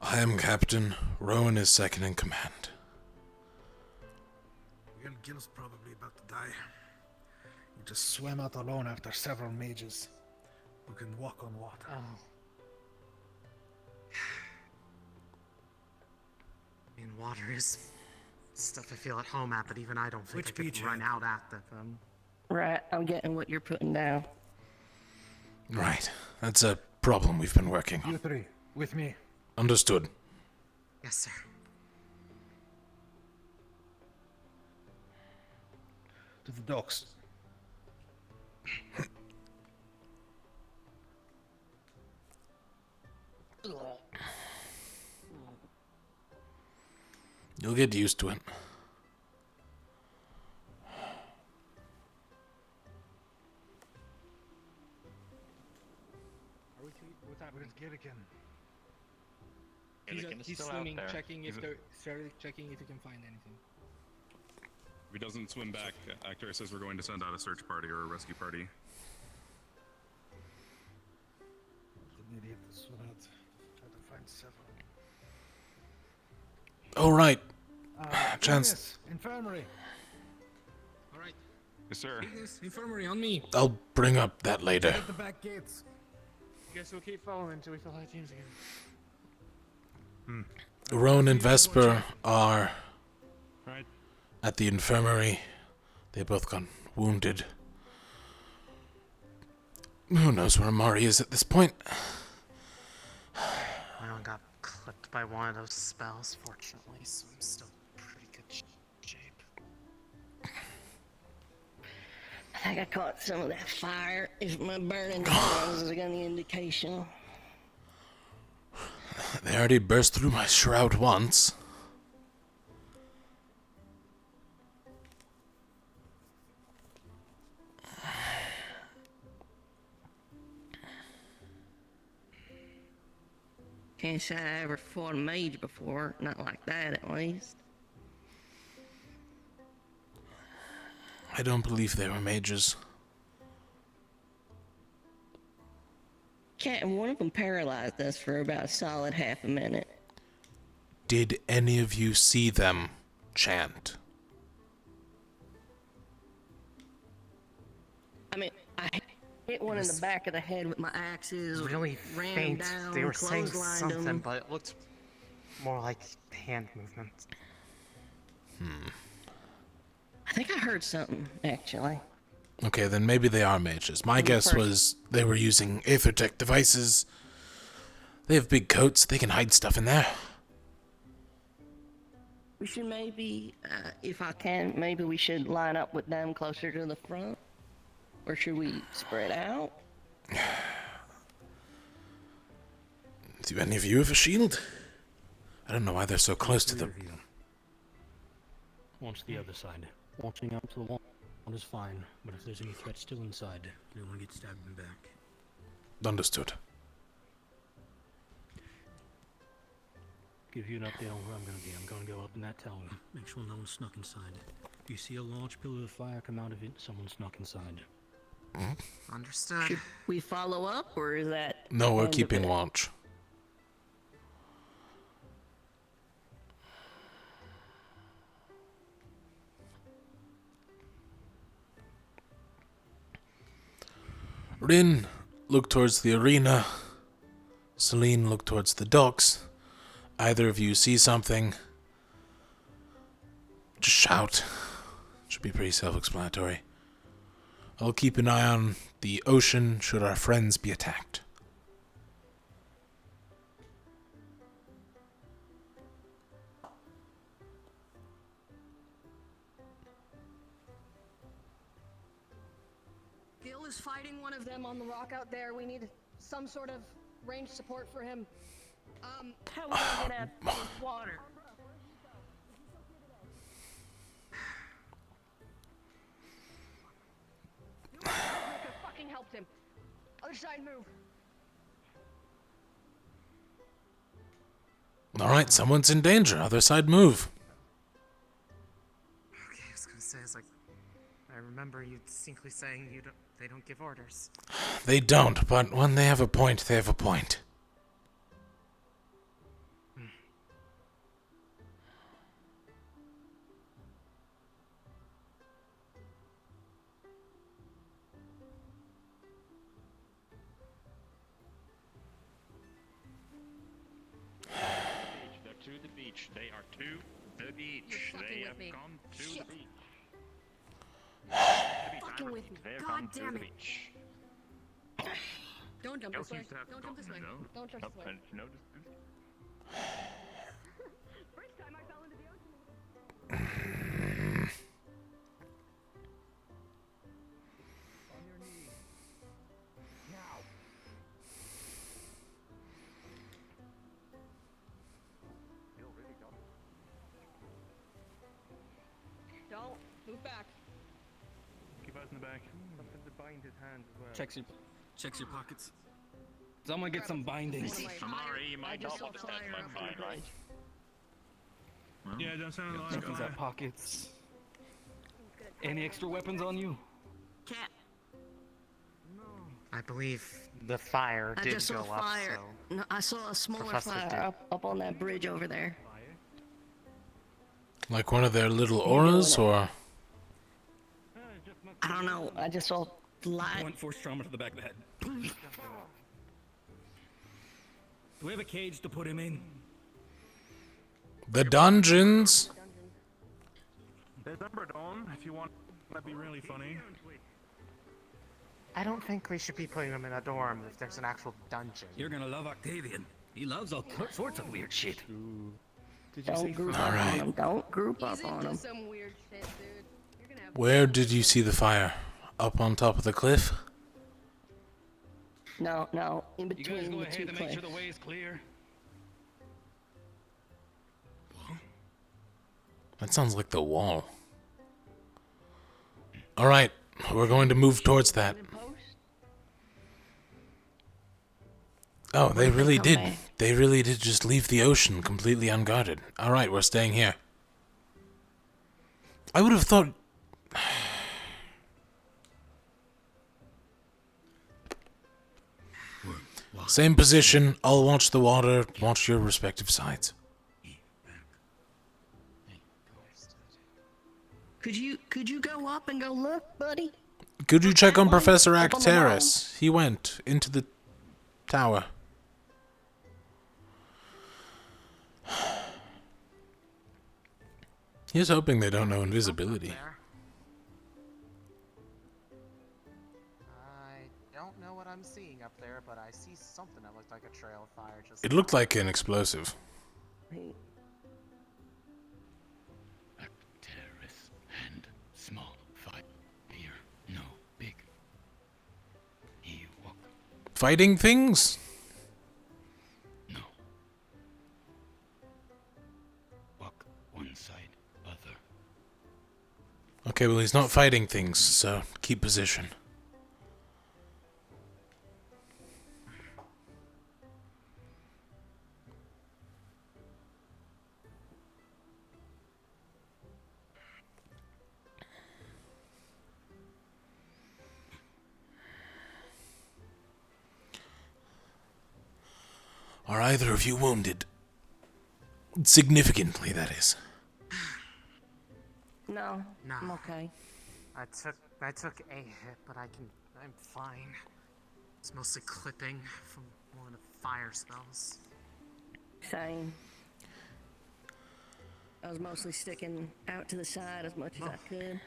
[SPEAKER 1] I am Captain, Rowan is second in command.
[SPEAKER 16] Well, Gil's probably about to die. He just swam out alone after several mages who can walk on water.
[SPEAKER 2] Oh. I mean, water is stuff I feel at home at, but even I don't think I could run out at them.
[SPEAKER 4] Right, I'm getting what you're putting down.
[SPEAKER 1] Right, that's a problem we've been working on.
[SPEAKER 16] You three, with me.
[SPEAKER 1] Understood.
[SPEAKER 2] Yes, sir.
[SPEAKER 16] To the docks.
[SPEAKER 1] You'll get used to it.
[SPEAKER 16] Where's Gilligan?
[SPEAKER 17] He's swimming, checking if they're checking if he can find anything.
[SPEAKER 20] If he doesn't swim back, Actor says we're going to send out a search party or a rescue party.
[SPEAKER 16] Didn't idiot to swim out. Had to find several.
[SPEAKER 1] All right. Chance.
[SPEAKER 16] Yes, infirmary.
[SPEAKER 17] Alright.
[SPEAKER 20] Yes, sir.
[SPEAKER 17] Infirmary on me.
[SPEAKER 1] I'll bring up that later.
[SPEAKER 16] At the back gates.
[SPEAKER 22] Guess we'll keep following until we fill out teams again.
[SPEAKER 1] Rowan and Vesper are
[SPEAKER 20] Right.
[SPEAKER 1] at the infirmary. They both got wounded. Who knows where Amari is at this point?
[SPEAKER 2] My one got clipped by one of those spells, fortunately, so I'm still in pretty good shape.
[SPEAKER 4] I think I caught some of that fire. If my burning hands is any indication.
[SPEAKER 1] They already burst through my shroud once.
[SPEAKER 4] Can't say I ever fought a mage before. Not like that, at least.
[SPEAKER 1] I don't believe they were mages.
[SPEAKER 4] Cat and one of them paralyzed us for about a solid half a minute.
[SPEAKER 1] Did any of you see them chant?
[SPEAKER 4] I mean, I hit one in the back of the head with my axes.
[SPEAKER 2] Really
[SPEAKER 4] ran
[SPEAKER 2] faint.
[SPEAKER 4] Down,
[SPEAKER 2] They were saying
[SPEAKER 4] clotheslined
[SPEAKER 2] something,
[SPEAKER 4] him.
[SPEAKER 2] but it looked more like hand movements.
[SPEAKER 4] I think I heard something, actually.
[SPEAKER 1] Okay, then maybe they are mages. My guess was they were using Aethertech devices. They have big coats. They can hide stuff in there.
[SPEAKER 4] We should maybe, if I can, maybe we should line up with them closer to the front. Or should we spread out?
[SPEAKER 1] Do any of you have a shield? I don't know why they're so close to them.
[SPEAKER 8] Watch the other side. Watching out to the wall is fine, but if there's any threat still inside, I don't want to get stabbed in the back.
[SPEAKER 1] Understood.
[SPEAKER 8] Give you an update on where I'm going to be. I'm going to go up in that tower. Make sure no one snuck inside. If you see a large pillar of fire come out of it, someone snuck inside.
[SPEAKER 2] Understood.
[SPEAKER 4] Should we follow up, or is that...
[SPEAKER 1] No, we're
[SPEAKER 4] end of
[SPEAKER 1] keeping
[SPEAKER 4] it?
[SPEAKER 1] watch. Rin, look towards the arena. Celine, look towards the docks. Either of you see something, Just shout. Should be pretty self-explanatory. I'll keep an eye on the ocean should our friends be attacked.
[SPEAKER 4] Gil is fighting one of them on the rock out there. We need some sort of range support for him. How are we gonna get at this water? Fucking helped him. Other side, move.
[SPEAKER 1] Alright, someone's in danger. Other side, move.
[SPEAKER 2] Okay, I was gonna say, it's like, I remember you distinctly saying they don't give orders.
[SPEAKER 1] They don't, but when they have a point, they have a point.
[SPEAKER 11] They're to the beach. They are to the beach. They have gone to the beach.
[SPEAKER 4] Fucking with me.
[SPEAKER 11] They've
[SPEAKER 4] God
[SPEAKER 11] gone to
[SPEAKER 4] damn
[SPEAKER 11] the
[SPEAKER 4] it.
[SPEAKER 11] beach.
[SPEAKER 4] Don't jump this way.
[SPEAKER 11] Don't
[SPEAKER 4] Don't jump this way.
[SPEAKER 11] No.
[SPEAKER 4] Don't jump this way.
[SPEAKER 11] No.
[SPEAKER 4] First time I fell into the ocean.
[SPEAKER 7] On your knees. Now.
[SPEAKER 4] Don't move back.
[SPEAKER 9] Keep eyes in the back.
[SPEAKER 12] Something to bind his hands as well.
[SPEAKER 9] Checks your pockets. Someone get some bindings.
[SPEAKER 11] Amari, you might not want to stand by fire, right?
[SPEAKER 9] Yeah, don't sound like weapons at pockets. Any extra weapons on you?
[SPEAKER 4] Cat.
[SPEAKER 2] I believe the fire
[SPEAKER 4] I
[SPEAKER 2] did
[SPEAKER 4] just
[SPEAKER 2] go
[SPEAKER 4] saw
[SPEAKER 2] up,
[SPEAKER 4] fire.
[SPEAKER 2] so...
[SPEAKER 4] No, I saw a smaller
[SPEAKER 2] Professor did.
[SPEAKER 4] fire up on that bridge over there.
[SPEAKER 1] Like one of their little auras, or?
[SPEAKER 4] I don't know. I just saw light.
[SPEAKER 8] Point force trauma to the back of the head. Do we have a cage to put him in?
[SPEAKER 1] The dungeons?
[SPEAKER 9] There's Umberdome, if you want. That'd be really funny.
[SPEAKER 2] I don't think we should be putting him in a dorm if there's an actual dungeon.
[SPEAKER 8] You're gonna love Octavian. He loves all sorts of weird shit.
[SPEAKER 4] Don't group up on him. Don't group up on him.
[SPEAKER 10] Some weird shit, dude. You're gonna have
[SPEAKER 1] Where did you see the fire? Up on top of the cliff?
[SPEAKER 4] No, in
[SPEAKER 8] You guys
[SPEAKER 4] between
[SPEAKER 8] go
[SPEAKER 4] the
[SPEAKER 8] ahead
[SPEAKER 4] two
[SPEAKER 8] and make sure
[SPEAKER 4] cliffs.
[SPEAKER 8] the way is clear.
[SPEAKER 1] That sounds like the wall. Alright, we're going to move towards that. Oh, they really did. They really did just leave the ocean completely unguarded. Alright, we're staying here. I would have thought... Same position, I'll watch the water, watch your respective sides.
[SPEAKER 4] Could you go up and go look, buddy?
[SPEAKER 1] Could you check on Professor
[SPEAKER 4] Up on the mountain.
[SPEAKER 1] Acteris? He went into the tower. He's hoping they don't know invisibility.
[SPEAKER 2] I don't know what I'm seeing up there, but I see something that looked like a trail of fire just...
[SPEAKER 1] It looked like an explosive.
[SPEAKER 13] Terrorist and small fight here. No big. He walk.
[SPEAKER 1] Fighting things?
[SPEAKER 13] No. Walk one side, other.
[SPEAKER 1] Okay, well he's not fighting things, so keep position. Are either of you wounded? Significantly, that is.
[SPEAKER 4] No,
[SPEAKER 2] Nah.
[SPEAKER 4] I'm okay.
[SPEAKER 2] I took a hit, but I'm fine. It's mostly clipping from one of the fire spells.
[SPEAKER 4] Same. I was mostly sticking out to the side as much as I could.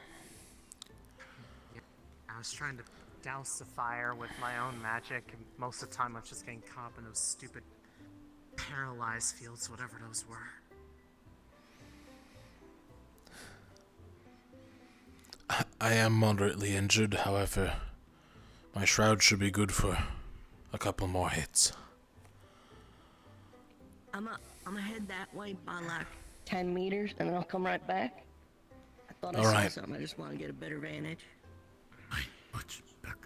[SPEAKER 2] I was trying to douse the fire with my own magic, and most of the time I was just getting caught up in those stupid paralyzed fields, whatever those were.
[SPEAKER 1] I am moderately injured, however, my shroud should be good for a couple more hits.
[SPEAKER 4] I'm gonna head that way by like 10 meters, and then I'll come right back. I thought I saw something. I just want to get a better vantage.
[SPEAKER 13] Much back.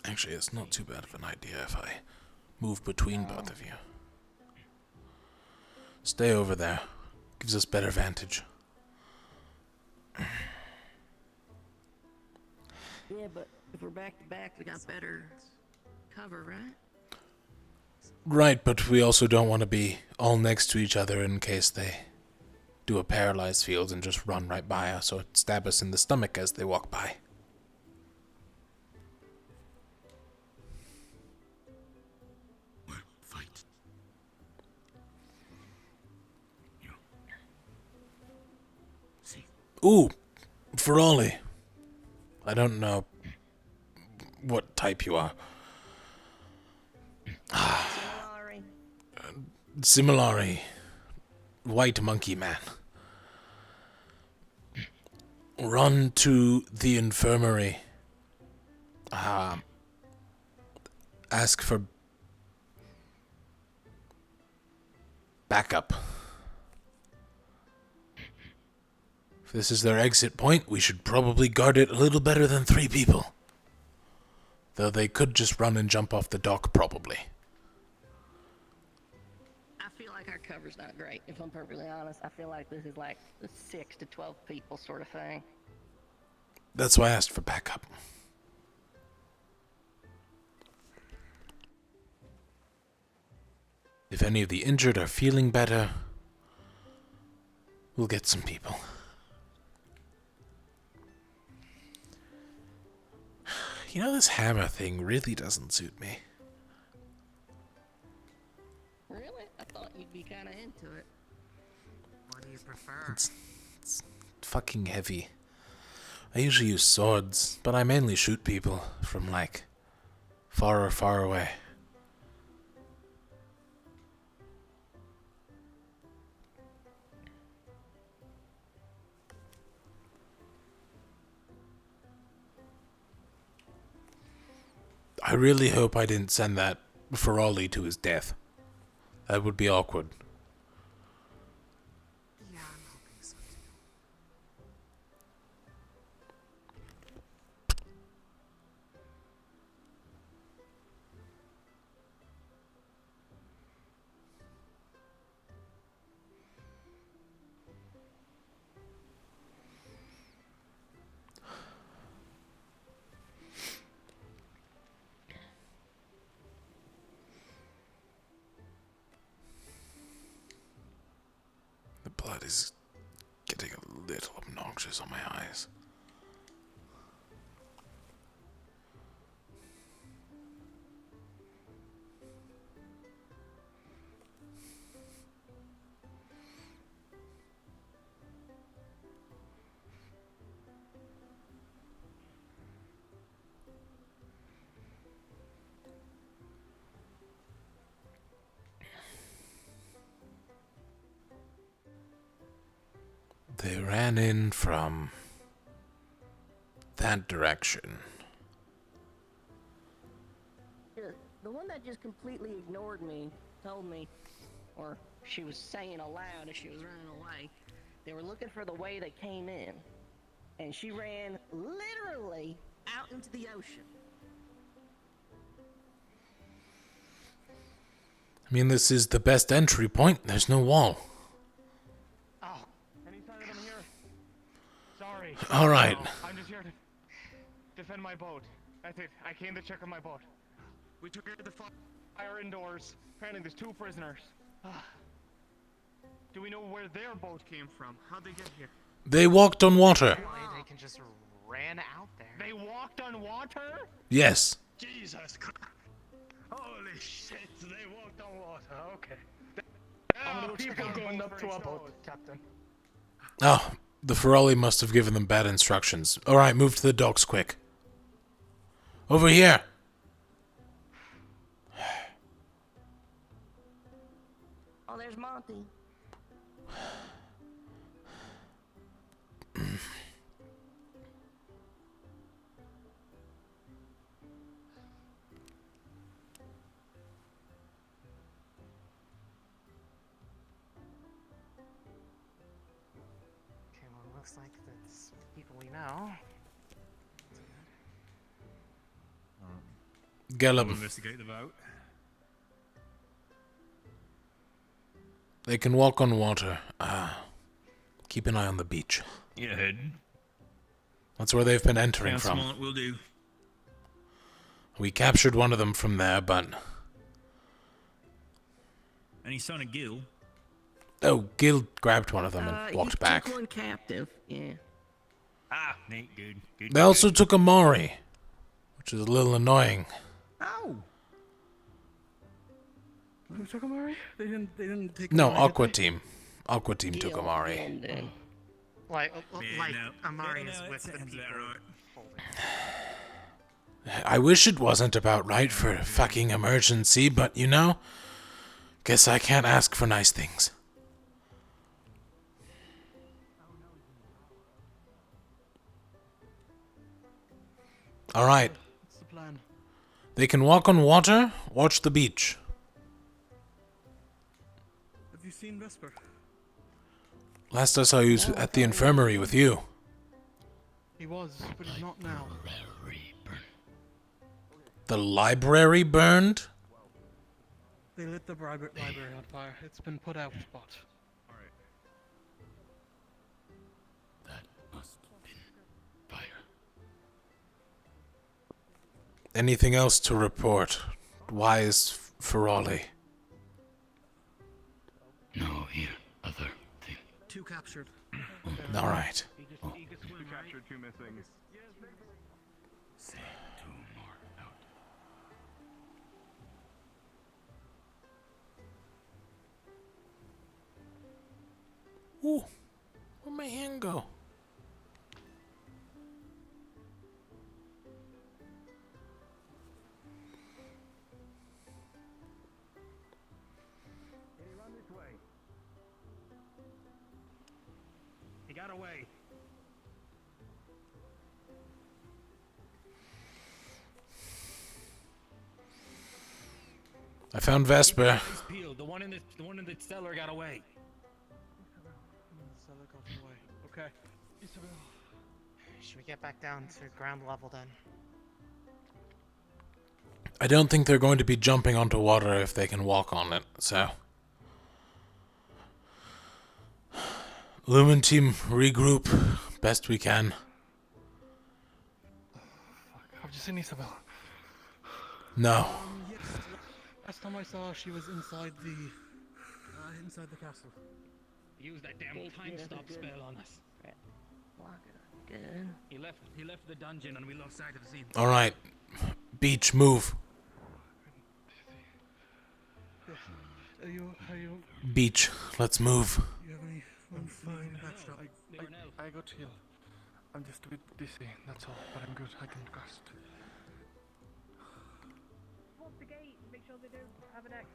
[SPEAKER 1] Actually, it's not too bad of an idea if I move between both of you. Stay over there. Gives us better vantage.
[SPEAKER 4] Yeah, but if we're back to back, we got better cover, right?
[SPEAKER 1] Right, but we also don't want to be all next to each other in case they do a paralyzed field and just run right by us or stab us in the stomach as they walk by. Ooh, Ferrali. I don't know what type you are. Similari. White monkey man. Run to the infirmary. Ask for backup. If this is their exit point, we should probably guard it a little better than 3 people. Though they could just run and jump off the dock, probably.
[SPEAKER 4] I feel like our cover's not great, if I'm perfectly honest. I feel like this is like the 6 to 12 people sort of thing.
[SPEAKER 1] That's why I asked for backup. If any of the injured are feeling better, we'll get some people. You know, this hammer thing really doesn't suit me.
[SPEAKER 4] Really? I thought you'd be kind of into it.
[SPEAKER 2] What do you prefer?
[SPEAKER 1] It's fucking heavy. I usually use swords, but I mainly shoot people from, like, far away. I really hope I didn't send that Ferrali to his death. That would be awkward.
[SPEAKER 2] Yeah, I'm hoping so too.
[SPEAKER 1] The blood is getting a little obnoxious on my eyes. They ran in from that direction.
[SPEAKER 4] The one that just completely ignored me told me, or she was saying aloud as she was running away, they were looking for the way they came in. And she ran literally out into the ocean.
[SPEAKER 1] I mean, this is the best entry point. There's no wall.
[SPEAKER 22] Any sign of them here? Sorry.
[SPEAKER 1] All right.
[SPEAKER 22] I'm just here to...
[SPEAKER 5] defend my boat. That's it. I came to check on my boat. We took care of the fire indoors. Apparently there's 2 prisoners. Do we know where their boat came from? How'd they get here?
[SPEAKER 1] They walked on water.
[SPEAKER 2] They can just ran out there.
[SPEAKER 5] They walked on water?
[SPEAKER 1] Yes.
[SPEAKER 5] Jesus Christ. Holy shit, they walked on water. Okay. People going up to our boat, Captain.
[SPEAKER 1] Oh, the Ferrari must have given them bad instructions. Alright, move to the docks quick. Over here.
[SPEAKER 4] Oh, there's Monty.
[SPEAKER 2] Okay, well, it looks like that's people we know.
[SPEAKER 1] Get 'em.
[SPEAKER 9] Investigate the boat.
[SPEAKER 1] They can walk on water. Keep an eye on the beach.
[SPEAKER 9] You ahead.
[SPEAKER 1] That's where they've been entering
[SPEAKER 9] Sounds
[SPEAKER 1] from.
[SPEAKER 9] smart, will do.
[SPEAKER 1] We captured one of them from there, but...
[SPEAKER 9] Any sign of Gil?
[SPEAKER 1] Oh, Gil grabbed one of them and walked back.
[SPEAKER 4] Took one captive, yeah.
[SPEAKER 9] Ah, neat, good.
[SPEAKER 1] They also took a Maury, which is a little annoying.
[SPEAKER 3] Ow! Who took Amari? They didn't take
[SPEAKER 1] No,
[SPEAKER 3] Amari, did
[SPEAKER 1] Aqua
[SPEAKER 3] they?
[SPEAKER 1] Team. Aqua Team took Amari.
[SPEAKER 2] Like
[SPEAKER 9] no.
[SPEAKER 2] Amari
[SPEAKER 9] Yeah,
[SPEAKER 2] is
[SPEAKER 9] no,
[SPEAKER 2] with the
[SPEAKER 9] that sounds
[SPEAKER 2] people.
[SPEAKER 9] about
[SPEAKER 1] I wish it wasn't about right for a fucking emergency, but you know, guess I can't ask for nice things. Alright.
[SPEAKER 3] What's the plan?
[SPEAKER 1] They can walk on water, watch the beach.
[SPEAKER 3] Have you seen Vesper?
[SPEAKER 1] Last I saw he was at the infirmary with you.
[SPEAKER 3] He was, but he's not now.
[SPEAKER 1] The library burned?
[SPEAKER 3] They lit the library on fire. It's been put out, but...
[SPEAKER 1] Anything else to report? Wise Ferrari.
[SPEAKER 13] No, here. Other thing.
[SPEAKER 15] 2 captured.
[SPEAKER 1] Alright.
[SPEAKER 5] 2 captured, 2 missing.
[SPEAKER 13] Say 2 more out.
[SPEAKER 1] Ooh. Where'd my hand go?
[SPEAKER 9] Run this way. He got away.
[SPEAKER 1] I found Vesper.
[SPEAKER 9] He's peeled. The one in the cellar got away.
[SPEAKER 3] Okay.
[SPEAKER 2] Should we get back down to ground level then?
[SPEAKER 1] I don't think they're going to be jumping onto water if they can walk on it, so... Lumen team, regroup best we can.
[SPEAKER 3] Have you seen Isabel?
[SPEAKER 1] No.
[SPEAKER 3] Yes. Last time I saw her, she was inside the castle.
[SPEAKER 9] Use that damn time stop spell on us.
[SPEAKER 4] Good.
[SPEAKER 9] He left the dungeon and we lost sight of the scene.
[SPEAKER 1] Alright. Beach, move.
[SPEAKER 3] Are you...
[SPEAKER 1] Beach, let's move.
[SPEAKER 3] You have any...
[SPEAKER 6] I'm fine. I got healed. I'm just a bit dizzy, that's all. But I'm good. I can trust.
[SPEAKER 14] Pop the gate. Make sure they don't have an exit.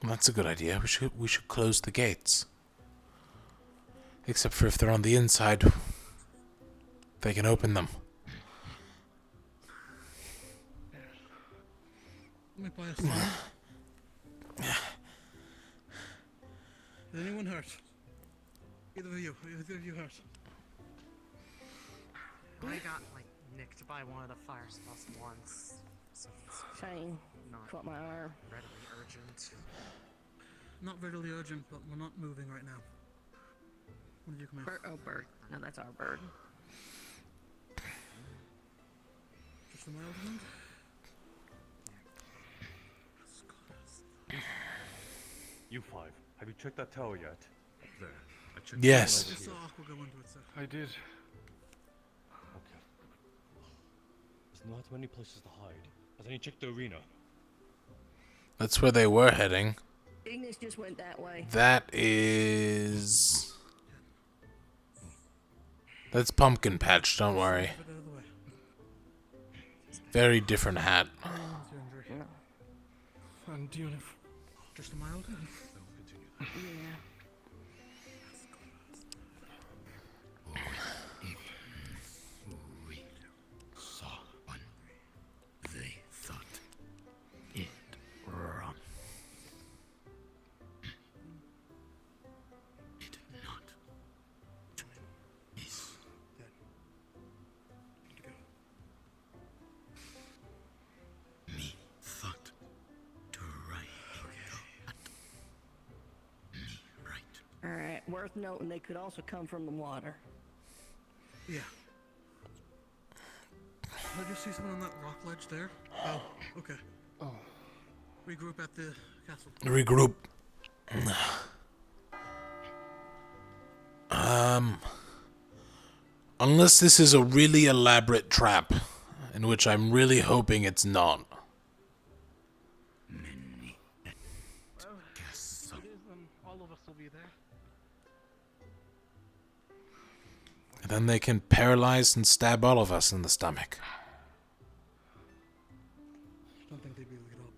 [SPEAKER 1] That's a good idea. We should close the gates. Except for if they're on the inside, they can open them.
[SPEAKER 3] Let me buy a sign. Is anyone hurt? Either of you hurt?
[SPEAKER 2] I got like nicked by one of the fire spells once, so it's
[SPEAKER 4] Fine.
[SPEAKER 2] not
[SPEAKER 4] Caught my arm.
[SPEAKER 2] readily urgent.
[SPEAKER 3] Not really urgent, but we're not moving right now. When did you come in?
[SPEAKER 4] Bird. Oh, bird. No, that's our bird.
[SPEAKER 3] Just a mild wind?
[SPEAKER 18] You five, have you checked that tower yet? Up there. I checked
[SPEAKER 1] Yes.
[SPEAKER 3] I saw Aqua go into it, sir.
[SPEAKER 18] I did. Okay. There's not many places to hide. Has any checked the arena?
[SPEAKER 1] That's where they were heading.
[SPEAKER 4] Ignis just went that way.
[SPEAKER 1] That is... That's Pumpkin Patch, don't worry. Very different hat.
[SPEAKER 3] And do you have just a mild?
[SPEAKER 4] Yeah.
[SPEAKER 13] We saw one. They thought it wrong. Did not. Is me thought to right. Me right.
[SPEAKER 4] Alright, worth noting they could also come from the water.
[SPEAKER 3] Yeah. Did you see someone on that rock ledge there? Oh, okay.
[SPEAKER 15] Oh.
[SPEAKER 3] Regroup at the castle.
[SPEAKER 1] Regroup. Unless this is a really elaborate trap, in which I'm really hoping it's not.
[SPEAKER 22] It is, all of us will be there.
[SPEAKER 1] And then they can paralyze and stab all of us in the stomach.
[SPEAKER 3] Don't think they'd be able to get up.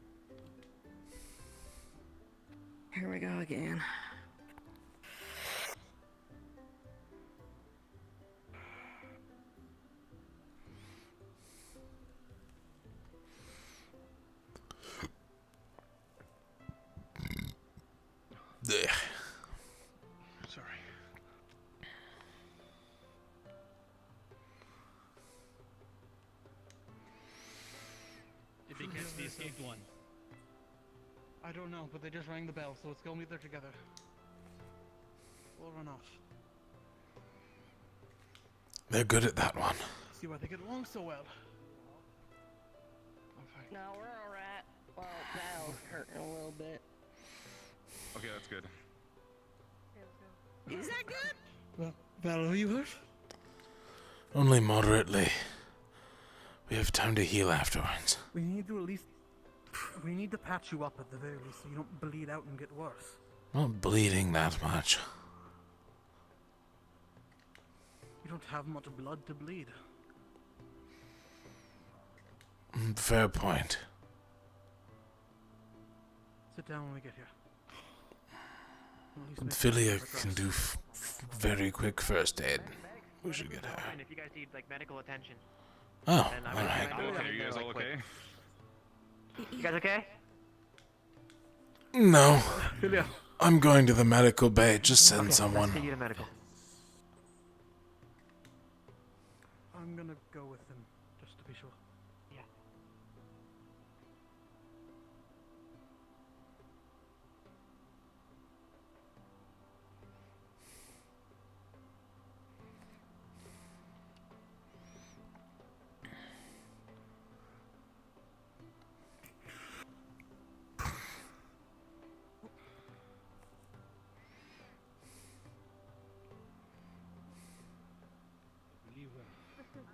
[SPEAKER 4] Here we go again.
[SPEAKER 1] Ugh.
[SPEAKER 15] Sorry.
[SPEAKER 17] Did they catch the escaped one?
[SPEAKER 3] I don't know, but they just rang the bell, so let's go meet there together. We'll run off.
[SPEAKER 1] They're good at that one.
[SPEAKER 3] See why they get along so well.
[SPEAKER 4] No, we're alright. Well, Val's hurting a little bit.
[SPEAKER 20] Okay, that's good.
[SPEAKER 4] Is that good?
[SPEAKER 3] Well, Val, are you hurt?
[SPEAKER 1] Only moderately. We have time to heal afterwards.
[SPEAKER 3] We need to at least... We need to patch you up at the very least so you don't bleed out and get worse.
[SPEAKER 1] Not bleeding that much.
[SPEAKER 3] You don't have much blood to bleed.
[SPEAKER 1] Fair point.
[SPEAKER 3] Sit down when we get here. At least make
[SPEAKER 1] Philia
[SPEAKER 3] sure
[SPEAKER 1] can do very quick first aid. We should get her.
[SPEAKER 19] If you guys need like medical attention.
[SPEAKER 1] Oh,
[SPEAKER 19] then I'm
[SPEAKER 1] alright.
[SPEAKER 20] Okay, are you guys all okay?
[SPEAKER 19] You guys okay?
[SPEAKER 1] No.
[SPEAKER 3] Philia.
[SPEAKER 1] I'm going to the medical bay. Just send someone.
[SPEAKER 19] Let's get you to medical.
[SPEAKER 3] I'm gonna go with him, just to be sure.
[SPEAKER 19] Yeah.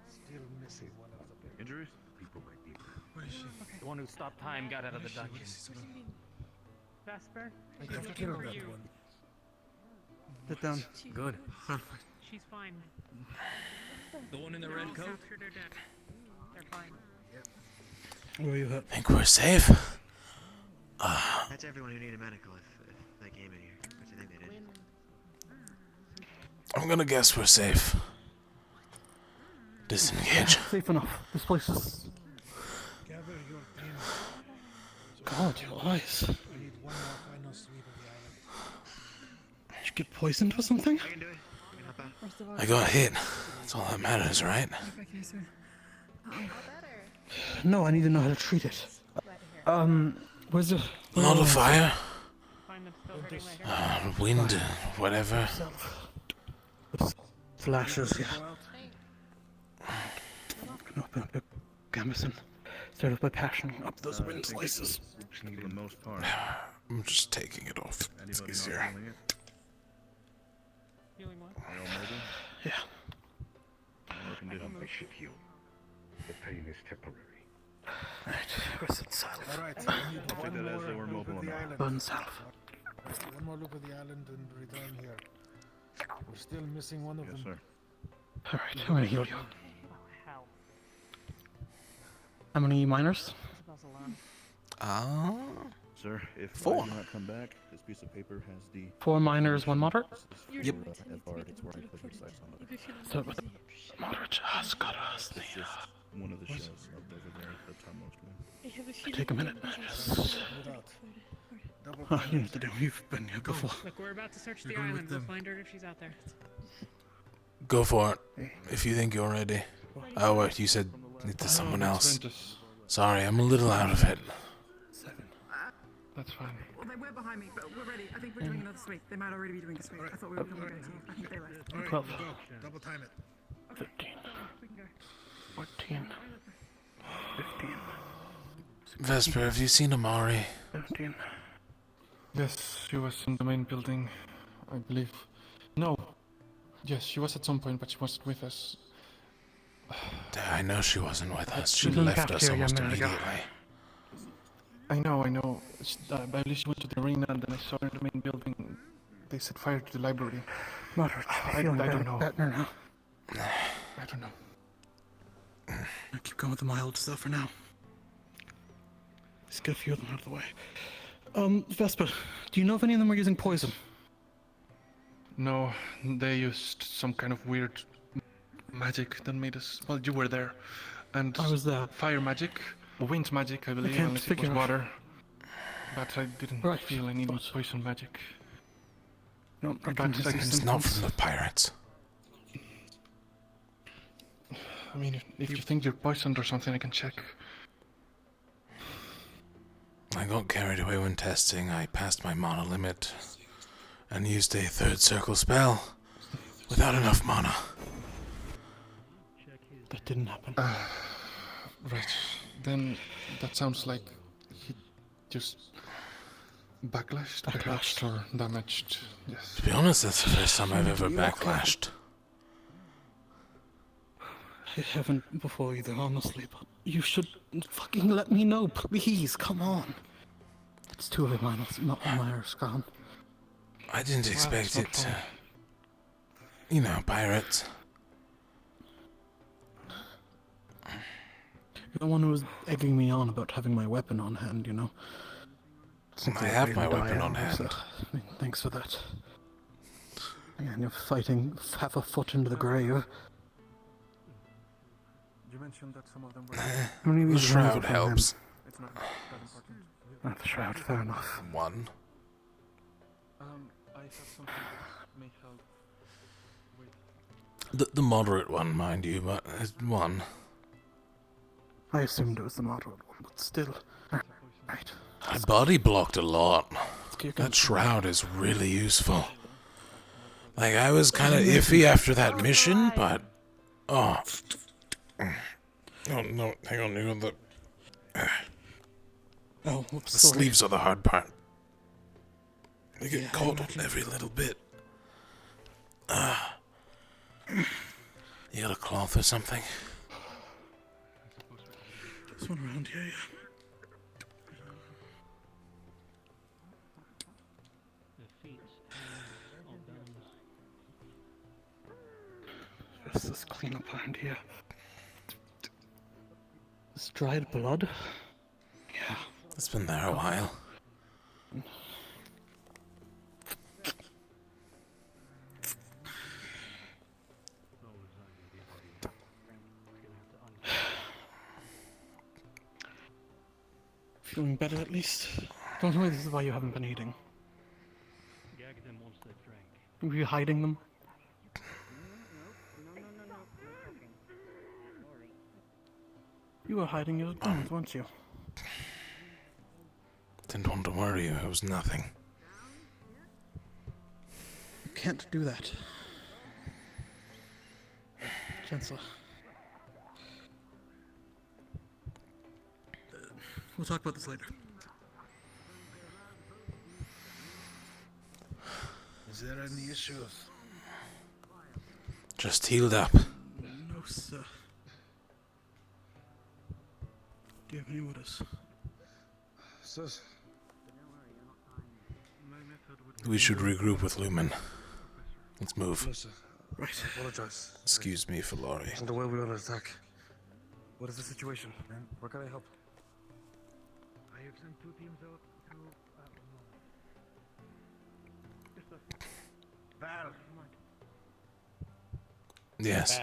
[SPEAKER 16] Still missing one of the big
[SPEAKER 18] Injuries?
[SPEAKER 16] people might be.
[SPEAKER 3] Where is she?
[SPEAKER 17] The one who stopped time got out of the dungeon.
[SPEAKER 22] Vesper,
[SPEAKER 16] I
[SPEAKER 22] she's
[SPEAKER 16] have
[SPEAKER 22] looking
[SPEAKER 16] killed
[SPEAKER 22] for
[SPEAKER 16] that
[SPEAKER 22] you.
[SPEAKER 16] one.
[SPEAKER 3] Sit down.
[SPEAKER 17] Good.
[SPEAKER 3] Perfect.
[SPEAKER 22] She's fine.
[SPEAKER 17] The one in the
[SPEAKER 22] They're
[SPEAKER 17] red
[SPEAKER 22] all
[SPEAKER 17] coat?
[SPEAKER 22] captured or dead. They're fine.
[SPEAKER 3] Where are you hurt?
[SPEAKER 1] Think we're safe?
[SPEAKER 2] That's everyone who needed medical if they came in here, which I think they did.
[SPEAKER 1] I'm gonna guess we're safe. Disengage.
[SPEAKER 3] Safe enough. This place is...
[SPEAKER 16] Gather your team.
[SPEAKER 3] God, your eyes.
[SPEAKER 16] We need one more final sweep of the island.
[SPEAKER 3] Did you get poisoned or something?
[SPEAKER 2] I can do it. I can help out.
[SPEAKER 1] I got hit. That's all that matters, right?
[SPEAKER 3] No, I need to know how to treat it. Where's the...
[SPEAKER 1] A lot of fire.
[SPEAKER 22] Find them still hurt. recording later.
[SPEAKER 1] Wind, whatever.
[SPEAKER 3] Flashes, yeah. Gamison. Started by passion up those wind slices.
[SPEAKER 7] For the most part.
[SPEAKER 1] I'm just taking it off. It's
[SPEAKER 7] Anybody
[SPEAKER 1] easier.
[SPEAKER 7] not feeling it?
[SPEAKER 22] Feeling what?
[SPEAKER 7] Are you all mobile?
[SPEAKER 3] Yeah.
[SPEAKER 7] Or condition?
[SPEAKER 21] I should heal. The pain is temporary.
[SPEAKER 3] Alright, where's it salve?
[SPEAKER 16] Alright, we need
[SPEAKER 7] Take
[SPEAKER 16] one
[SPEAKER 7] that as
[SPEAKER 16] more
[SPEAKER 7] though we're
[SPEAKER 16] look
[SPEAKER 7] mobile
[SPEAKER 16] at the
[SPEAKER 7] enough.
[SPEAKER 16] island.
[SPEAKER 3] Burn salve.
[SPEAKER 16] One more look at the island and return here. We're still missing one of
[SPEAKER 7] Yes,
[SPEAKER 16] them.
[SPEAKER 7] sir.
[SPEAKER 3] Alright, I'm gonna heal you.
[SPEAKER 22] Oh, hell.
[SPEAKER 3] How many minors?
[SPEAKER 22] Isabel's alone.
[SPEAKER 7] Sir, if
[SPEAKER 1] 4.
[SPEAKER 7] I do not come back, this piece of paper has the
[SPEAKER 3] 4 minors, 1 moderate?
[SPEAKER 1] Yep.
[SPEAKER 7] FR, it's where I put your sites on it.
[SPEAKER 3] So, moderate.
[SPEAKER 7] It's just one of the shells up over there, the topmost one.
[SPEAKER 3] Take a minute.
[SPEAKER 16] Double
[SPEAKER 3] Oh, you need to do. You've been here before.
[SPEAKER 22] Look, we're about to search
[SPEAKER 16] You're
[SPEAKER 22] the
[SPEAKER 16] going with
[SPEAKER 22] island. We'll
[SPEAKER 16] them.
[SPEAKER 22] find her if she's out there.
[SPEAKER 1] Go for it. If you think you're ready. Oh, wait, you said need to someone else. Sorry, I'm a little out of it.
[SPEAKER 3] 7. That's fine.
[SPEAKER 23] Well, they were behind me, but we're ready. I think we're doing another sweep. They might already be doing a sweep. I thought we were going to go to you. I think they left.
[SPEAKER 16] Alright,
[SPEAKER 3] 12.
[SPEAKER 16] go. Double time it.
[SPEAKER 3] 13.
[SPEAKER 23] We can go.
[SPEAKER 3] 14. 15.
[SPEAKER 1] Vesper, have you seen Amari?
[SPEAKER 3] 17.
[SPEAKER 6] Yes, she was in the main building, I believe. No. Yes, she was at some point, but she wasn't with us.
[SPEAKER 1] I know she wasn't with us. She
[SPEAKER 3] was in the
[SPEAKER 1] left us
[SPEAKER 3] cafeteria a
[SPEAKER 1] almost
[SPEAKER 3] minute ago.
[SPEAKER 1] immediately.
[SPEAKER 6] I know. I believe she went to the arena, and then I saw her in the main building. They set fire to the library.
[SPEAKER 3] Moderate.
[SPEAKER 6] I don't know.
[SPEAKER 3] Better now.
[SPEAKER 6] I don't know.
[SPEAKER 3] I keep going with the mild stuff for now. Let's get a few of them out of the way. Vesper, do you know if any of them were using poison?
[SPEAKER 6] No, they used some kind of weird magic that made us. Well, you were there, and
[SPEAKER 3] I was there.
[SPEAKER 6] Fire magic, wind magic, I believe,
[SPEAKER 3] can't
[SPEAKER 6] unless it was
[SPEAKER 3] figure out-
[SPEAKER 6] water. But I didn't
[SPEAKER 3] Right.
[SPEAKER 6] feel any poison magic.
[SPEAKER 3] No, I
[SPEAKER 6] But
[SPEAKER 1] It's not from the pirates.
[SPEAKER 6] I mean, if you think you're poisoned or something, I can check.
[SPEAKER 1] I got carried away when testing. I passed my mana limit and used a third circle spell without enough mana.
[SPEAKER 3] That didn't happen.
[SPEAKER 6] Right. Then that sounds like he just backlashed perhaps, or damaged. Yes.
[SPEAKER 1] To be honest, that's the first time I've ever backlashed.
[SPEAKER 3] I haven't before either, honestly, but you should fucking let me know, please, come on. It's 2 of minors, not Myers gone.
[SPEAKER 1] I didn't
[SPEAKER 3] Well,
[SPEAKER 1] expect
[SPEAKER 3] it's not
[SPEAKER 1] it to...
[SPEAKER 3] fun.
[SPEAKER 1] You know, pirates.
[SPEAKER 3] You're the one who was egging me on about having my weapon on hand, you know.
[SPEAKER 1] I have my weapon on hand.
[SPEAKER 3] I mean, thanks for that. And you're fighting half a foot into the grave.
[SPEAKER 6] You mentioned that some of them were.
[SPEAKER 3] How many of
[SPEAKER 1] The
[SPEAKER 3] these rounds are
[SPEAKER 1] shroud
[SPEAKER 3] from
[SPEAKER 1] helps.
[SPEAKER 6] It's not that important.
[SPEAKER 3] Not the shroud, fair enough.
[SPEAKER 1] 1.
[SPEAKER 6] I have something that may help. Wait.
[SPEAKER 1] The moderate one, mind you, but it's 1.
[SPEAKER 3] I assumed it was the moderate one, but still. Right.
[SPEAKER 1] I body blocked a lot.
[SPEAKER 3] Kick
[SPEAKER 1] That
[SPEAKER 3] him.
[SPEAKER 1] shroud is really useful. Like, I was kind of iffy after that mission, but... Oh. Oh, no, hang on, the...
[SPEAKER 3] Oh, whoops,
[SPEAKER 1] The
[SPEAKER 3] sorry.
[SPEAKER 1] sleeves are the hard part. They get caught on every little bit. You got a cloth or something?
[SPEAKER 3] There's one around here, yeah. Let's just clean up around here. This dried blood? Yeah.
[SPEAKER 1] It's been there a while.
[SPEAKER 3] Feeling better at least? Don't tell me this is why you haven't been eating.
[SPEAKER 8] Gagged them once they drank.
[SPEAKER 3] Were you hiding them? You were hiding your guns, weren't you?
[SPEAKER 1] Didn't want to worry you, it was nothing.
[SPEAKER 3] can't do that. Chancellor. We'll talk about this later.
[SPEAKER 16] Is there any issues?
[SPEAKER 1] Just healed up.
[SPEAKER 3] No, sir. Do you have any orders?
[SPEAKER 16] Sus.
[SPEAKER 1] We should regroup with Lumen. Let's move.
[SPEAKER 16] No, sir.
[SPEAKER 3] Right.
[SPEAKER 16] I apologize.
[SPEAKER 1] Excuse me for Laurie.
[SPEAKER 16] Isn't the way we're under attack. What is the situation, man? Where can I help? I have sent 2 teams out to... Val!
[SPEAKER 1] Yes.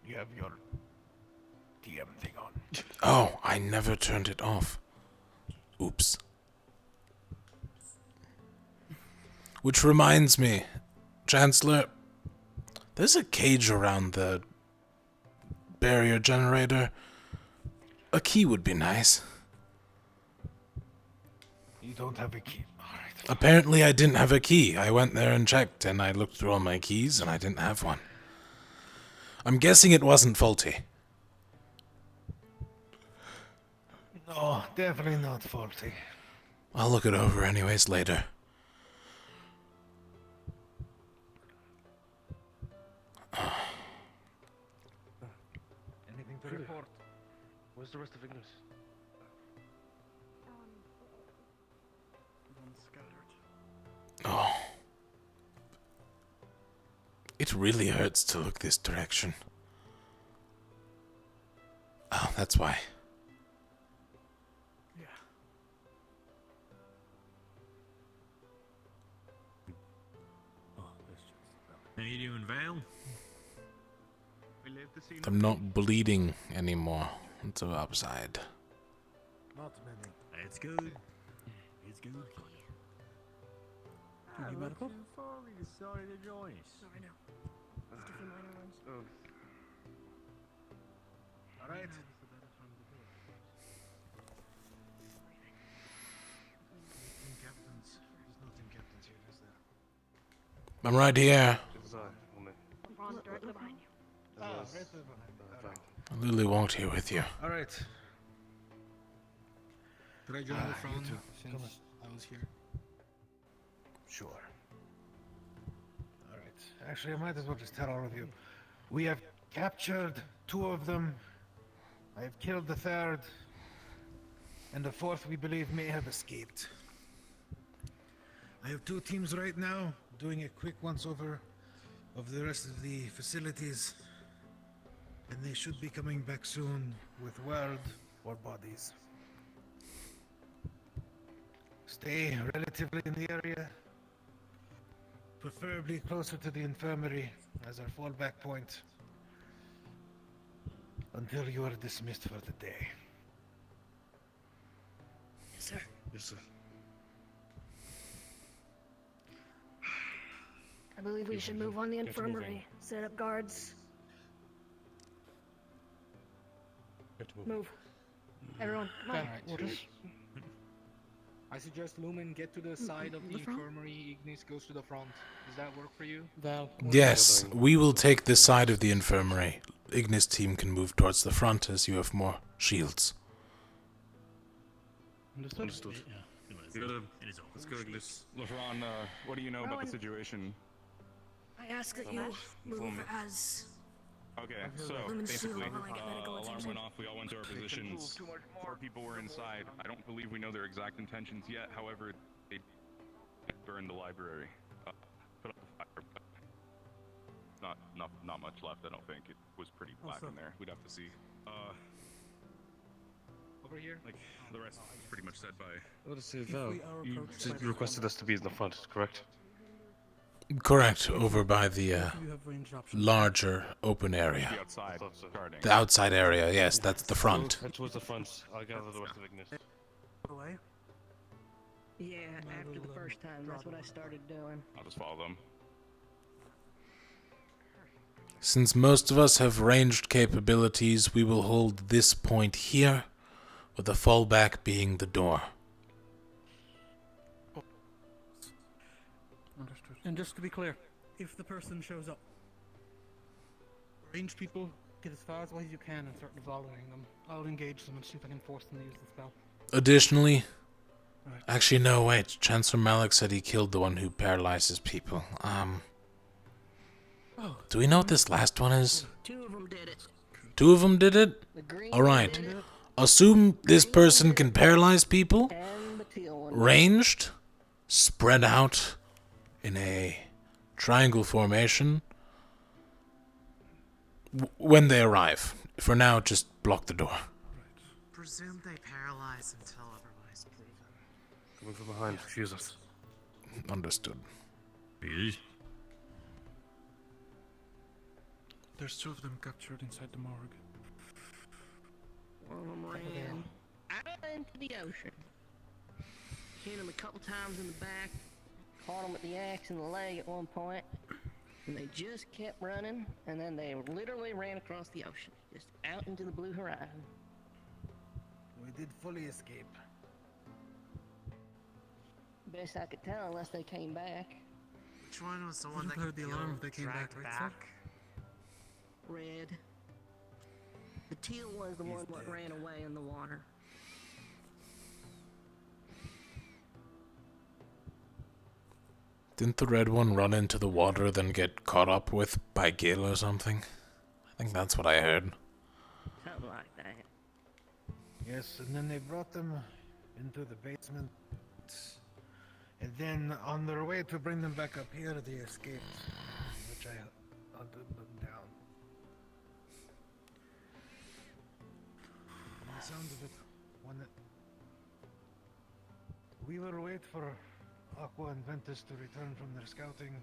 [SPEAKER 16] You have your DM thing on.
[SPEAKER 1] Oh, I never turned it off. Oops. Which reminds me, Chancellor, there's a cage around the barrier generator. A key would be nice.
[SPEAKER 16] You don't have a key. Alright.
[SPEAKER 1] Apparently I didn't have a key. I went there and checked, and I looked through all my keys, and I didn't have one. I'm guessing it wasn't faulty.
[SPEAKER 16] No, definitely not faulty.
[SPEAKER 1] I'll look it over anyways later.
[SPEAKER 16] Anything to report? Where's the rest of Ignis?
[SPEAKER 1] Oh. It really hurts to look this direction. Oh, that's why.
[SPEAKER 9] How you doing, Vale?
[SPEAKER 1] I'm not bleeding anymore. It's a upside.
[SPEAKER 16] Not many.
[SPEAKER 9] It's good. It's good.
[SPEAKER 23] Do you need medical?
[SPEAKER 9] Sorry to join us.
[SPEAKER 23] Sorry, no. Just a few minor ones.
[SPEAKER 16] Alright.
[SPEAKER 1] I'm right here.
[SPEAKER 23] Ron's directly behind you.
[SPEAKER 1] Lily walked here with you.
[SPEAKER 16] Alright.
[SPEAKER 17] Could I join the front since I was here?
[SPEAKER 16] Sure. Alright. Actually, I might as well just tell all of you. We have captured 2 of them. I have killed the 3rd. And the 4th, we believe, may have escaped. I have 2 teams right now doing a quick once-over of the rest of the facilities. And they should be coming back soon with word or bodies. Stay relatively in the area. Preferably closer to the infirmary as our fallback point. Until you are dismissed for the day.
[SPEAKER 23] Yes, sir.
[SPEAKER 16] Yes, sir.
[SPEAKER 23] I believe we should move on the infirmary. Set up guards. Move. Everyone, come on.
[SPEAKER 17] I suggest Lumen get to the side of the infirmary. Ignis goes to the front. Does that work for you?
[SPEAKER 18] Val.
[SPEAKER 1] Yes, we will take this side of the infirmary. Ignis' team can move towards the front as you have more shields.
[SPEAKER 18] Understood.
[SPEAKER 20] Let's go, Ignis. LeBron, what do you know about the situation?
[SPEAKER 23] I ask that you move as...
[SPEAKER 20] Okay, so basically, alarm went off, we all went to our positions. 4 people were inside. I don't believe we know their exact intentions yet, however, they burned the library. Put up a fire, but not much left, I don't think. It was pretty black in there. We'd have to see.
[SPEAKER 17] Over here?
[SPEAKER 20] Like, the rest was pretty much said by...
[SPEAKER 18] What is it, Val? You requested us to be in the front, correct?
[SPEAKER 1] Correct, over by the larger open area.
[SPEAKER 20] The outside.
[SPEAKER 1] The outside area, yes, that's the front.
[SPEAKER 18] Head towards the front. I'll gather the rest of Ignis.
[SPEAKER 23] Away?
[SPEAKER 4] Yeah, after the first time, that's what I started doing.
[SPEAKER 20] I'll just follow them.
[SPEAKER 1] Since most of us have ranged capabilities, we will hold this point here, with the fallback being the door.
[SPEAKER 3] And just to be clear, if the person shows up, range people, get as far away as you can and start following them. I'll engage them and see if I can force them to use the spell.
[SPEAKER 1] Additionally, actually no, wait. Chancellor Malik said he killed the one who paralyzes people. Do we know what this last one is?
[SPEAKER 4] 2 of them did it.
[SPEAKER 1] 2 of them did it? Alright. Assume this person can paralyze people, ranged, spread out in a triangle formation when they arrive. For now, just block the door.
[SPEAKER 2] Presume they paralyze until otherwise proven.
[SPEAKER 10] Coming from behind, fuse us.
[SPEAKER 1] Understood.
[SPEAKER 6] There's 2 of them captured inside the morgue.
[SPEAKER 4] One of them ran out into the ocean. Hit him a couple times in the back. Caught him with the axe in the leg at one point. And they just kept running, and then they literally ran across the ocean. Just out into the blue horizon.
[SPEAKER 16] We did fully escape.
[SPEAKER 4] Best I could tell, unless they came back.
[SPEAKER 2] Which one was the one that
[SPEAKER 3] heard the alarm if they came back,
[SPEAKER 2] dragged
[SPEAKER 3] right, sir?
[SPEAKER 4] Red. The teal was the one that ran away in the water.
[SPEAKER 1] Didn't the red one run into the water, then get caught up with by Gil or something? I think that's what I heard.
[SPEAKER 4] Something like that.
[SPEAKER 16] Yes, and then they brought them into the basement. And then on their way to bring them back up here, they escaped. Which I hunted them down. From the sounds of it, we will wait for Aqua and Ventus to return from their scouting.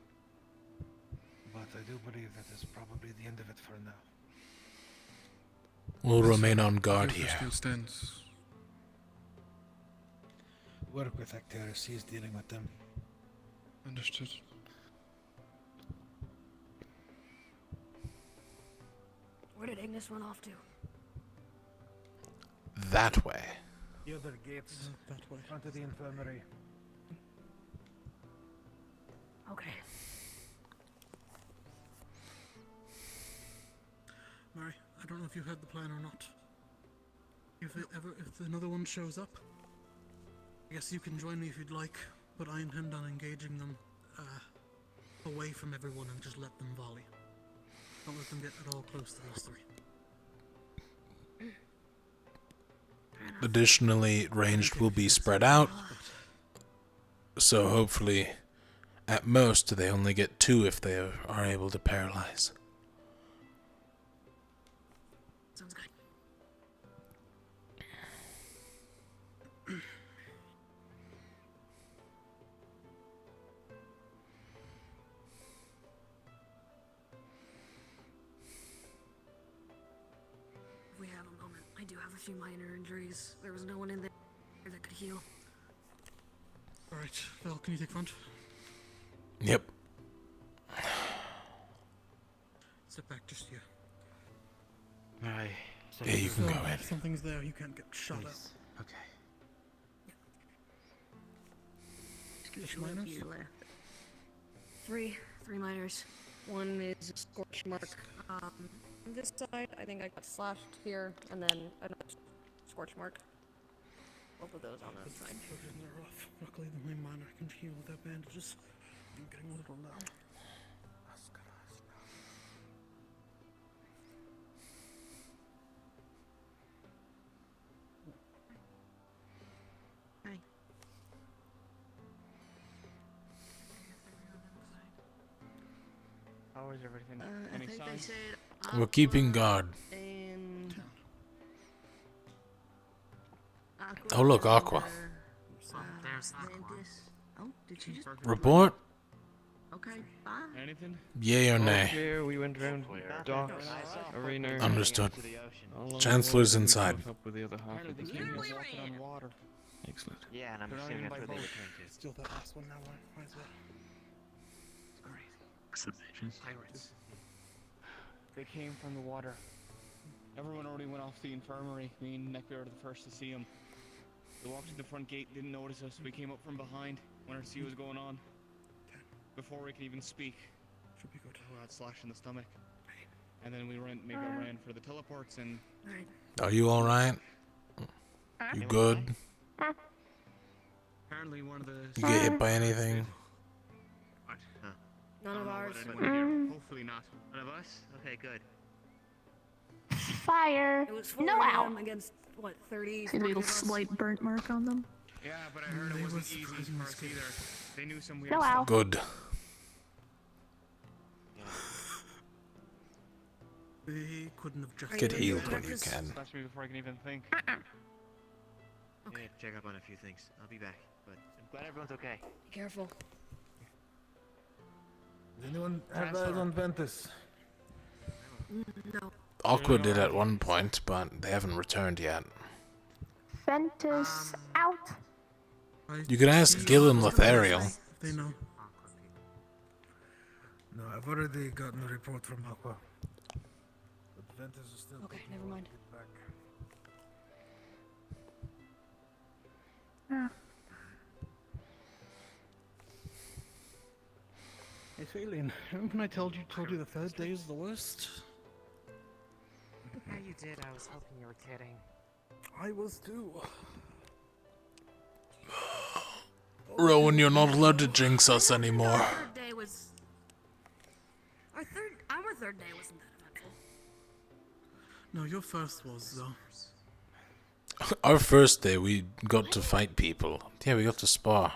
[SPEAKER 16] But I do believe that is probably the end of it for now.
[SPEAKER 1] We'll remain on guard
[SPEAKER 6] Ventus
[SPEAKER 1] here.
[SPEAKER 6] still stands.
[SPEAKER 16] Work with Acteris, he's dealing with them.
[SPEAKER 6] Understood.
[SPEAKER 23] Where did Ignis run off to?
[SPEAKER 1] That way.
[SPEAKER 16] The other gates,
[SPEAKER 3] that way.
[SPEAKER 16] Front of the infirmary.
[SPEAKER 23] Okay.
[SPEAKER 3] Mary, I don't know if you heard the plan or not. If another one shows up, I guess you can join me if you'd like, but I intend on engaging them away from everyone and just let them volley. Don't let them get at all close to these 3.
[SPEAKER 1] Additionally, ranged will be spread out, so hopefully, at most, they only get 2 if they are able to paralyze.
[SPEAKER 23] Sounds good. If we have a moment, I do have a few minor injuries. There was no one in there that could heal.
[SPEAKER 3] Alright, Val, can you take front?
[SPEAKER 1] Yep.
[SPEAKER 3] Step back, just you.
[SPEAKER 10] Aye.
[SPEAKER 1] Yeah, you can go ahead.
[SPEAKER 3] If something's there, you can't get shot at.
[SPEAKER 10] Okay.
[SPEAKER 4] Which
[SPEAKER 3] minors?
[SPEAKER 4] you left?
[SPEAKER 23] 3 minors.
[SPEAKER 22] One is a scorch mark. On this side, I think I got slashed here, and then another scorch mark. Both of those on that side.
[SPEAKER 3] They're rough. Luckily, my minor can heal with their bandages. I'm getting a little now.
[SPEAKER 4] Hi.
[SPEAKER 17] How is everything?
[SPEAKER 4] I
[SPEAKER 17] Any
[SPEAKER 4] think they
[SPEAKER 17] signs?
[SPEAKER 4] said
[SPEAKER 1] We're keeping guard.
[SPEAKER 4] and
[SPEAKER 1] Oh, look, Aqua.
[SPEAKER 2] There's
[SPEAKER 4] Mantis. Oh, did she just
[SPEAKER 1] Report?
[SPEAKER 4] Okay, bye.
[SPEAKER 17] Anything?
[SPEAKER 1] Yay or nay?
[SPEAKER 18] Clear, we went around docks, arena.
[SPEAKER 1] Understood.
[SPEAKER 18] All along
[SPEAKER 1] Chancellor's
[SPEAKER 18] the way, we
[SPEAKER 1] inside.
[SPEAKER 18] caught up with the other half of the team.
[SPEAKER 17] Walking on water.
[SPEAKER 18] Excellent.
[SPEAKER 19] Yeah, and I'm
[SPEAKER 17] They're not
[SPEAKER 19] assuming
[SPEAKER 17] even
[SPEAKER 19] that's
[SPEAKER 17] by
[SPEAKER 19] where they
[SPEAKER 17] boat.
[SPEAKER 19] returned to.
[SPEAKER 3] Still that last one now, why is that?
[SPEAKER 17] Pirates. They came from the water. Everyone already went off to the infirmary. Me and Neckbeard were the first to see them. They walked to the front gate, didn't notice us. We came up from behind, wanted to see what was going on. before we could even speak.
[SPEAKER 15] Should be good.
[SPEAKER 17] We got slashed in the stomach. And then we ran for the teleports and...
[SPEAKER 1] Are you alright? You good?
[SPEAKER 17] Apparently one of the...
[SPEAKER 1] You get hit by anything?
[SPEAKER 17] What? Huh.
[SPEAKER 4] None of ours.
[SPEAKER 17] Hopefully not.
[SPEAKER 19] None of us? Okay, good.
[SPEAKER 5] Fire.
[SPEAKER 23] It was
[SPEAKER 5] No, ow.
[SPEAKER 23] against what, 30?
[SPEAKER 5] See the little slight burnt mark on them.
[SPEAKER 17] Yeah, but I heard it wasn't easy for us either. They knew some weird
[SPEAKER 5] No, ow.
[SPEAKER 17] stuff.
[SPEAKER 1] Good.
[SPEAKER 15] They couldn't have just...
[SPEAKER 1] Get healed when you can.
[SPEAKER 17] Slash me before I can even think.
[SPEAKER 19] Okay. Check up on a few things. I'll be back, but I'm glad everyone's okay.
[SPEAKER 4] Be careful.
[SPEAKER 16] Does anyone have eyes on Ventus?
[SPEAKER 23] No.
[SPEAKER 1] Aqua did at one point, but they haven't returned yet.
[SPEAKER 5] Ventus out.
[SPEAKER 1] You could ask Gil and Lothariel.
[SPEAKER 15] They know. No, I've already gotten a report from Aqua. But Ventus is still...
[SPEAKER 4] Okay, never mind.
[SPEAKER 5] Yeah.
[SPEAKER 3] Hey, Phelan, remember when I told you the third day is the worst?
[SPEAKER 2] Yeah, you did. I was hoping you were kidding.
[SPEAKER 3] I was too.
[SPEAKER 1] Rowan, you're not allowed to jinx us anymore.
[SPEAKER 23] Our third day was... Our third day wasn't that eventful.
[SPEAKER 15] No, your first was, though.
[SPEAKER 1] Our first day, we got to fight people. Yeah, we got to spar.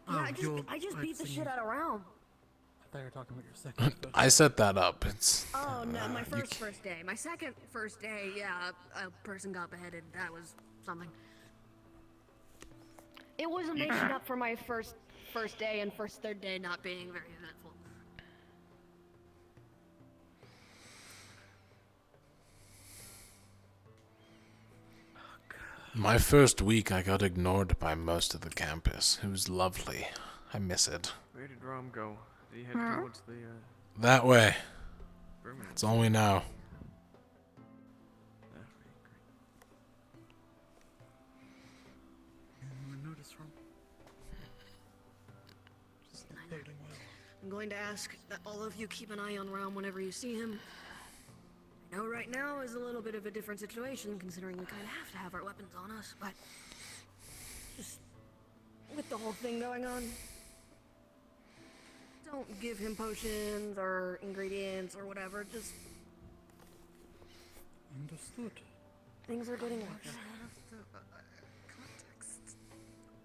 [SPEAKER 23] Yeah, I just beat the shit out of Realm.
[SPEAKER 3] I thought you were talking about your second.
[SPEAKER 1] I set that up. It's.
[SPEAKER 23] Oh no, my first day. My second first day, yeah, a person got beheaded. That was something.
[SPEAKER 4] It wasn't making up for my first day and third day not being very eventful.
[SPEAKER 1] My first week, I got ignored by most of the campus. It was lovely. I miss it.
[SPEAKER 10] Where did Rom go? Did he head towards the,
[SPEAKER 1] That way.
[SPEAKER 10] Vermin?
[SPEAKER 1] That's all we know.
[SPEAKER 15] Anyone notice from?
[SPEAKER 23] I'm going to ask that all of you keep an eye on Realm whenever you see him. I know right now is a little bit of a different situation considering we kind of have to have our weapons on us, but just with the whole thing going on, don't give him potions or ingredients or whatever. Just
[SPEAKER 3] Understood.
[SPEAKER 23] things are getting worse.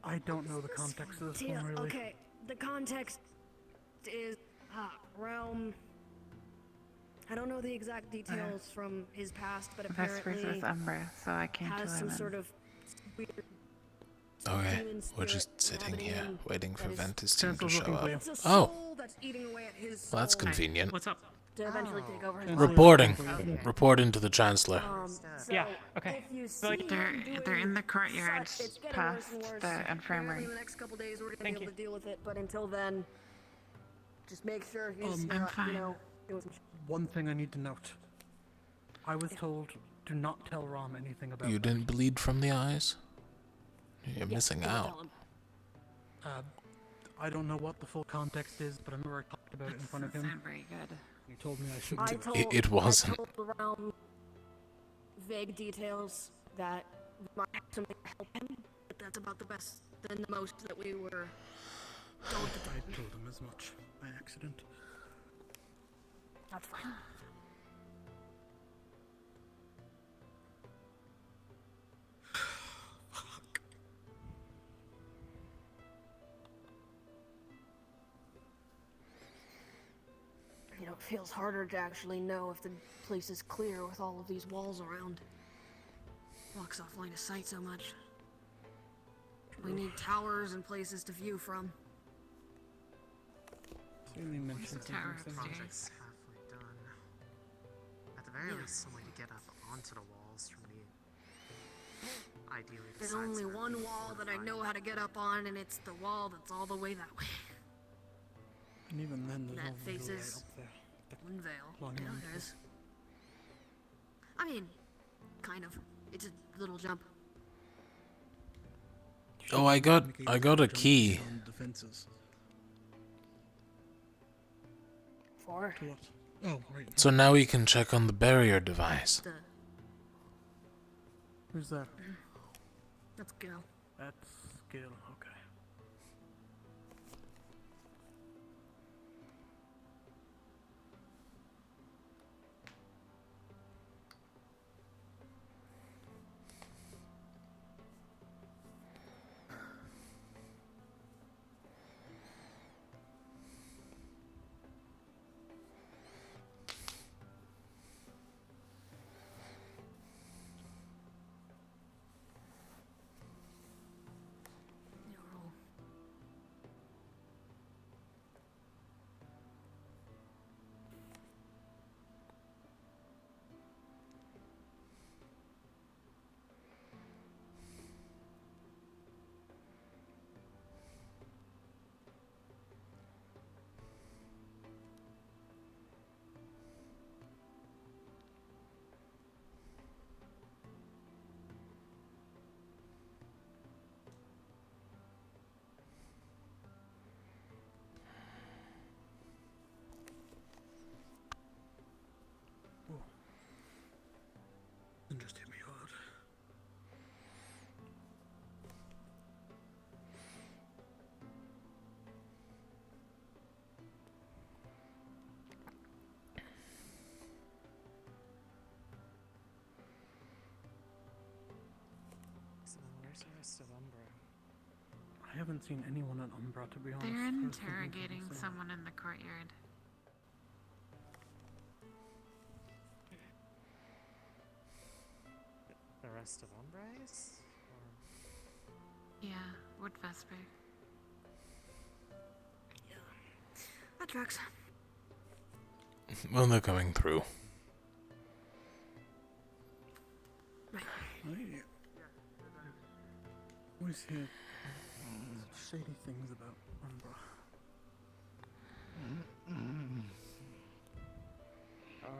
[SPEAKER 3] I don't know the context of this
[SPEAKER 23] Tia,
[SPEAKER 3] one, really.
[SPEAKER 23] okay, the context is Realm. I don't know the exact details from his past, but apparently
[SPEAKER 5] Vespers with Umbra, so I came
[SPEAKER 23] has
[SPEAKER 5] to
[SPEAKER 23] some
[SPEAKER 5] him.
[SPEAKER 23] sort of weird
[SPEAKER 1] Okay,
[SPEAKER 23] demon
[SPEAKER 1] we're
[SPEAKER 23] spirit
[SPEAKER 1] just sitting here,
[SPEAKER 23] inhabiting him
[SPEAKER 1] waiting for
[SPEAKER 23] that is-
[SPEAKER 1] Ventus team to
[SPEAKER 3] Central's
[SPEAKER 1] show
[SPEAKER 3] looking
[SPEAKER 1] up.
[SPEAKER 3] for you.
[SPEAKER 23] It's a
[SPEAKER 1] Oh,
[SPEAKER 23] soul that's eating away at his
[SPEAKER 1] well, that's
[SPEAKER 23] soul
[SPEAKER 1] convenient.
[SPEAKER 22] What's up?
[SPEAKER 23] to eventually take over his
[SPEAKER 1] Reporting.
[SPEAKER 23] life.
[SPEAKER 1] Reporting to the Chancellor.
[SPEAKER 23] So
[SPEAKER 22] Yeah, okay.
[SPEAKER 23] if you see him
[SPEAKER 5] They're in the
[SPEAKER 23] doing
[SPEAKER 5] courtyards
[SPEAKER 23] such, it's getting
[SPEAKER 5] past
[SPEAKER 23] worse and worse.
[SPEAKER 5] the infirmary.
[SPEAKER 23] Apparently in the next couple days we're gonna
[SPEAKER 22] Thank
[SPEAKER 23] be able
[SPEAKER 22] you.
[SPEAKER 23] to deal with it, but until then, just make sure he's
[SPEAKER 3] I'm
[SPEAKER 23] not,
[SPEAKER 5] fine.
[SPEAKER 23] you know, doing some
[SPEAKER 3] One thing I need to note. I was told do not tell Rom anything about
[SPEAKER 1] You
[SPEAKER 3] that.
[SPEAKER 1] didn't bleed from the eyes? You're missing
[SPEAKER 23] don't
[SPEAKER 1] out.
[SPEAKER 23] tell him.
[SPEAKER 3] I don't know what the full context is, but I remember I talked about it in front of him.
[SPEAKER 5] Not very good.
[SPEAKER 3] He told me I shouldn't
[SPEAKER 23] I
[SPEAKER 3] do
[SPEAKER 23] told,
[SPEAKER 1] It wasn't.
[SPEAKER 23] I told around vague details that might have something to help him, but that's about the best and the most that we were told to
[SPEAKER 15] I told him as much by accident.
[SPEAKER 23] That's fine. You know, it feels harder to actually know if the place is clear with all of these walls around. Blocks off line of sight so much. We need towers and places to view from.
[SPEAKER 3] Really mentioned
[SPEAKER 5] Tower
[SPEAKER 3] something.
[SPEAKER 2] Project's halfway done. At the very least, some way to get up onto the walls from the ideally.
[SPEAKER 23] There's
[SPEAKER 2] besides
[SPEAKER 23] only
[SPEAKER 2] that,
[SPEAKER 23] one wall that I know how to get up on, and it's the wall that's all the way that way.
[SPEAKER 3] And even then, there's
[SPEAKER 23] That
[SPEAKER 3] no real way
[SPEAKER 23] faces
[SPEAKER 3] up there.
[SPEAKER 23] one veil.
[SPEAKER 3] Long
[SPEAKER 23] Yeah,
[SPEAKER 3] enough.
[SPEAKER 23] there is. I mean, kind of. It's a little jump.
[SPEAKER 1] Oh, I got a key.
[SPEAKER 15] On defenses.
[SPEAKER 23] door.
[SPEAKER 15] To what? Oh, right.
[SPEAKER 1] So now we can check on the barrier device.
[SPEAKER 3] Who's that?
[SPEAKER 23] Let's go.
[SPEAKER 3] That's Gil, okay.
[SPEAKER 15] It just hit me hard.
[SPEAKER 2] So then where's the rest of Umbra?
[SPEAKER 3] I haven't seen anyone at Umbra, to be honest.
[SPEAKER 5] They're
[SPEAKER 3] First thing
[SPEAKER 5] interrogating
[SPEAKER 3] I'm saying.
[SPEAKER 5] someone in the courtyard.
[SPEAKER 2] The rest of Umbra is?
[SPEAKER 5] Yeah, Wood Vesper.
[SPEAKER 23] That tracks.
[SPEAKER 1] Well, they're coming through.
[SPEAKER 3] I always hear shady things about Umbra.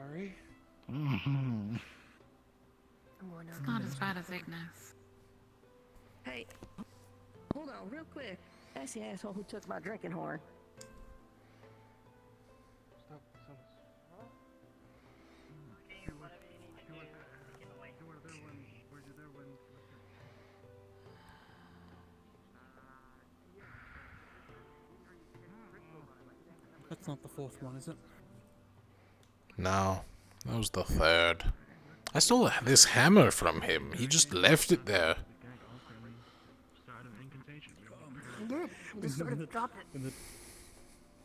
[SPEAKER 17] Ari?
[SPEAKER 5] It's not as bad as Ignis.
[SPEAKER 4] Hey, hold on real quick. That's the asshole who took my drinking horn.
[SPEAKER 3] That's not the fourth one, is it?
[SPEAKER 1] No, that was the third. I stole this hammer from him. He just left it there.
[SPEAKER 23] Just sort of dropped it.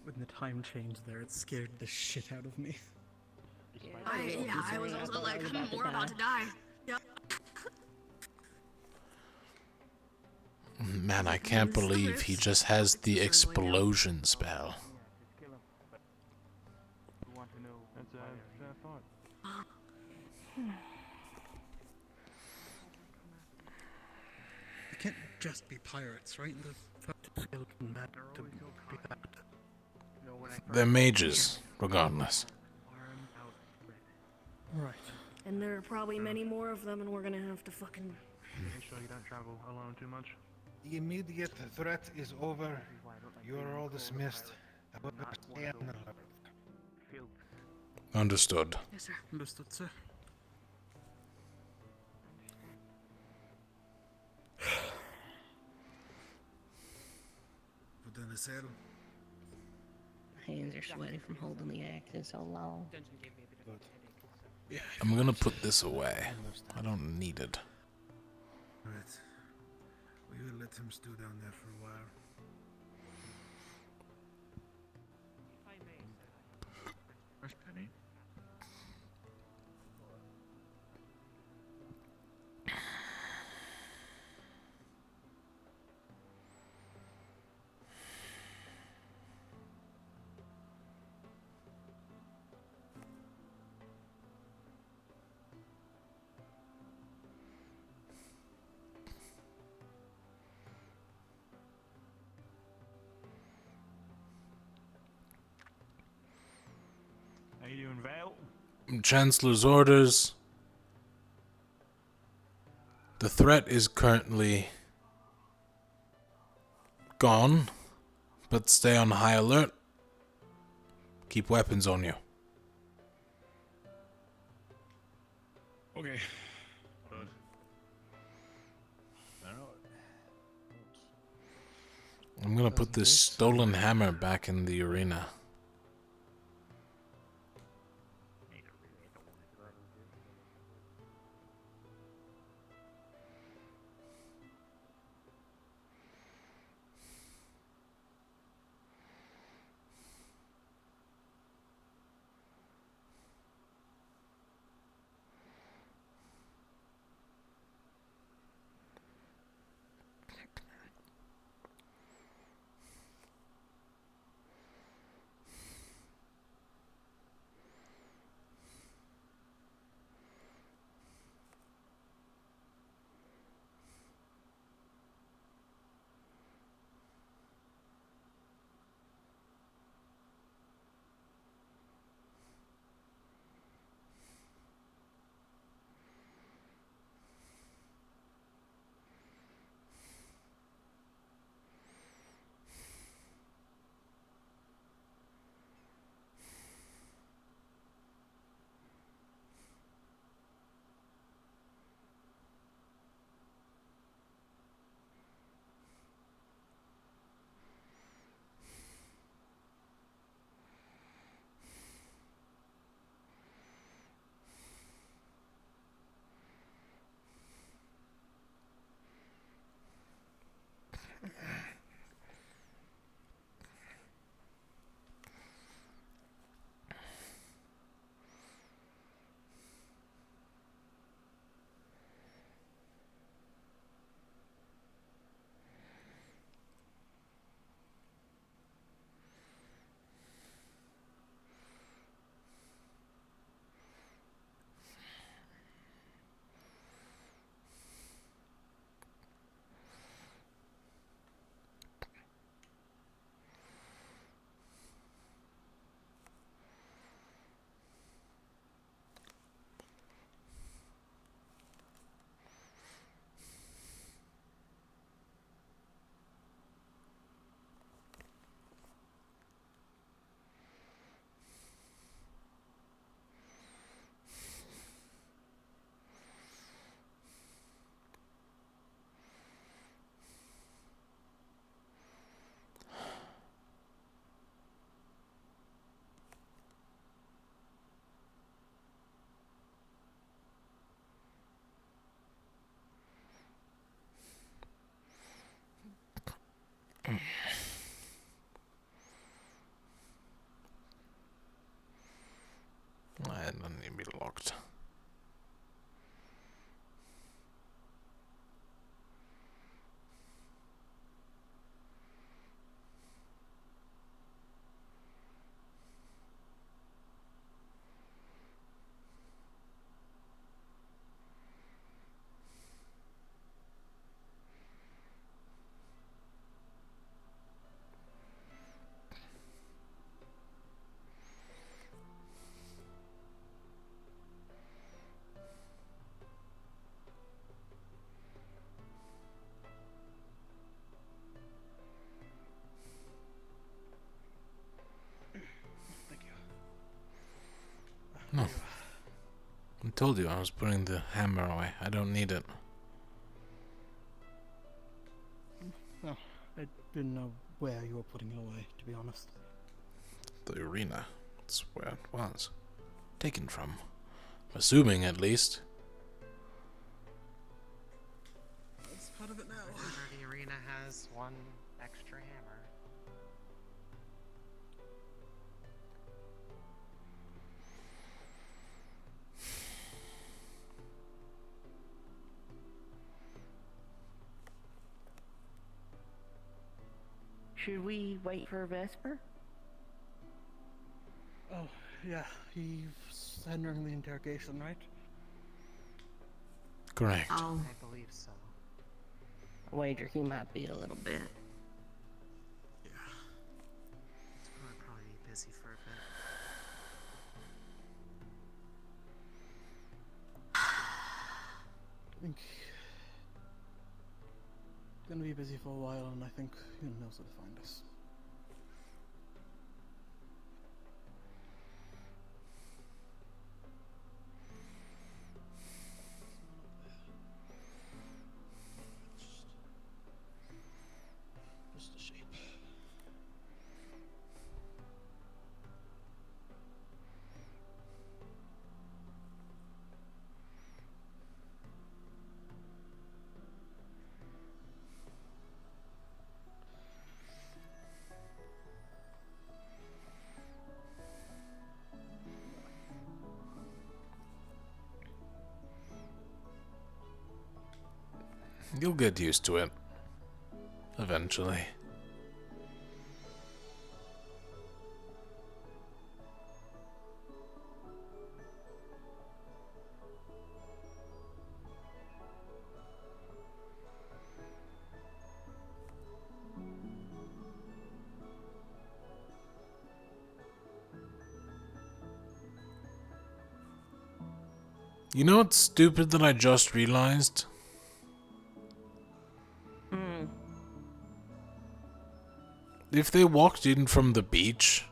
[SPEAKER 3] When the time changed there, it scared the shit out of me.
[SPEAKER 23] I was also like, more about to die. Yeah.
[SPEAKER 1] Man, I can't believe he just has the explosion spell.
[SPEAKER 10] That's a thought.
[SPEAKER 15] They can't just be pirates, right?
[SPEAKER 1] They're mages, regardless.
[SPEAKER 3] Right.
[SPEAKER 23] And there are probably many more of them, and we're gonna have to fucking.
[SPEAKER 10] Make sure you don't travel alone too much.
[SPEAKER 16] The immediate threat is over. You are all dismissed. However, stay on alert.
[SPEAKER 1] Understood.
[SPEAKER 23] Yes, sir.
[SPEAKER 3] Understood, sir.
[SPEAKER 4] My hands are sweaty from holding the axes so long.
[SPEAKER 1] I'm gonna put this away. I don't need it.
[SPEAKER 16] Right. We will let him stew down there for a while.
[SPEAKER 10] Where's Penny? How you doing, Val?
[SPEAKER 1] Chancellor's orders. The threat is currently gone, but stay on high alert. Keep weapons on you.
[SPEAKER 20] Okay.
[SPEAKER 1] I'm gonna put this stolen hammer back in the arena. I don't need to be locked. No. I told you I was putting the hammer away. I don't need it.
[SPEAKER 3] No, I didn't know where you were putting it away, to be honest.
[SPEAKER 1] The arena. That's where it was. Taken from. I'm assuming, at least.
[SPEAKER 15] That's part of it now.
[SPEAKER 2] The arena has one extra hammer.
[SPEAKER 4] Should we wait for Vesper?
[SPEAKER 3] Oh, yeah, he's handling the interrogation, right?
[SPEAKER 1] Correct.
[SPEAKER 2] I believe so.
[SPEAKER 4] I wager he might be a little bit.
[SPEAKER 2] Yeah. He's probably be busy for a bit.
[SPEAKER 3] I think he's gonna be busy for a while, and I think he knows where to find us.
[SPEAKER 1] You'll get used to it. Eventually. You know what's stupid that I just realized? If they walked in from the beach,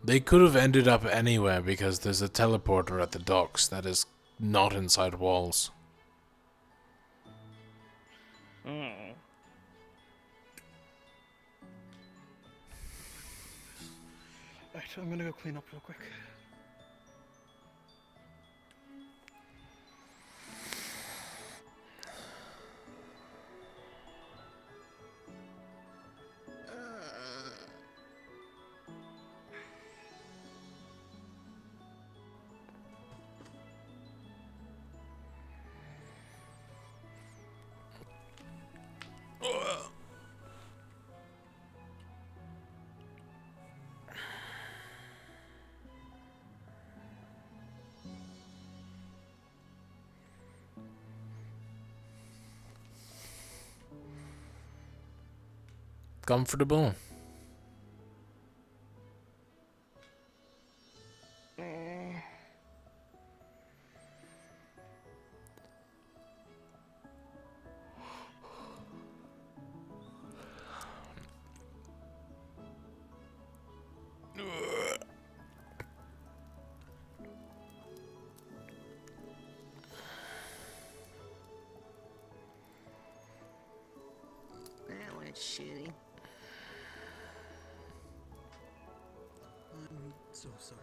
[SPEAKER 1] they could have ended up anywhere because there's a teleporter at the docks that is not inside walls.
[SPEAKER 3] Alright, I'm gonna go clean up real quick.
[SPEAKER 1] Comfortable?
[SPEAKER 4] That went shitty.
[SPEAKER 15] I'm so sorry.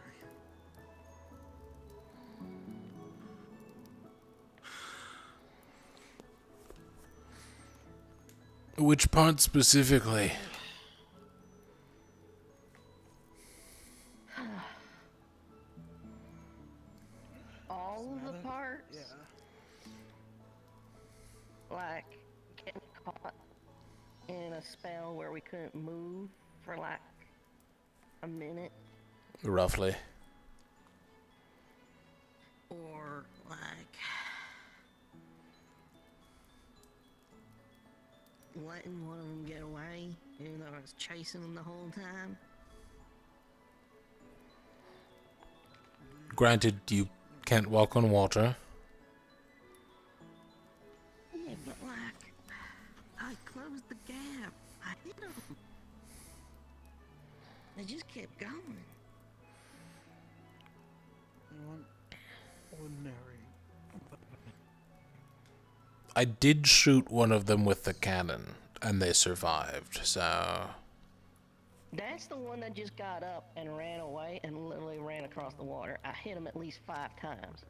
[SPEAKER 1] Which part specifically?
[SPEAKER 4] All of the parts?
[SPEAKER 15] Yeah.
[SPEAKER 4] Like, getting caught in a spell where we couldn't move for like a minute.
[SPEAKER 1] Roughly.
[SPEAKER 4] Or like letting one of them get away, even though I was chasing them the whole time.
[SPEAKER 1] Granted, you can't walk on water.
[SPEAKER 4] Yeah, but like, I closed the gap. I hit them. They just kept going.
[SPEAKER 3] You want ordinary.
[SPEAKER 1] I did shoot one of them with the cannon, and they survived, so...
[SPEAKER 4] That's the one that just got up and ran away and literally ran across the water. I hit him at least 5 times.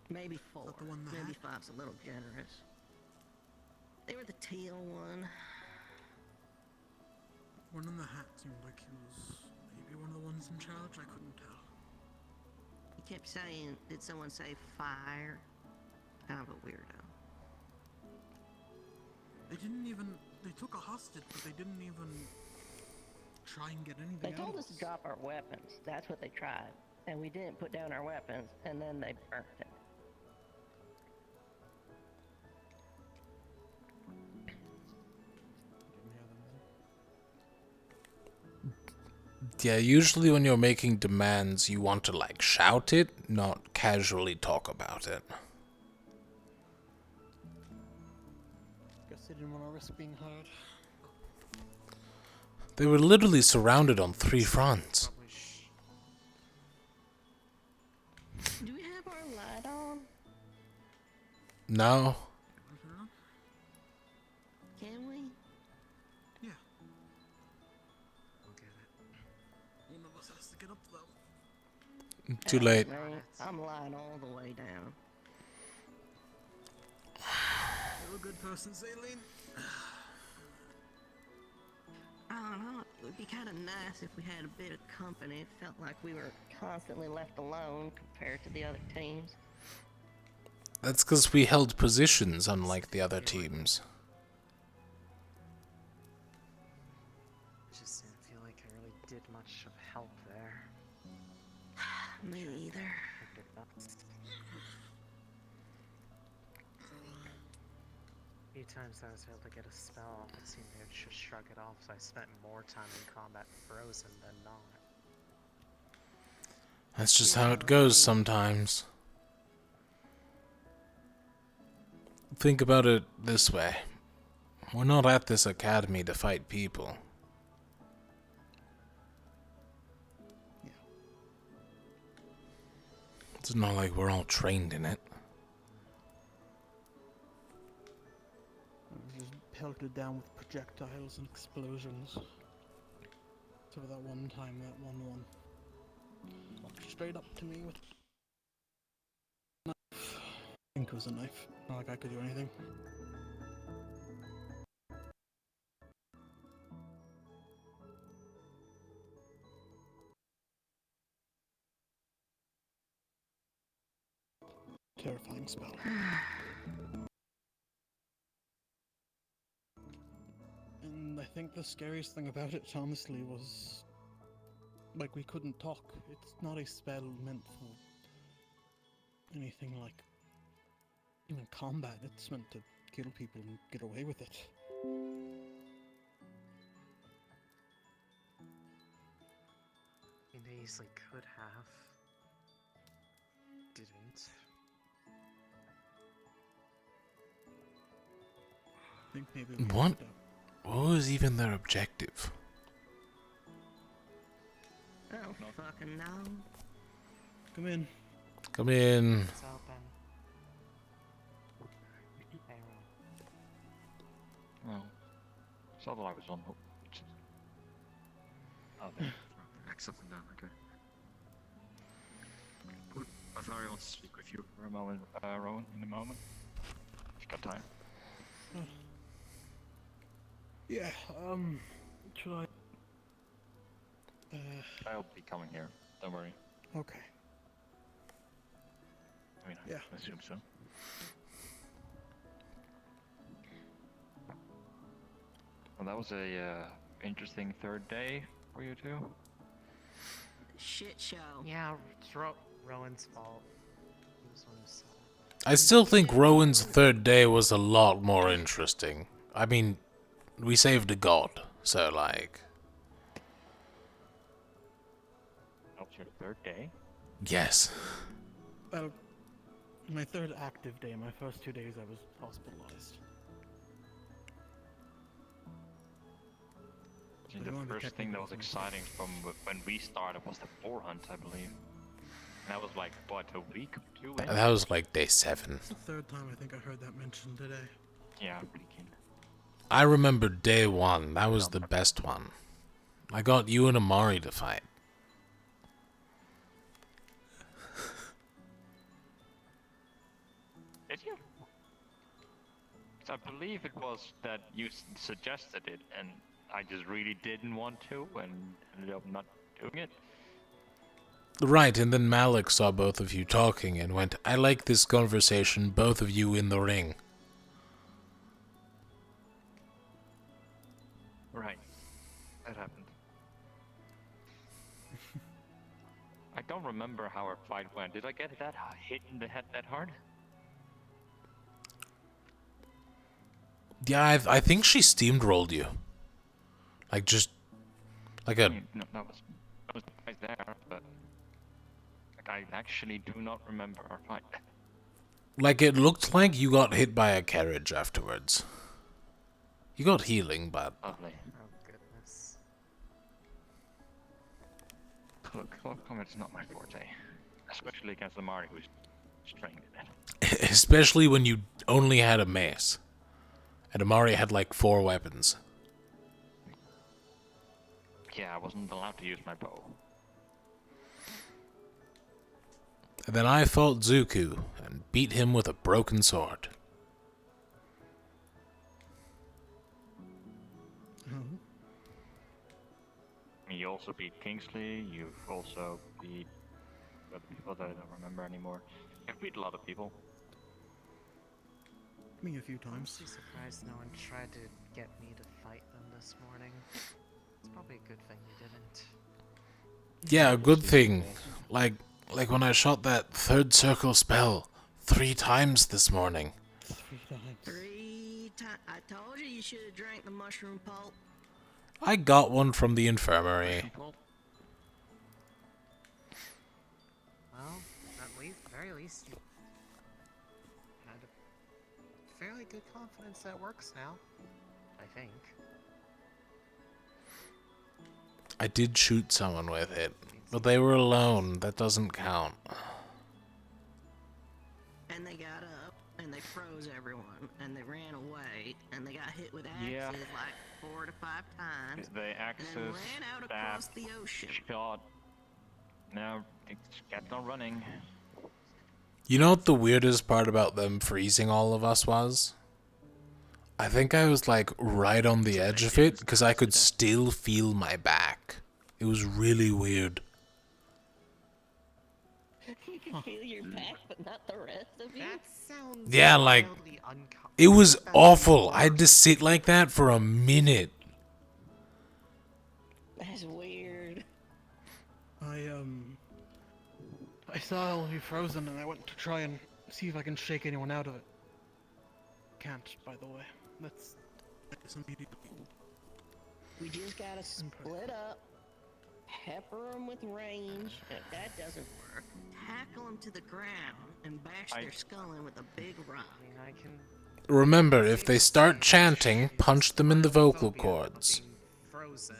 [SPEAKER 4] Maybe 4.
[SPEAKER 15] The one that
[SPEAKER 4] Maybe 5's a little generous. They were the teal one.
[SPEAKER 15] One in the hat seemed like he was maybe one of the ones in charge. I couldn't tell.
[SPEAKER 4] He kept saying, did someone say fire? Kind of a weirdo.
[SPEAKER 15] They didn't even. They took a hostage, but they didn't even try and get anything.
[SPEAKER 4] They told us to drop our weapons. That's what they tried. And we didn't put down our weapons, and then they burnt it.
[SPEAKER 1] Yeah, usually when you're making demands, you want to, like, shout it, not casually talk about it.
[SPEAKER 3] Guess they didn't want to risk being heard.
[SPEAKER 1] They were literally surrounded on 3 fronts.
[SPEAKER 4] Do we have our light on?
[SPEAKER 1] No.
[SPEAKER 4] Can we?
[SPEAKER 15] Yeah. I'll get it. One of us has to get up though.
[SPEAKER 1] Too late.
[SPEAKER 4] Man, I'm lying all the way down.
[SPEAKER 15] You're a good person, Saline.
[SPEAKER 4] I don't know. It would be kind of nice if we had a bit of company. It felt like we were constantly left alone compared to the other teams.
[SPEAKER 1] That's because we held positions, unlike the other teams.
[SPEAKER 2] I just didn't feel like I really did much of help there.
[SPEAKER 23] Me either.
[SPEAKER 2] A few times I was able to get a spell, it seemed they would just shrug it off, so I spent more time in combat frozen than not.
[SPEAKER 1] That's just how it goes sometimes. Think about it this way. We're not at this academy to fight people. It's not like we're all trained in it.
[SPEAKER 3] I was just pelted down with projectiles and explosions. So that one time, that one walked straight up to me with a knife. I think it was a knife. Not like I could do anything. Terrifying spell. And I think the scariest thing about it, honestly, was like we couldn't talk. It's not a spell meant for anything like even combat. It's meant to kill people and get away with it.
[SPEAKER 2] I mean, they easily could have. Didn't.
[SPEAKER 3] I think maybe we
[SPEAKER 1] What?
[SPEAKER 3] fucked up.
[SPEAKER 1] What was even their objective?
[SPEAKER 4] I don't fucking know.
[SPEAKER 3] Come in.
[SPEAKER 1] Come in.
[SPEAKER 2] It's open. Hey,
[SPEAKER 11] Well, saw that I was on. Oh, there. Excellent, done. Okay. I thought I want to speak with you for a moment, Rowan, in a moment. If you got time.
[SPEAKER 3] Yeah, should I?
[SPEAKER 11] I'll be coming here. Don't worry.
[SPEAKER 3] Okay.
[SPEAKER 11] I mean,
[SPEAKER 3] Yeah.
[SPEAKER 11] I assume so. Well, that was a interesting third day for you two.
[SPEAKER 4] Shit show.
[SPEAKER 2] Yeah, it's Rowan's fault. He was one who saw it.
[SPEAKER 1] I still think Rowan's third day was a lot more interesting. I mean, we saved a god, so like...
[SPEAKER 11] That was your third day?
[SPEAKER 1] Yes.
[SPEAKER 3] Well, my third active day. My first 2 days I was hospitalized.
[SPEAKER 11] I think the first thing that was exciting from when we started was the boar hunt, I believe. And that was like, what, a week or two in?
[SPEAKER 1] That was like day 7.
[SPEAKER 15] It's the third time I think I heard that mentioned today.
[SPEAKER 11] Yeah, pretty keen.
[SPEAKER 1] I remember day 1. That was the best one. I got you and Amari to fight.
[SPEAKER 11] Did you? 'Cause I believe it was that you suggested it, and I just really didn't want to, and ended up not doing it.
[SPEAKER 1] Right, and then Malik saw both of you talking and went, I like this conversation, both of you in the ring.
[SPEAKER 11] Right. That happened. I don't remember how our fight went. Did I get that hit in the head that hard?
[SPEAKER 1] Yeah, I think she steamrolled you. Like, just... Like a...
[SPEAKER 11] No, that was right there, but... Like, I actually do not remember our fight.
[SPEAKER 1] Like, it looked like you got hit by a carriage afterwards. You got healing, but...
[SPEAKER 11] Lovely.
[SPEAKER 2] Oh, goodness.
[SPEAKER 11] Look, close combat is not my forte. Especially against the Mari who's trained in it.
[SPEAKER 1] Especially when you only had a mace. And Amari had like 4 weapons.
[SPEAKER 11] Yeah, I wasn't allowed to use my bow.
[SPEAKER 1] And then I fought Zuku and beat him with a broken sword.
[SPEAKER 11] You also beat Kingsley, you've also beat other people that I don't remember anymore. You've beat a lot of people.
[SPEAKER 15] Me a few
[SPEAKER 2] I'm
[SPEAKER 15] times.
[SPEAKER 2] actually surprised no one tried to get me to fight them this morning. It's probably a good thing they didn't.
[SPEAKER 1] Yeah, a good thing. Like when I shot that third circle spell 3 times this morning.
[SPEAKER 15] 3 times.
[SPEAKER 4] 3 times. I told you you should have drank the mushroom pulp.
[SPEAKER 1] I got one from the infirmary.
[SPEAKER 2] Well, at least, very least, you had a fairly good confidence that works now. I think.
[SPEAKER 1] I did shoot someone with it, but they were alone. That doesn't count.
[SPEAKER 4] And they got up, and they froze everyone, and they ran away, and they got hit with axes
[SPEAKER 11] Yeah.
[SPEAKER 4] like 4 to 5 times,
[SPEAKER 11] The
[SPEAKER 4] and then
[SPEAKER 11] axes,
[SPEAKER 4] ran out across
[SPEAKER 11] stab,
[SPEAKER 4] the ocean.
[SPEAKER 11] shot. Now it's kept on running.
[SPEAKER 1] You know what the weirdest part about them freezing all of us was? I think I was like right on the edge of it because I could still feel my back. It was really weird.
[SPEAKER 4] You can feel your back, but not the rest of you.
[SPEAKER 2] That sounds
[SPEAKER 1] Yeah, like,
[SPEAKER 2] wildly uncomfortable.
[SPEAKER 1] it was awful. I had to sit like that for a minute.
[SPEAKER 4] That's weird.
[SPEAKER 3] I saw all of you frozen, and I went to try and see if I can shake anyone out of it. Can't, by the way. That's
[SPEAKER 4] We just gotta split up, pepper them with range. If that doesn't work, tackle them to the ground and bash their skull in with a big rock.
[SPEAKER 2] I mean, I can
[SPEAKER 1] Remember, if they start chanting, punch them in the vocal cords.
[SPEAKER 2] frozen.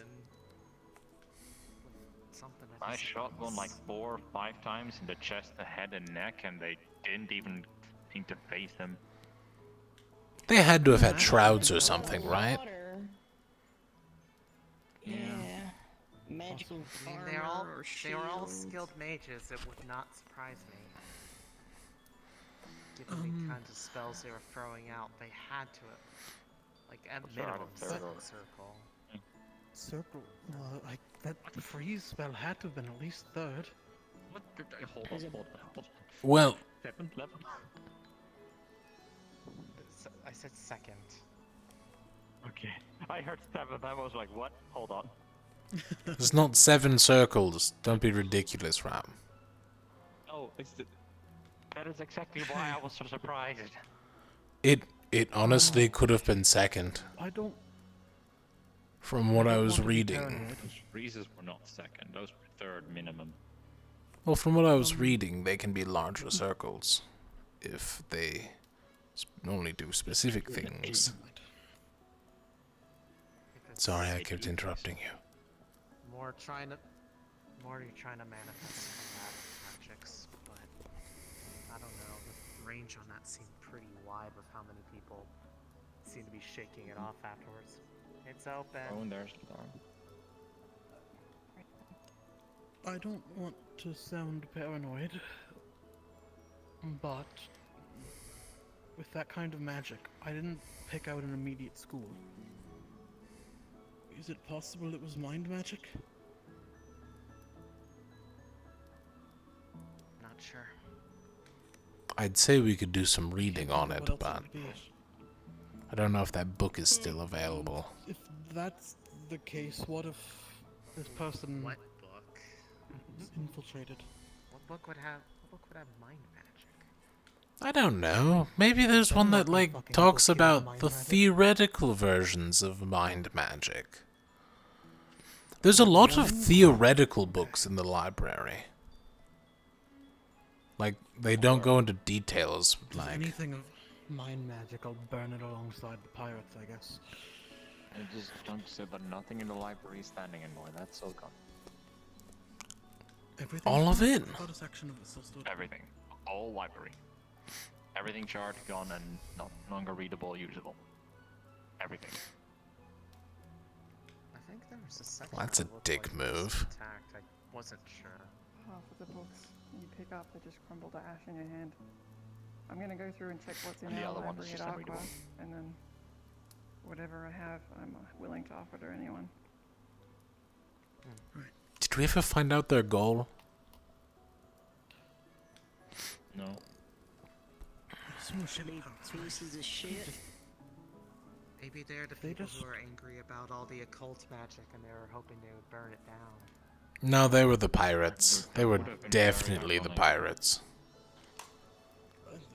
[SPEAKER 2] Something
[SPEAKER 11] I shot one like 4 or 5 times in the chest, the head, and neck, and they didn't even seem to face them.
[SPEAKER 1] They had to have had shrouds or something, right?
[SPEAKER 4] Yeah. Magical
[SPEAKER 2] I mean,
[SPEAKER 4] armor or
[SPEAKER 2] they were all
[SPEAKER 4] shields.
[SPEAKER 2] skilled mages. It would not surprise me. Given the kinds of spells they were throwing out, they had to have, like, at minimum, circle.
[SPEAKER 3] circle. That freeze spell had to have been at least third.
[SPEAKER 11] What? Hold on.
[SPEAKER 1] Well,
[SPEAKER 11] 7, 11.
[SPEAKER 2] I said second.
[SPEAKER 11] Okay. I heard 7. I was like, what? Hold on.
[SPEAKER 1] there's not 7 circles. Don't be ridiculous, Ram.
[SPEAKER 11] Oh, that is exactly why I was so surprised.
[SPEAKER 1] It honestly could have been second.
[SPEAKER 3] I don't.
[SPEAKER 1] From what I was reading.
[SPEAKER 11] Those freezes were not second. Those were 3rd minimum.
[SPEAKER 1] Well, from what I was reading, they can be larger circles if they only do specific things. Sorry, I kept interrupting you.
[SPEAKER 2] More you're trying to manifest combative magics, but I don't know. The range on that seemed pretty wide with how many people seem to be shaking it off afterwards. It's open.
[SPEAKER 11] Oh, and there's the door.
[SPEAKER 3] I don't want to sound paranoid, but with that kind of magic, I didn't pick out an immediate school. Is it possible it was mind magic?
[SPEAKER 2] Not sure.
[SPEAKER 1] I'd say we could do some reading on it,
[SPEAKER 3] What else
[SPEAKER 1] but
[SPEAKER 3] would it be?
[SPEAKER 1] I don't know if that book is still available.
[SPEAKER 3] If that's the case, what if this person
[SPEAKER 2] What book?
[SPEAKER 3] is infiltrated?
[SPEAKER 2] What book would have mind magic?
[SPEAKER 1] I don't know. Maybe there's one that, like, talks about the theoretical versions of mind magic. There's a lot of theoretical books in the library. Like, they don't go into details, like...
[SPEAKER 3] Anything of mind magic, I'll burn it alongside the pirates, I guess.
[SPEAKER 11] And just don't say that nothing in the library is standing anymore. That's all gone.
[SPEAKER 15] Everything.
[SPEAKER 1] All of it?
[SPEAKER 15] I thought a section of it still stood.
[SPEAKER 11] Everything. All library. Everything charred, gone, and not longer readable, usable. Everything.
[SPEAKER 2] I think there was a section.
[SPEAKER 1] Well, that's a
[SPEAKER 2] that looked
[SPEAKER 1] dick
[SPEAKER 2] like it was
[SPEAKER 1] move.
[SPEAKER 2] Intact. I wasn't sure.
[SPEAKER 12] Half of the books you pick up, they just crumble to ash in your hand. I'm gonna go through and check what's in
[SPEAKER 11] And the
[SPEAKER 12] our
[SPEAKER 11] other one is
[SPEAKER 12] library
[SPEAKER 11] just
[SPEAKER 12] at Aqua,
[SPEAKER 11] unreadable.
[SPEAKER 12] and then whatever I have, I'm willing to offer to anyone.
[SPEAKER 1] Did we ever find out their goal?
[SPEAKER 11] No.
[SPEAKER 4] Be pieces of shit.
[SPEAKER 2] Maybe they're the people who are angry about all the occult magic and they were hoping they would burn it down.
[SPEAKER 1] No, they were the pirates. They were definitely the pirates.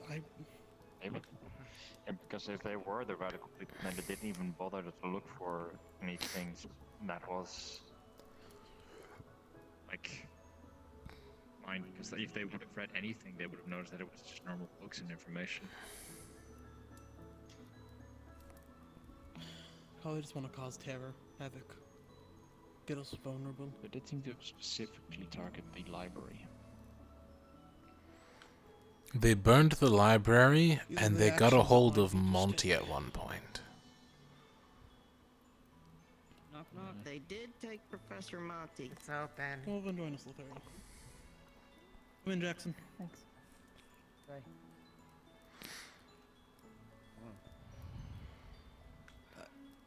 [SPEAKER 11] Maybe. Yeah, because if they were the radical people, then they didn't even bother to look for anything that was like mine. Because if they would have read anything, they would have noticed that it was just normal books and information.
[SPEAKER 15] Oh, they just want to cause terror, havoc, get us vulnerable.
[SPEAKER 11] But they seem to specifically target the library.
[SPEAKER 1] They burned the library, and they got a hold of Monty at one point.
[SPEAKER 4] Knock knock. They did take Professor Monty.
[SPEAKER 2] It's open.
[SPEAKER 15] Well, then join us, Lothario. Come in, Jackson.
[SPEAKER 12] Thanks.
[SPEAKER 17] Right.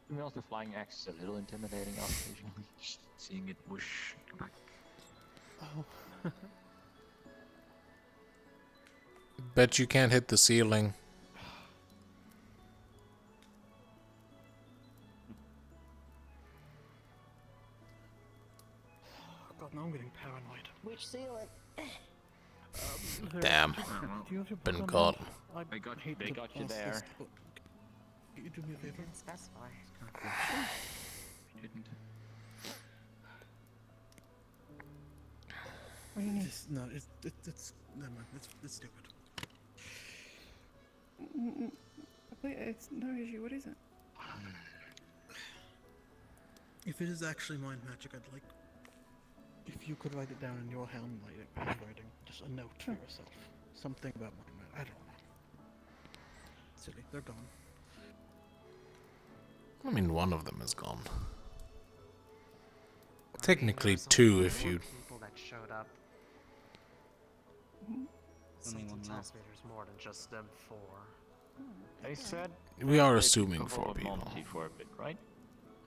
[SPEAKER 11] To be honest, the flying axe is a little intimidating occasionally. Just seeing it whoosh back.
[SPEAKER 15] Oh.
[SPEAKER 1] Bet you can't hit the ceiling.
[SPEAKER 15] God, now I'm getting paranoid.
[SPEAKER 4] Which ceiling?
[SPEAKER 1] Damn. Been caught.
[SPEAKER 11] They got you there.
[SPEAKER 15] Can you do me a favor?
[SPEAKER 2] Didn't specify.
[SPEAKER 11] You didn't.
[SPEAKER 12] What do you need?
[SPEAKER 15] No, it's never mind. It's stupid.
[SPEAKER 12] It's no issue. What is it?
[SPEAKER 15] If it is actually mind magic, I'd like if you could write it down in your handwriting, just a note for yourself. Something about mind magic. I don't know. Silly. They're gone.
[SPEAKER 1] I mean, one of them is gone. Technically two if you...
[SPEAKER 2] People that showed up.
[SPEAKER 17] Only one
[SPEAKER 2] tells me there's more than just them four.
[SPEAKER 11] They said
[SPEAKER 1] We are
[SPEAKER 11] they
[SPEAKER 1] assuming
[SPEAKER 11] took
[SPEAKER 1] 4
[SPEAKER 11] over
[SPEAKER 1] people.
[SPEAKER 11] Monty for a bit, right?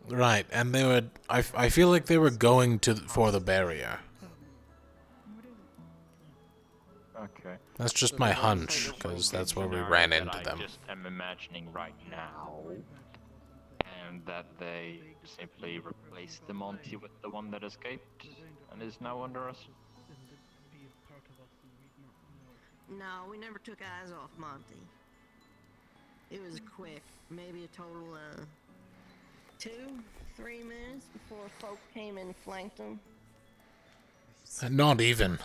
[SPEAKER 1] Right, and they were... I feel like they were going for the barrier.
[SPEAKER 11] Okay.
[SPEAKER 1] That's just my hunch, because that's where we ran into them.
[SPEAKER 11] I just am imagining right now, and that they simply replaced the Monty with the one that escaped and is now under us.
[SPEAKER 4] No, we never took eyes off Monty. It was quick, maybe a total of 2-3 minutes before folk came and flanked them.
[SPEAKER 1] Not even.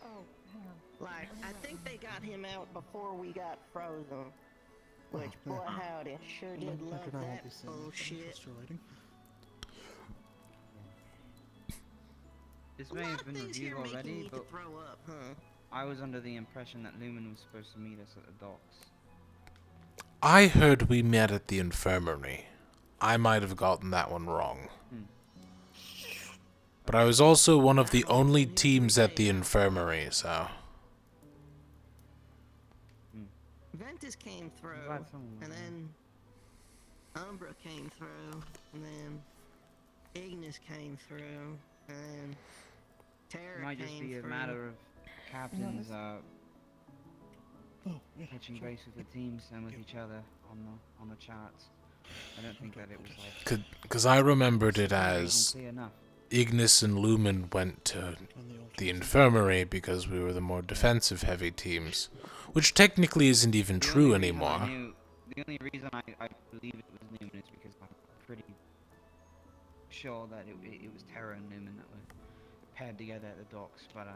[SPEAKER 12] Oh, hang on.
[SPEAKER 4] Like, I think they got him out before we got frozen. Which, boy howdy, sure did love that bullshit.
[SPEAKER 13] This may have been reviewed already, but
[SPEAKER 4] throw up, huh?
[SPEAKER 13] I was under the impression that Lumen was supposed to meet us at the docks.
[SPEAKER 1] I heard we met at the infirmary. I might have gotten that one wrong. But I was also one of the only teams at the infirmary, so...
[SPEAKER 4] Ventus came through, and then Umbra came through, and then Ignis came through, and then Terra
[SPEAKER 13] It might just be a matter of captains touching base with the teams and with each other on the charts. I don't think that it was like...
[SPEAKER 1] Because I remembered it as
[SPEAKER 13] clear enough.
[SPEAKER 1] Ignis and Lumen went to the infirmary because we were the more defensive-heavy teams, which technically isn't even true anymore.
[SPEAKER 13] The only reason I believe it was Newman is because I'm pretty sure that it was Terra and Newman that were paired together at the docks, but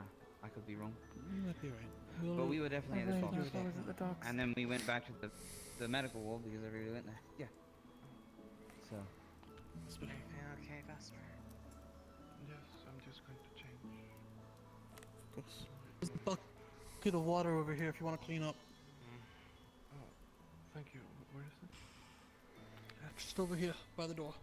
[SPEAKER 13] I could be wrong.
[SPEAKER 15] You might be right.
[SPEAKER 13] But we were definitely at the docks.
[SPEAKER 12] I was at the docks.
[SPEAKER 13] And then we went back to the medical ward because everybody went there. Yeah. So.
[SPEAKER 2] Okay, Vesper.
[SPEAKER 10] Yes, I'm just going to change.
[SPEAKER 15] Of course. There's a bucket of water over here if you want to clean up.
[SPEAKER 10] Oh, thank you. Where is it?
[SPEAKER 15] Just over here, by the door.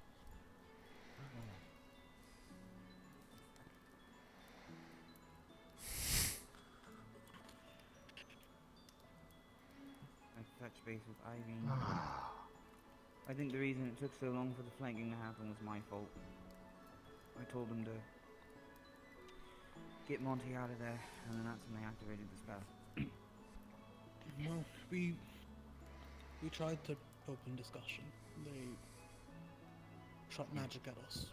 [SPEAKER 13] I touched base with Irene. I think the reason it took so long for the flanking to happen was my fault. I told them to get Monty out of there, and then that's when they activated the spell.
[SPEAKER 3] Well, we tried to open discussion. They shot magic at us.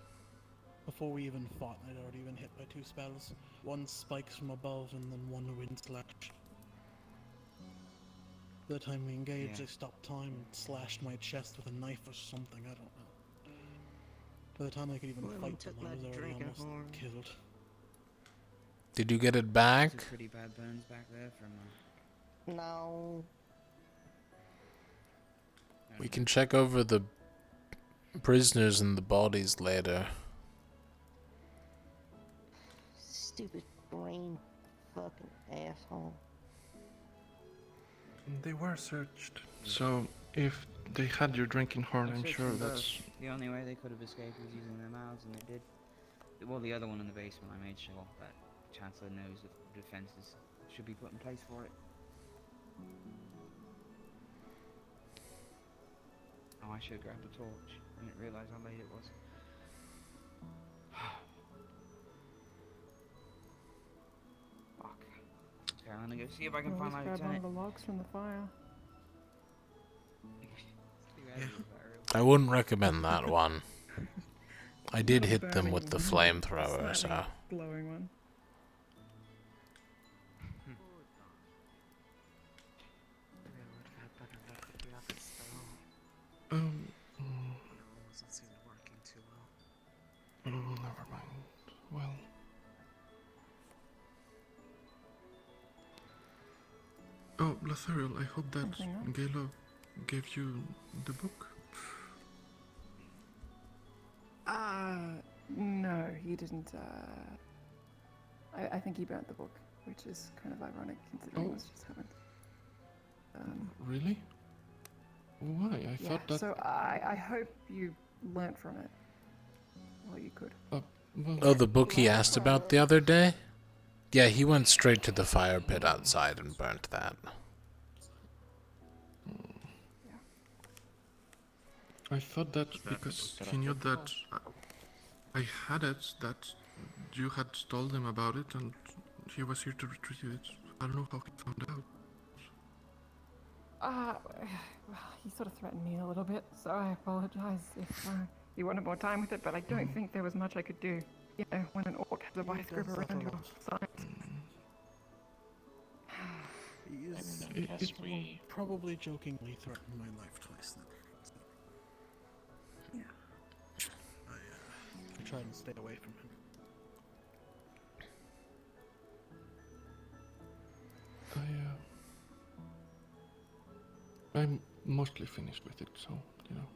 [SPEAKER 3] Before we even fought, I'd already been hit by 2 spells. One spikes from above, and then one wind slash. The time we engaged, they stopped time and slashed my chest with a knife or something, I don't know. By the time I could even fight them, I was already almost killed.
[SPEAKER 1] Did you get it back?
[SPEAKER 13] Some pretty bad burns back there from
[SPEAKER 4] No.
[SPEAKER 1] We can check over the prisoners and the bodies later.
[SPEAKER 4] Stupid brain fucking asshole.
[SPEAKER 6] They were searched. So if they had your drinking horn, I'm sure that's...
[SPEAKER 13] The only way they could have escaped was using their mouths, and they did. Well, the other one in the basement, I made sure that Chancellor knows that defenses should be put in place for it. Oh, I should have grabbed a torch. I didn't realise how late it was. Fuck. Okay, I'm gonna go see if I can find my
[SPEAKER 12] grab one of
[SPEAKER 13] lieutenant.
[SPEAKER 12] the logs from the fire.
[SPEAKER 1] I wouldn't recommend that one. I did hit them with the flamethrower, so...
[SPEAKER 12] Glowing one.
[SPEAKER 2] Doesn't seem working too well.
[SPEAKER 6] Never mind. Well... Oh, Lothariel, I hope that Galo gave you the book.
[SPEAKER 12] No, he didn't, I think he burnt the book, which is kind of ironic considering what's just happened.
[SPEAKER 6] Really? Why? I
[SPEAKER 12] Yeah,
[SPEAKER 6] thought that...
[SPEAKER 12] so I hope you learnt from it. Well, you could.
[SPEAKER 1] Oh, the book he asked about the other day? Yeah, he went straight to the fire pit outside and burnt that.
[SPEAKER 6] I thought that because he knew that I had it, that you had told him about it, and he was here to retrieve it. I don't know how he found out.
[SPEAKER 12] Well, he sort of threatened me a little bit, so I apologize if you wanted more time with it, but I don't think there was much I could do. You know, when an orc has a vice grip around your side.
[SPEAKER 3] It will probably jokingly threaten my life twice then.
[SPEAKER 12] Yeah.
[SPEAKER 3] I try and stay away from him.
[SPEAKER 6] I'm mostly finished with it, so, you know.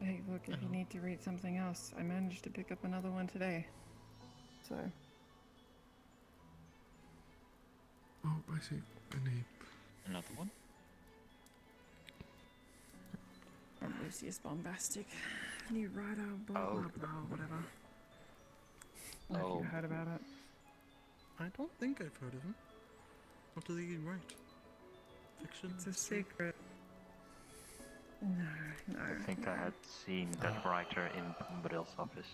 [SPEAKER 12] Hey, look, if you need to read something else, I managed to pick up another one today. So.
[SPEAKER 6] Oh, I see.
[SPEAKER 11] Another one?
[SPEAKER 12] From Lucius Bombastic. New writer, blah blah blah, whatever. Have you heard about it?
[SPEAKER 3] I don't think I've heard of him. What does he write? Fiction?
[SPEAKER 12] It's a secret. No.
[SPEAKER 11] I think I had seen that writer in Bombadil's office.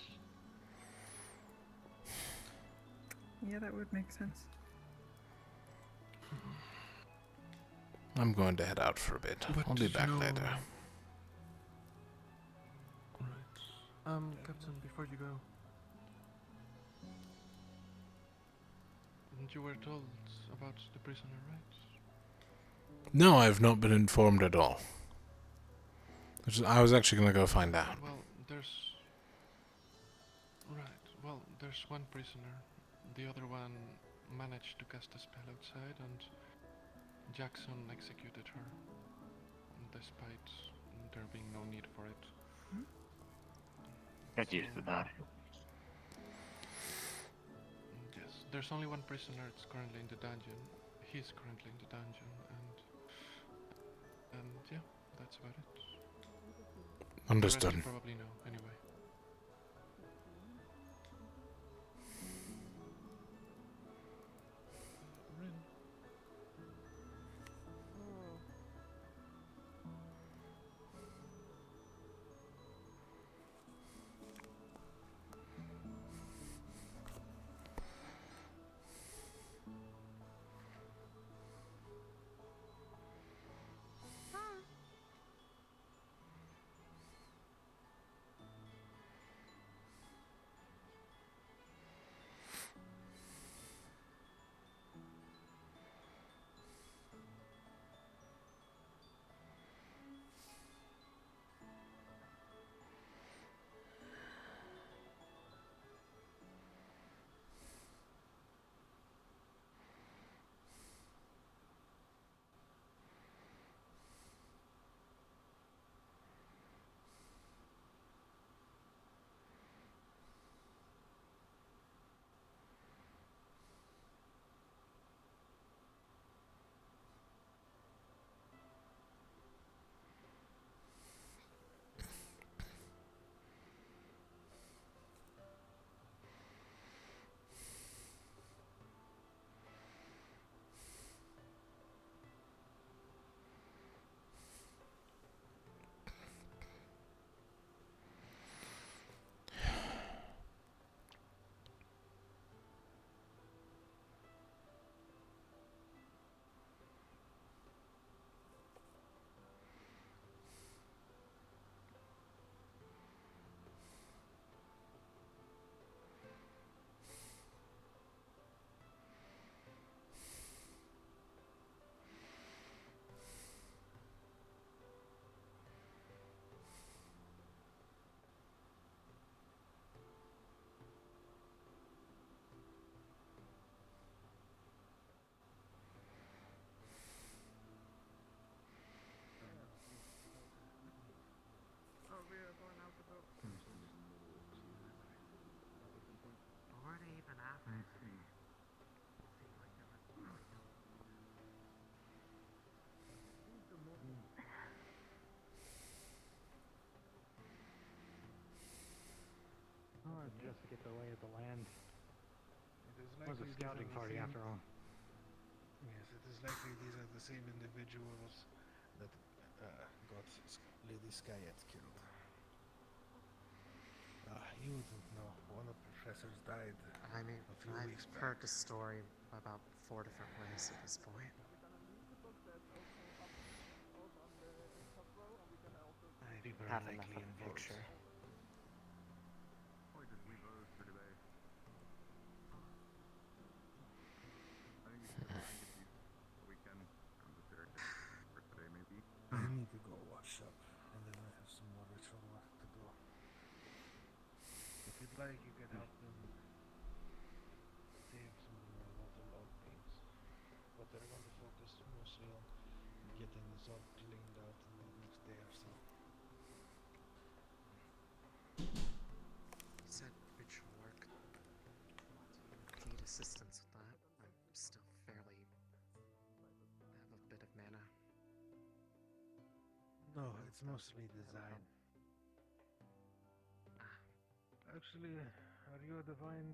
[SPEAKER 12] Yeah, that would make sense.
[SPEAKER 1] I'm going to head out for a bit. I'll be back later.
[SPEAKER 6] Right. Captain, before you go. You were told about the prisoner, right?
[SPEAKER 1] No, I've not been informed at all. I was actually going to go find out.
[SPEAKER 6] Well, there's one prisoner. The other one managed to cast a spell outside, and Jackson executed her, despite there being no need for it.
[SPEAKER 11] Get used to that.
[SPEAKER 6] Yes, there's only one prisoner that's currently in the dungeon. He's currently in the dungeon, and yeah, that's about it.
[SPEAKER 1] Understood.
[SPEAKER 6] The rest you probably know, anyway.
[SPEAKER 16] I see.
[SPEAKER 8] Oh, just to get the lay of the land.
[SPEAKER 16] It is
[SPEAKER 8] Was a
[SPEAKER 16] likely these are
[SPEAKER 8] scouting
[SPEAKER 16] the
[SPEAKER 8] party
[SPEAKER 16] same-
[SPEAKER 8] after all.
[SPEAKER 16] Yes, it is likely these are the same individuals that got Lady Skyet killed. You don't know. One of the professors died
[SPEAKER 2] I mean,
[SPEAKER 16] a few
[SPEAKER 2] I've
[SPEAKER 16] weeks back.
[SPEAKER 2] heard the story about 4 different ways at this point.
[SPEAKER 16] People
[SPEAKER 2] I
[SPEAKER 16] are
[SPEAKER 2] have enough
[SPEAKER 16] likely
[SPEAKER 2] of a
[SPEAKER 16] involved.
[SPEAKER 2] picture.
[SPEAKER 20] Or just leave those for today. I think we should try and get these what we can from the staircase for today, maybe.
[SPEAKER 16] I need to go wash up, and then I have some more ritual work to do. If you'd like, you can help them save some of the more waterlogged things. But they're going to focus mostly on getting this all cleaned out in the next day or so.
[SPEAKER 2] You said ritual work. Do you need assistance with that? I'm still fairly... have a bit of mana.
[SPEAKER 16] No, it's mostly design. Actually, are you a divine